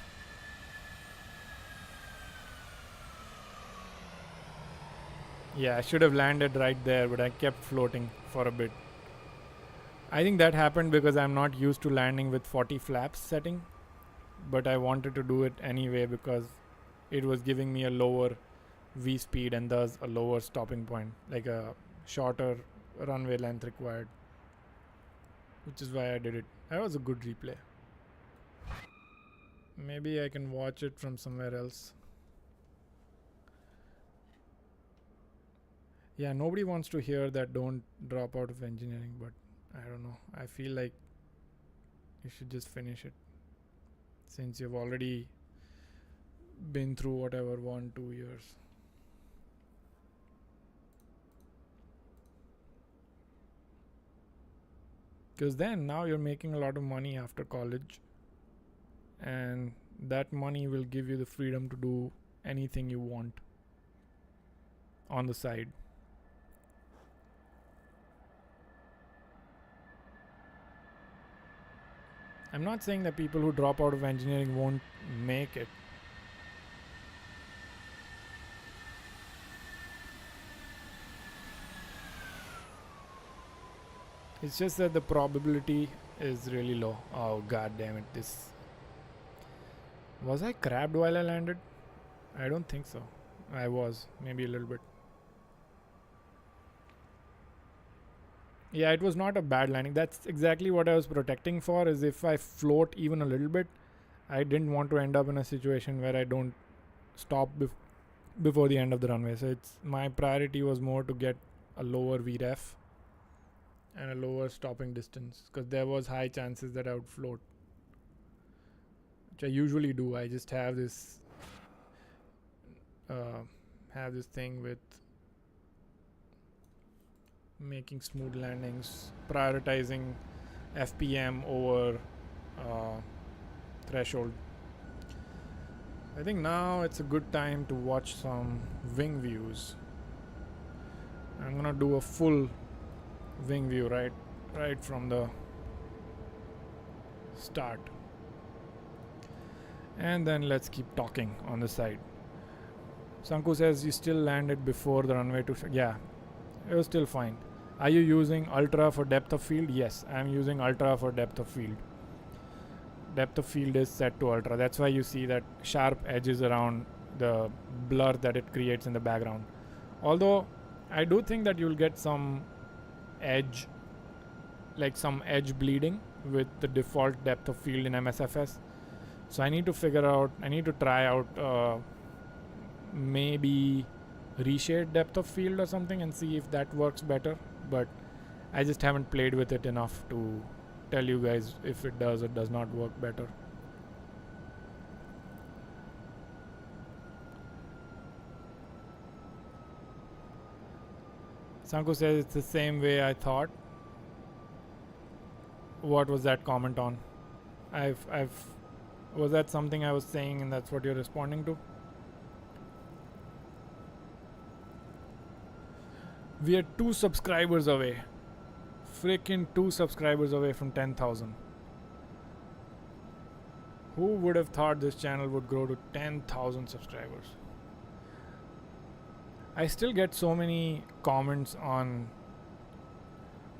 Yeah, I should have landed right there, but I kept floating for a bit. I think that happened because I'm not used to landing with 40 flaps setting, but I wanted to do it anyway because it was giving me a lower V speed and thus a lower stopping point, like a shorter runway length required, which is why I did it. That was a good replay. Maybe I can watch it from somewhere else. Yeah, nobody wants to hear that don't drop out of engineering, but I don't know. I feel like you should just finish it, since you've already been through whatever 1-2 years. Because then now you're making a lot of money after college, and that money will give you the freedom to do anything you want on the side. I'm not saying that people who drop out of engineering won't make it. It's just that the probability is really low. Oh, god damn it. Was I crabbed while I landed? I don't think so. I was. Maybe a little bit. Yeah, it was not a bad landing. That's exactly what I was protecting for, is if I float even a little bit, I didn't want to end up in a situation where I don't stop before the end of the runway. So my priority was more to get a lower VRAM and a lower stopping distance, because there was high chances that I would float, which I usually do. I just have this thing with making smooth landings, prioritizing FPM over threshold. I think now it's a good time to watch some wing views. I'm gonna do a full wing view right from the start, and then let's keep talking on the side. Sanku says you still landed before the runway yeah, it was still fine. Are you using ultra for depth of field? Yes, I'm using ultra for depth of field. Depth of field is set to ultra. That's why you see that sharp edges around the blur that it creates in the background. Although I do think that you'll get some edge bleeding with the default depth of field in Msfs. So I need to try out maybe reshade depth of field or something and see if that works better, but I just haven't played with it enough to tell you guys if it does or does not work better. Sanku says it's the same way I thought. what was that comment on? Was that something I was saying and that's what you're responding to? We are 2 subscribers away. Freaking 2 subscribers away from 10,000. Who would have thought this channel would grow to 10,000 subscribers? I still get so many comments on,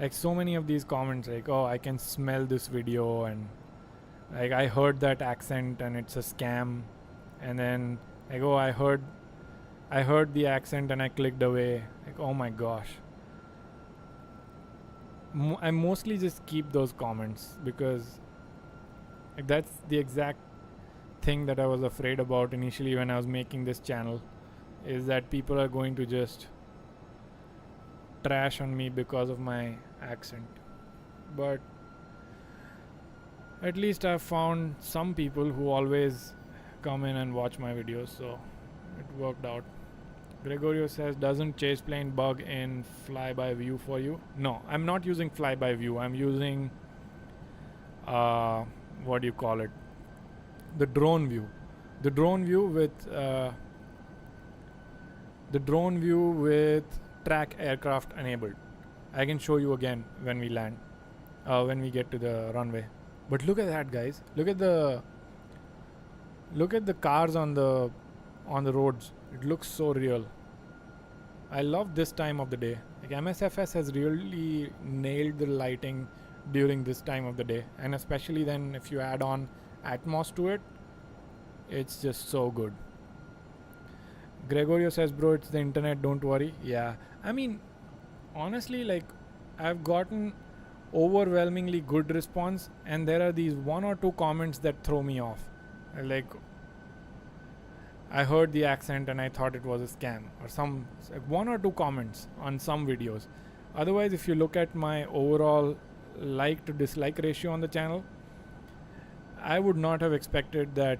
like, so many of these comments like, oh, I can smell this video, and like, I heard that accent and it's a scam. And then like, oh, I heard the accent and I clicked away. Like, oh my gosh. I mostly just keep those comments because like, that's the exact thing that I was afraid about initially when I was making this channel, is that people are going to just trash on me because of my accent. But at least I've found some people who always come in and watch my videos, so it worked out. Gregorio says, doesn't chase plane bug in flyby view for you? No, I'm not using flyby view. I'm using what do you call it? The drone view. The drone view with track aircraft enabled. I can show you again when we land, when we get to the runway. But look at that, guys. Look at the cars on the roads. It looks so real. I love this time of the day. Like, Msfs has really nailed the lighting during this time of the day, and especially then if you add on Atmos to it, it's just so good. Gregorio says, bro, it's the internet, don't worry. Yeah, I mean, honestly, like, I've gotten overwhelmingly good response, and there are these 1 or 2 comments that throw me off. Like, I heard the accent and I thought it was a scam, or some, like, 1 or 2 comments on some videos. Otherwise, if you look at my overall like to dislike ratio on the channel, I would not have expected that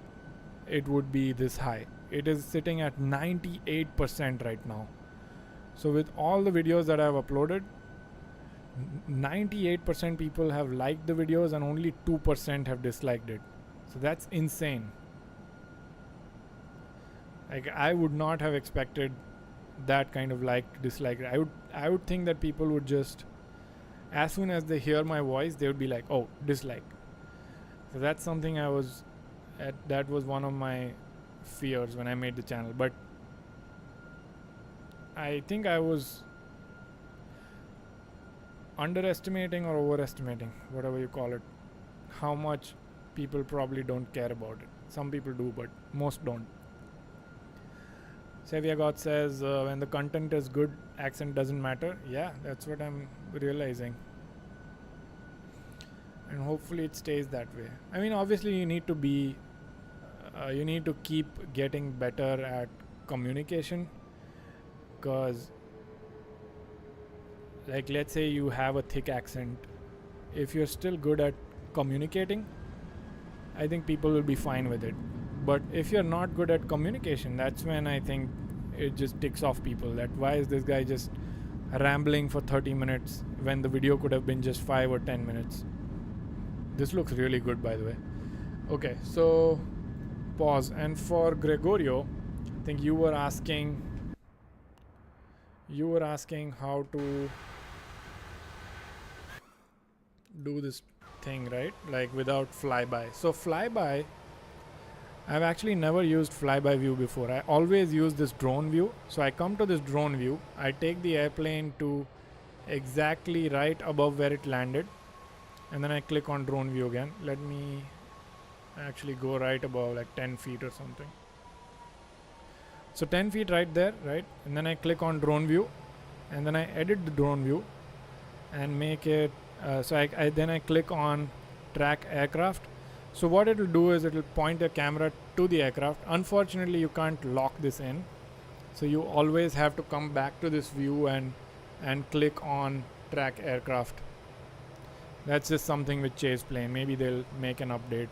it would be this high. It is sitting at 98% right now. So with all the videos that I've uploaded, 98% people have liked the videos and only 2% have disliked it. So that's insane. Like, I would not have expected that kind of like dislike. I would think that people would just, as soon as they hear my voice, they would be like, oh, dislike. So that's something that was one of my fears when I made the channel. But I think I was underestimating or overestimating, whatever you call it, how much people probably don't care about it. Some people do, but most don't. Savia God says, when the content is good, accent doesn't matter. Yeah, that's what I'm realizing. And hopefully it stays that way. I mean, obviously you need to keep getting better at communication, because, like, let's say you have a thick accent. If you're still good at communicating, I think people will be fine with it. But if you're not good at communication, that's when I think it just ticks off people, that why is this guy just rambling for 30 minutes when the video could have been just 5 or 10 minutes. This looks really good, by the way. Okay, so pause. And for Gregorio, I think you were asking how to do this thing, right? Like, without flyby. So flyby, I've actually never used flyby view before. I always use this drone view. So I come to this drone view, I take the airplane to exactly right above where it landed, and then I click on drone view again. Let me actually go right above, like 10 feet or something. So 10 feet right there, right? And then I click on drone view, and then I edit the drone view and make it, then I click on track aircraft. So what it will do is it will point the camera to the aircraft. Unfortunately, you can't lock this in. So you always have to come back to this view and click on track aircraft. That's just something with chase plane. Maybe they'll make an update.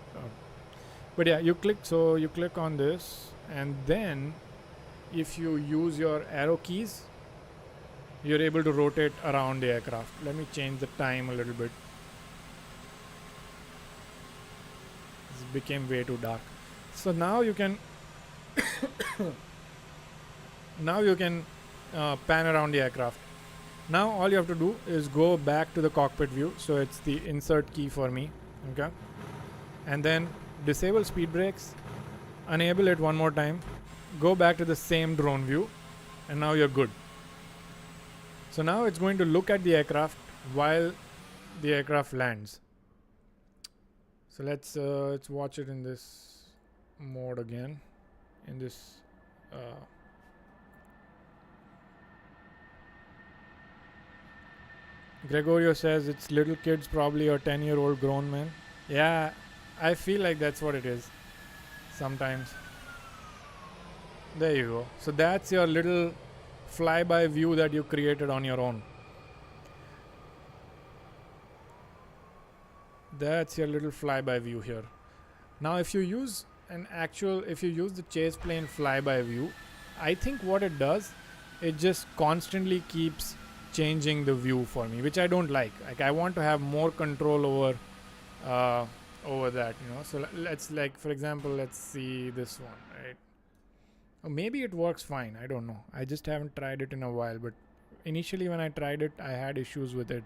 But yeah, you click on this, and then if you use your arrow keys, you're able to rotate around the aircraft. Let me change the time a little bit. became way too dark. So now you can pan around the aircraft. Now all you have to do is go back to the cockpit view. So it's the insert key for me. Okay, and then disable speed brakes, enable it one more time, go back to the same drone view, and now you're good. So now it's going to look at the aircraft while the aircraft lands. So let's watch it in this mode again, in this Gregorio says it's little kids, probably, or 10-year-old grown men. Yeah, I feel like that's what it is sometimes. There you go. So that's your little flyby view that you created on your own. That's your little flyby view here. Now if you use the chase plane flyby view, I think what it does, it just constantly keeps changing the view for me, which I don't like. Like, I want to have more control over that, you know. So let's, like, for example, let's see this one, right? Or maybe it works fine, I don't know. I just haven't tried it in a while, but initially when I tried it, I had issues with it.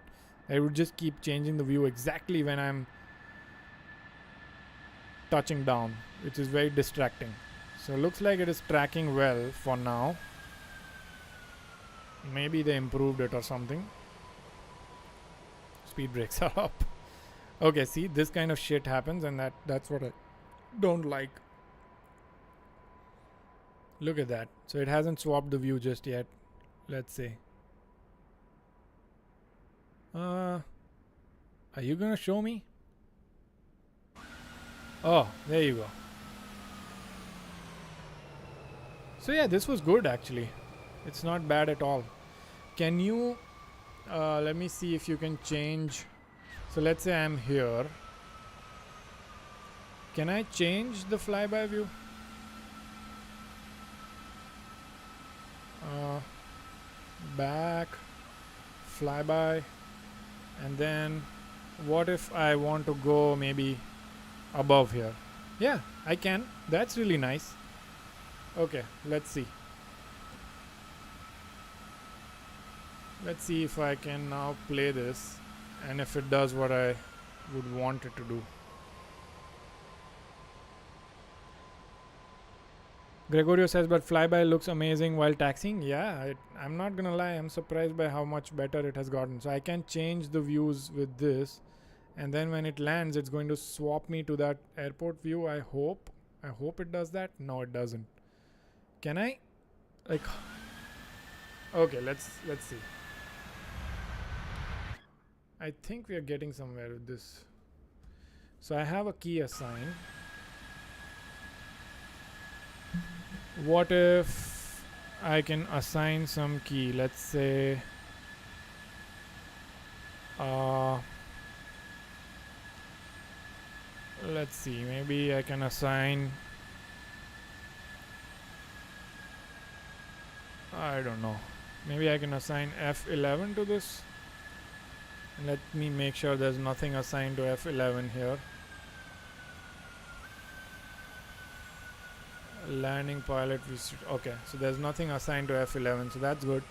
I would just keep changing the view exactly when I'm touching down, which is very distracting. So it looks like it is tracking well for now. Maybe they improved it or something. Speed brakes are up. Okay, see, this kind of shit happens, and that's what I don't like. Look at that. So it hasn't swapped the view just yet. Let's see. Are you gonna show me? Oh, there you go. So yeah, this was good actually. It's not bad at all. Can you let me see if you can change. So let's say I'm here. Can I change the flyby view? Back, flyby, and then what if I want to go maybe above here? Yeah, I can. That's really nice. Okay, let's see. Let's see if I can now play this and if it does what I would want it to do. Gregorio says, but flyby looks amazing while taxiing. Yeah, I'm not gonna lie, I'm surprised by how much better it has gotten. So I can change the views with this, and then when it lands, it's going to swap me to that airport view. I hope it does that. No, it doesn't. Can I, like, okay, let's see. I think we are getting somewhere with this. So I have a key assigned. What if I can assign some key? Let's say let's see, maybe I can assign, I don't know, maybe I can assign F11 to this. Let me make sure there's nothing assigned to F11 here. Landing pilot, okay, so there's nothing assigned to F11, so that's good.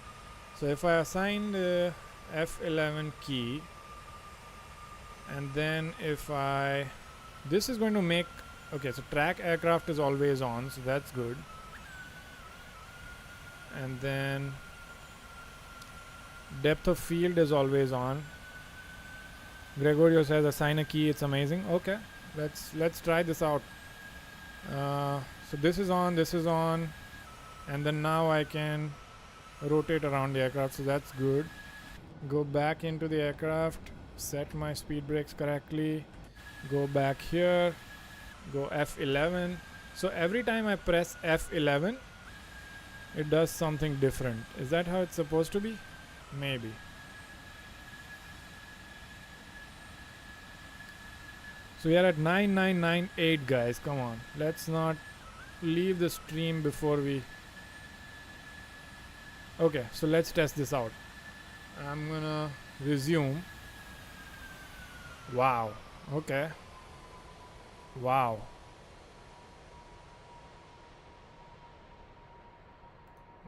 So if I assign the F11 key, and then if I, this is going to make, okay, so track aircraft is always on, so that's good. And then depth of field is always on. Gregorio says assign a key, it's amazing. Okay, let's try this out. So this is on, and then now I can rotate around the aircraft, so that's good. Go back into the aircraft, set my speed brakes correctly, go back here, go F11. So every time I press F11, it does something different. Is that how it's supposed to be? Maybe. So we are at 9998, guys. Come on, let's not leave the stream before we. Okay, so let's test this out. I'm gonna resume. Wow, okay. Wow.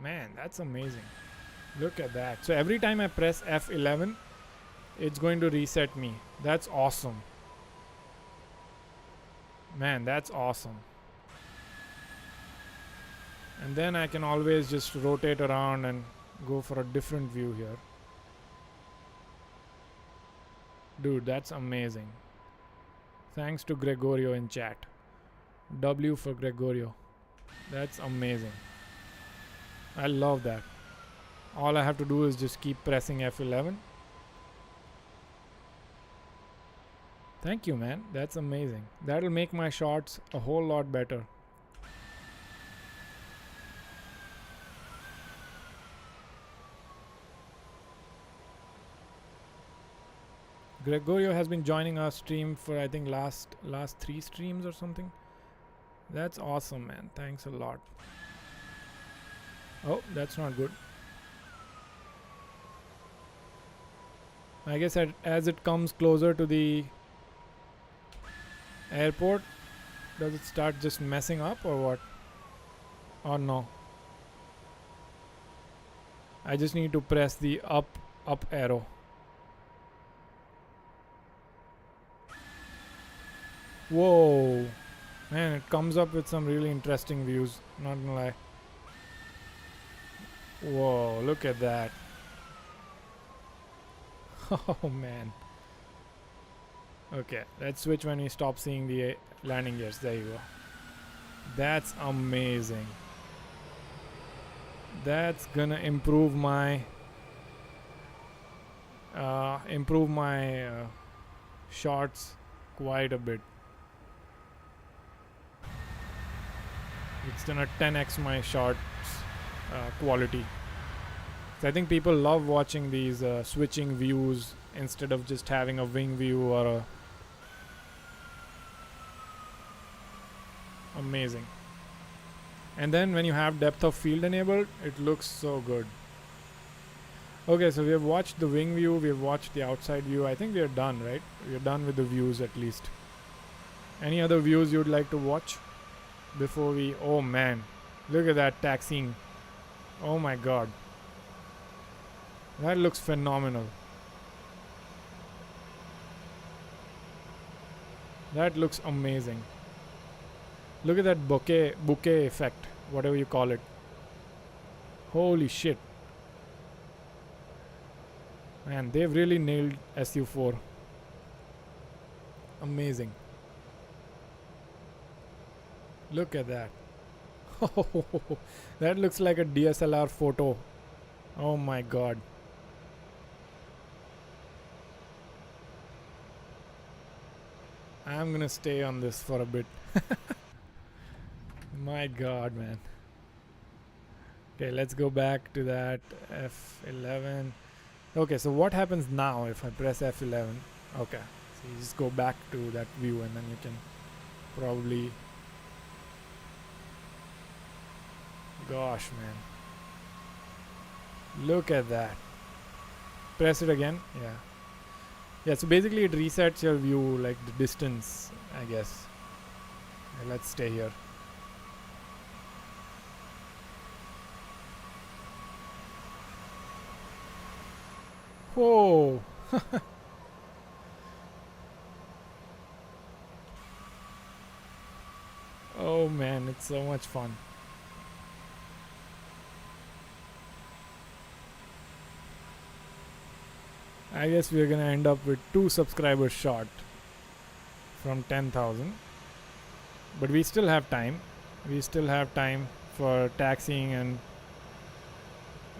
Man, that's amazing. Look at that. So every time I press F11, it's going to reset me. That's awesome. Man, that's awesome. And then I can always just rotate around and go for a different view here. Dude, that's amazing. Thanks to Gregorio in chat. W for Gregorio. That's amazing. I love that. All I have to do is just keep pressing F11. Thank you, man. That's amazing. That'll make my shots a whole lot better. Gregorio has been joining our stream for I think last 3 streams or something. That's awesome, man. Thanks a lot. Oh, that's not good. I guess as it comes closer to the airport, does it start just messing up or what? Or no? I just need to press the up arrow. Whoa, man, it comes up with some really interesting views, not gonna lie. Whoa, look at that. Oh man. Okay, let's switch when we stop seeing the landing gears. There you go. That's amazing. That's gonna improve my shots quite a bit. It's gonna 10x my shots quality. So I think people love watching these switching views instead of just having a wing view or a amazing. And then when you have depth of field enabled, it looks so good. Okay, so we have watched the wing view, we have watched the outside view. I think we are done, right? We are done with the views at least. Any other views you'd like to watch before we... Oh man, look at that taxiing. Oh my god. That looks phenomenal. That looks amazing. Look at that bouquet effect, whatever you call it. Holy shit. Man, they've really nailed SU4. Amazing. Look at that. That looks like a DSLR photo. Oh my god. I'm gonna stay on this for a bit. My god, man. Okay, let's go back to that F11. Okay, so what happens now if I press F11? Okay, so you just go back to that view and then you can probably... Gosh, man. Look at that. Press it again. Yeah. Yeah, so basically it resets your view, like the distance, I guess. Okay, let's stay here. Whoa. Oh man, it's so much fun. I guess we're gonna end up with 2 subscribers short from 10,000. But we still have time. We still have time for taxiing and...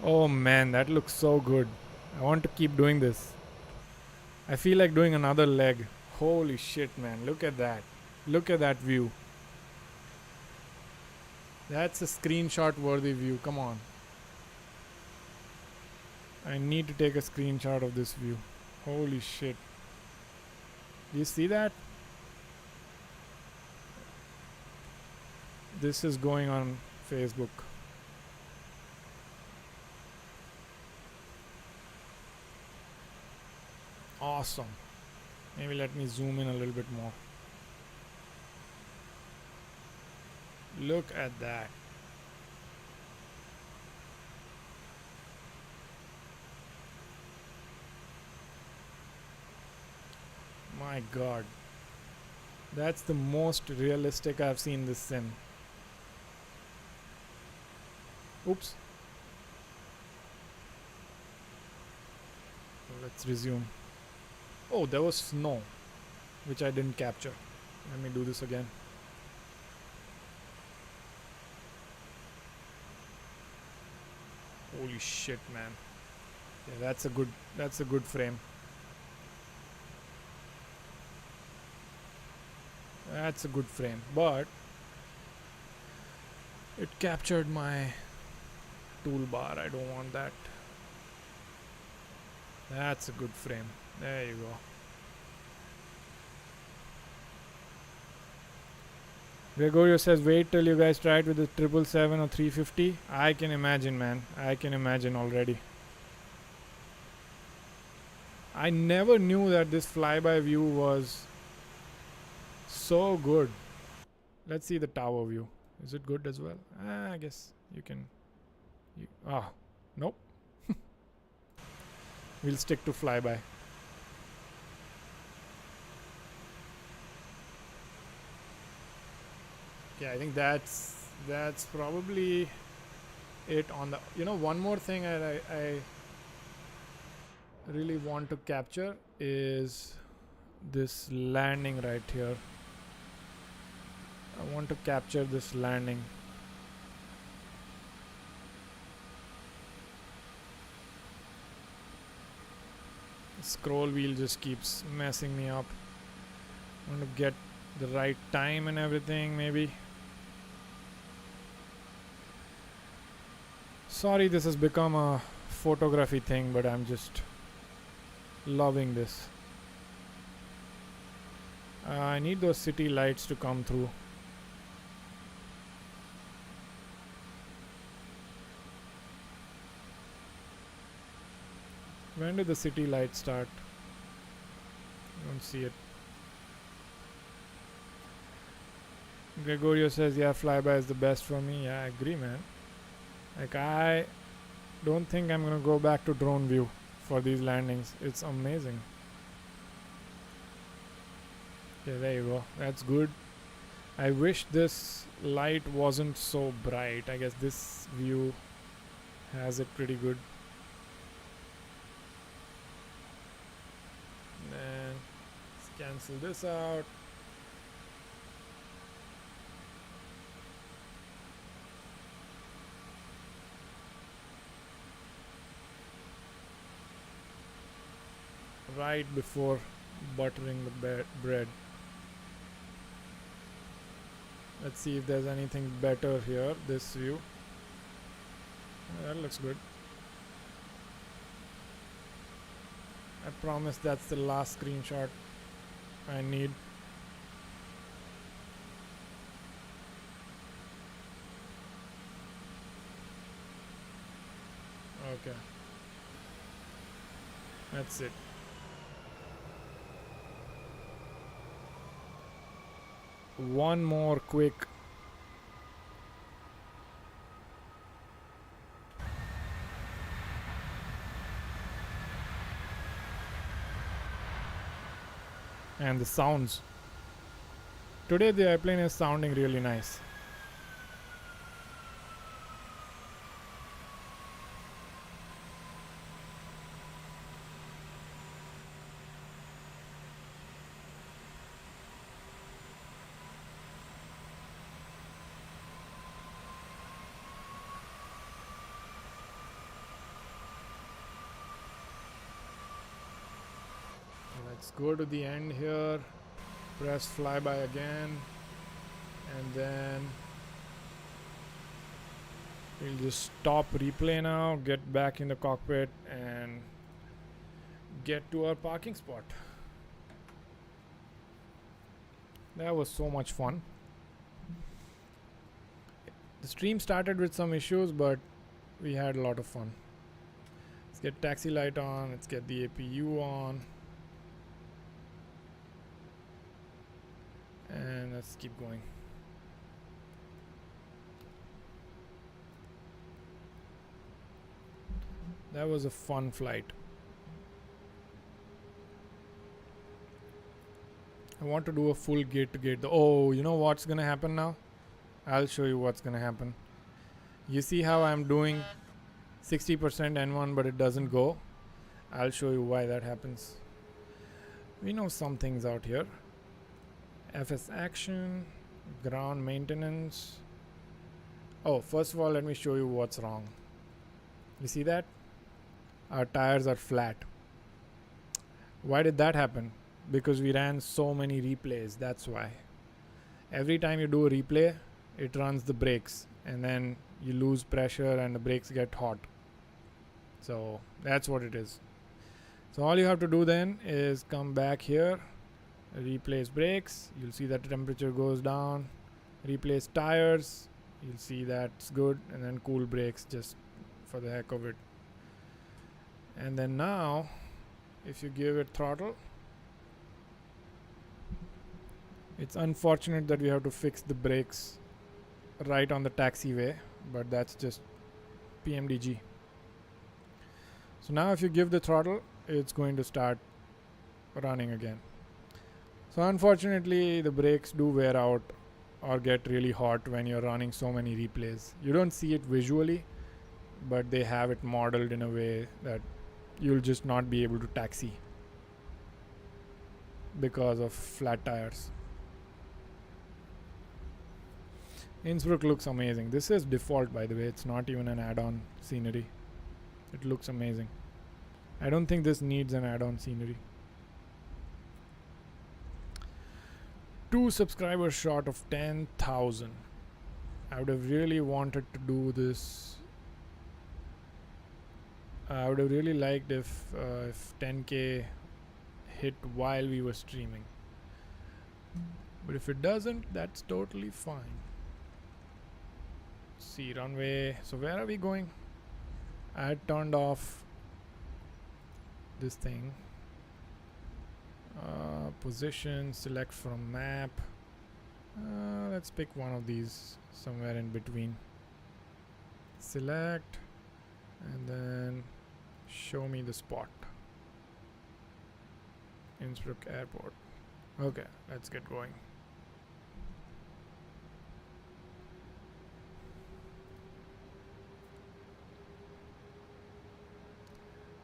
Oh man, that looks so good. I want to keep doing this. I feel like doing another leg. Holy shit, man. Look at that. Look at that view. That's a screenshot worthy view. Come on. I need to take a screenshot of this view. Holy shit. Do you see that? This is going on Facebook. Awesome. Maybe let me zoom in a little bit more. Look at that. My god. That's the most realistic I've seen this sim. Oops. Let's resume. Oh, there was snow, which I didn't capture. Let me do this again. Holy shit, man. Yeah, that's a good frame. That's a good frame, but it captured my toolbar. I don't want that. That's a good frame. There you go. Gregorio says, wait till you guys try it with the 777 or 350. I can imagine, man. I can imagine already. I never knew that this flyby view was so good. Let's see the tower view. Is it good as well? I guess you can. Nope. We'll stick to flyby. Okay, I think that's probably it on the. You know, one more thing I really want to capture is this landing right here. I want to capture this landing. Scroll wheel just keeps messing me up. I want to get the right time and everything, maybe. Sorry, this has become a photography thing, but I'm just loving this. I need those city lights to come through. When did the city light start? I don't see it. Gregorio says, yeah, flyby is the best for me. Yeah, I agree, man. Like, I don't think I'm gonna go back to drone view for these landings. It's amazing. Okay, there you go. That's good. I wish this light wasn't so bright. I guess this view has it pretty good. Then let's cancel this out. Right before buttering the bread. Let's see if there's anything better here. This view. Oh, that looks good. I promise that's the last screenshot I need. Okay. That's it. One more quick and the sounds. Today the airplane is sounding really nice. Let's go to the end here, press flyby again, and then we'll just stop replay now, get back in the cockpit and get to our parking spot. That was so much fun. The stream started with some issues, but we had a lot of fun. Let's get taxi light on, let's get the APU on. And let's keep going. That was a fun flight. I want to do a full gate to gate. Oh, you know what's gonna happen now? I'll show you what's gonna happen. You see how I'm doing 60% N1 but it doesn't go? I'll show you why that happens. We know some things out here. FS action, ground maintenance. Oh, first of all, let me show you what's wrong. You see that? Our tires are flat. Why did that happen? Because we ran so many replays, that's why. Every time you do a replay, it runs the brakes and then you lose pressure and the brakes get hot. So that's what it is. So all you have to do then is come back here, replace brakes, you'll see that the temperature goes down, replace tires, you'll see that's good, and then cool brakes just for the heck of it. And then now if you give it throttle, it's unfortunate that we have to fix the brakes right on the taxiway, but that's just Pmdg. So now if you give the throttle, it's going to start running again. So unfortunately the brakes do wear out or get really hot when you're running so many replays. You don't see it visually, but they have it modeled in a way that you'll just not be able to taxi because of flat tires. Innsbruck looks amazing. This is default, by the way. It's not even an add-on scenery. It looks amazing. I don't think this needs an add-on scenery. 2 subscribers short of 10,000. I would have really wanted to do this. I would have really liked if 10K hit while we were streaming. But if it doesn't, that's totally fine. See, runway. So where are we going? I had turned off this thing. Position, select from map. Let's pick one of these somewhere in between. Select and then show me the spot. Innsbruck Airport. Okay, let's get going.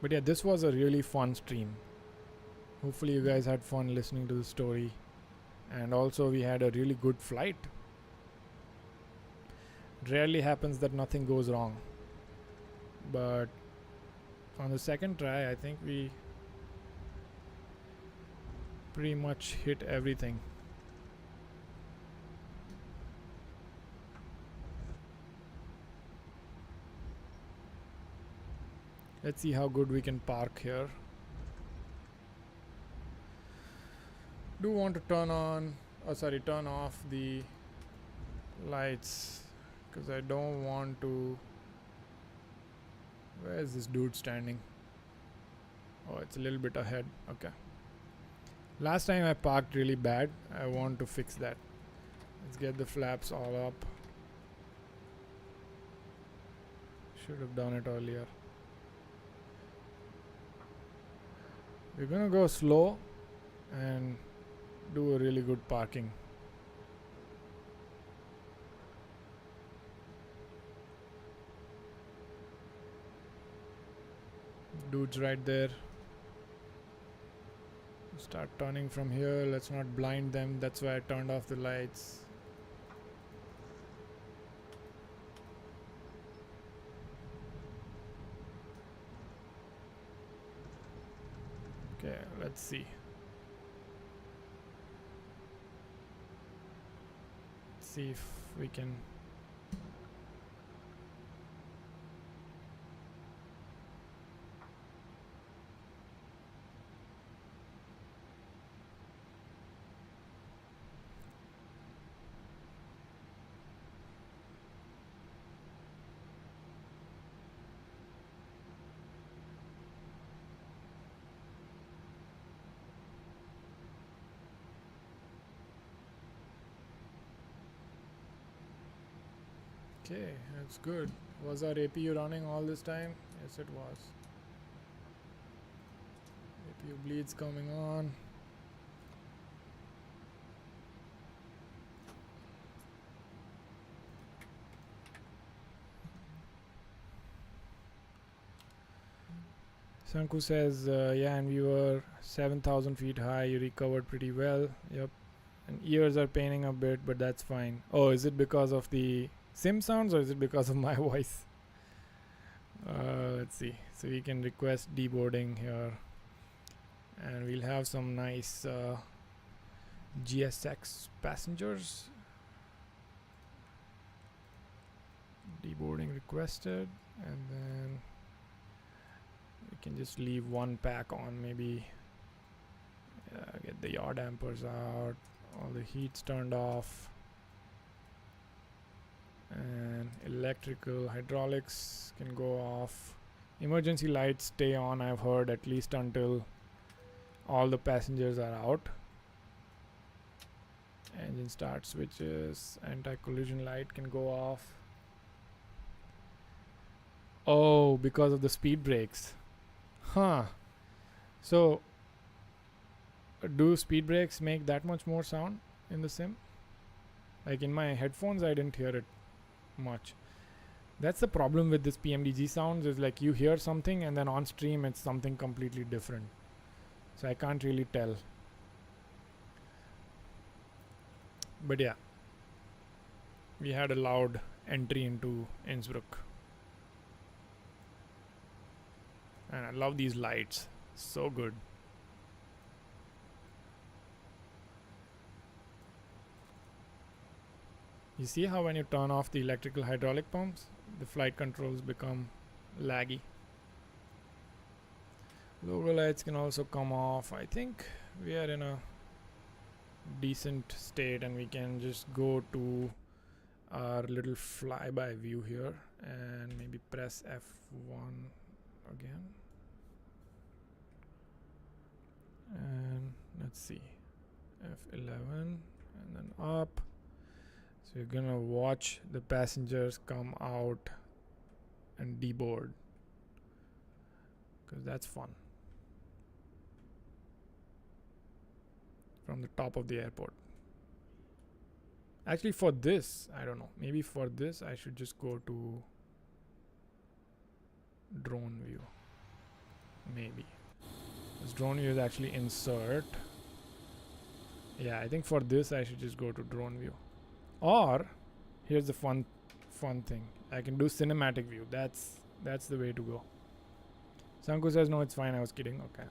But yeah, this was a really fun stream. Hopefully you guys had fun listening to the story. And also we had a really good flight. It rarely happens that nothing goes wrong. But on the second try, I think we pretty much hit everything. Let's see how good we can park here. Do want to turn off the lights because I don't want to. Where is this dude standing? Oh, it's a little bit ahead. Okay. Last time I parked really bad. I want to fix that. Let's get the flaps all up. Should have done it earlier. We're gonna go slow and do a really good parking. Dude's right there. Start turning from here. Let's not blind them. That's why I turned off the lights. Okay, let's see. See if we can. Okay, that's good. Was our APU running all this time? Yes, it was. APU bleeds coming on. Sanku says, yeah, and we were 7,000 feet high. You recovered pretty well. Yep. And ears are paining a bit, but that's fine. Oh, is it because of the sim sounds or is it because of my voice? Let's see. So we can request deboarding here. And we'll have some nice GSX passengers. Deboarding requested. And then we can just leave one pack on, maybe get the yaw dampers out, all the heat's turned off, and electrical hydraulics can go off. Emergency lights stay on, I've heard, at least until all the passengers are out. Engine start switches, anti-collision light can go off. Oh, because of the speed brakes. Huh. So, do speed brakes make that much more sound in the sim? Like in my headphones, I didn't hear it much. That's the problem with this Pmdg sounds, is like you hear something and then on stream it's something completely different. So I can't really tell. But yeah, we had a loud entry into Innsbruck. And I love these lights, so good. You see how when you turn off the electrical hydraulic pumps, the flight controls become laggy. Logo lights can also come off. I think we are in a decent state and we can just go to our little flyby view here and maybe press F1 again. And let's see, F11 and then up. So you're gonna watch the passengers come out and deboard, because that's fun, from the top of the airport. Actually, for this, I don't know, maybe for this I should just go to drone view. Maybe this drone view is actually insert. Yeah, I think for this I should just go to drone view. Or here's the fun thing, I can do cinematic view. That's the way to go. Sanku says no, it's fine, I was kidding. Okay,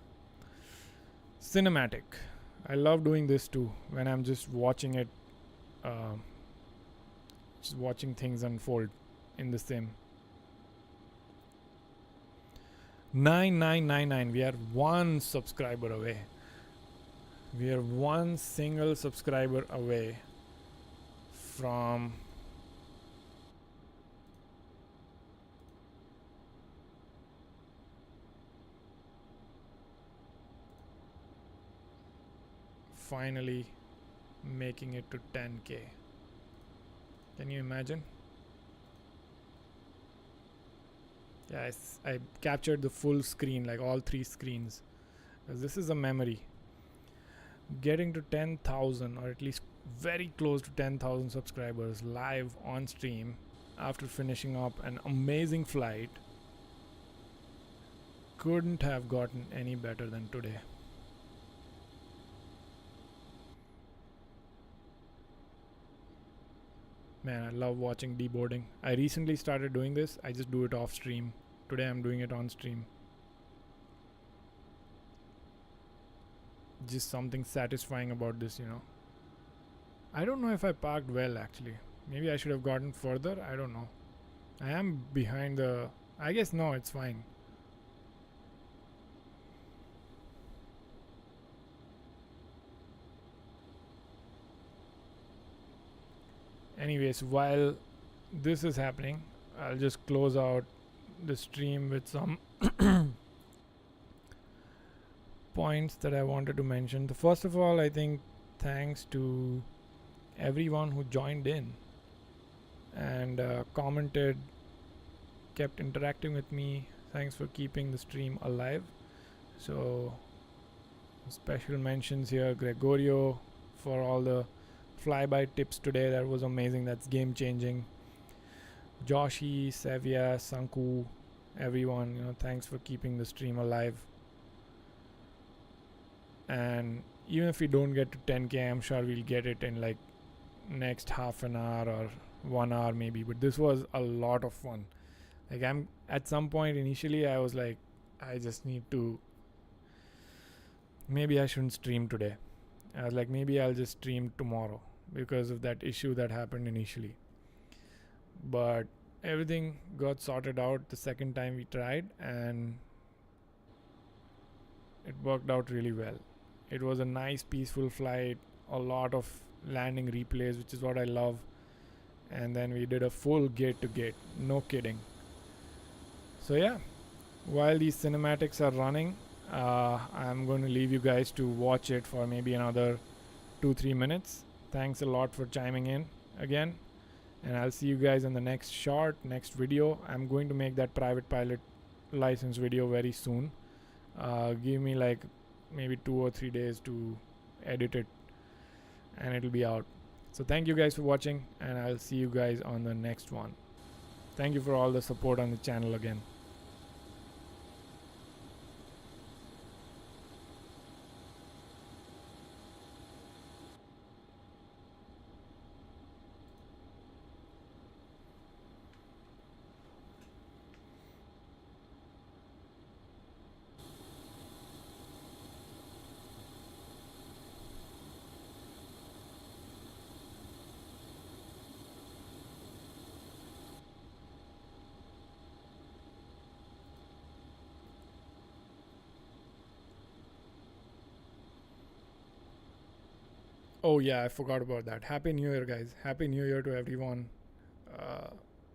cinematic. I love doing this too when I'm just watching it, just watching things unfold in the sim. 9999, we are one subscriber away. We are one single subscriber away from finally making it to 10K. Can you imagine? Yeah, I captured the full screen, like all 3 screens, because this is a memory. Getting to 10,000, or at least very close to 10,000 subscribers live on stream after finishing up an amazing flight couldn't have gotten any better than today. Man, I love watching deboarding. I recently started doing this. I just do it off stream. Today I'm doing it on stream. Just something satisfying about this, you know. I don't know if I parked well actually. Maybe I should have gotten further. I don't know. I am behind the... I guess no, it's fine. Anyways, while this is happening, I'll just close out the stream with some points that I wanted to mention. So first of all, I think thanks to everyone who joined in and commented kept interacting with me. Thanks for keeping the stream alive. So special mentions here, Gregorio, for all the flyby tips today. That was amazing. That's game changing. Joshi, Sevia, Sanku, everyone, thanks for keeping the stream alive. And even if we don't get to 10k, I'm sure we'll get it in like next half an hour or 1 hour maybe. But this was a lot of fun. Like, I'm at some point initially I was like, I just need to, maybe I shouldn't stream today. I was like, maybe I'll just stream tomorrow because of that issue that happened initially. But everything got sorted out the second time we tried, and it worked out really well. It was a nice peaceful flight, a lot of landing replays, which is what I love. And then we did a full gate to gate, no kidding. So yeah, while these cinematics are running, I'm going to leave you guys to watch it for maybe another 2-3 minutes. Thanks a lot for chiming in again, and I'll see you guys in the next next video. I'm going to make that private pilot license video very soon. Give me like maybe 2 or 3 days to edit it, and it'll be out. So thank you guys for watching, and I'll see you guys on the next one. Thank you for all the support on the channel again. Oh yeah, I forgot about that. Happy New Year, guys. Happy New Year to everyone.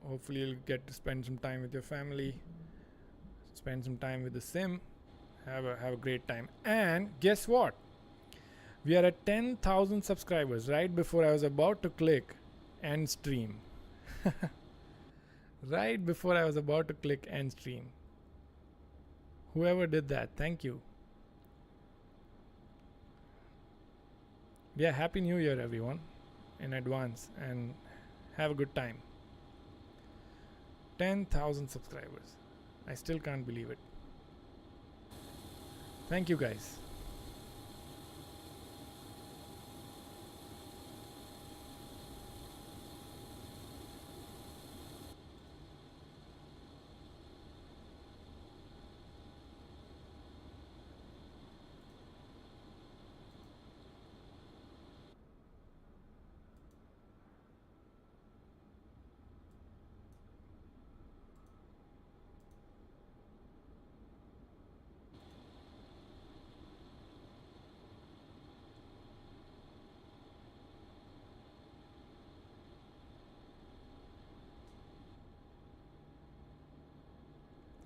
Hopefully you'll get to spend some time with your family, spend some time with the sim, have a great time. And guess what? We are at 10,000 subscribers right before I was about to click end stream. Right before I was about to click end stream. Whoever did that, thank you. Yeah, Happy New Year everyone in advance, and have a good time. 10,000 subscribers. I still can't believe it. Thank you guys.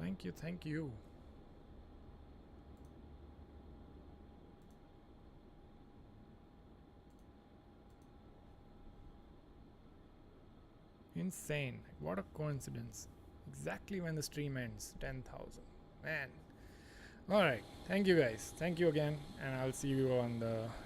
Thank you, thank you. Insane. What a coincidence. Exactly when the stream ends. 10,000. Man. Alright. Thank you guys. Thank you again. And I'll see you on the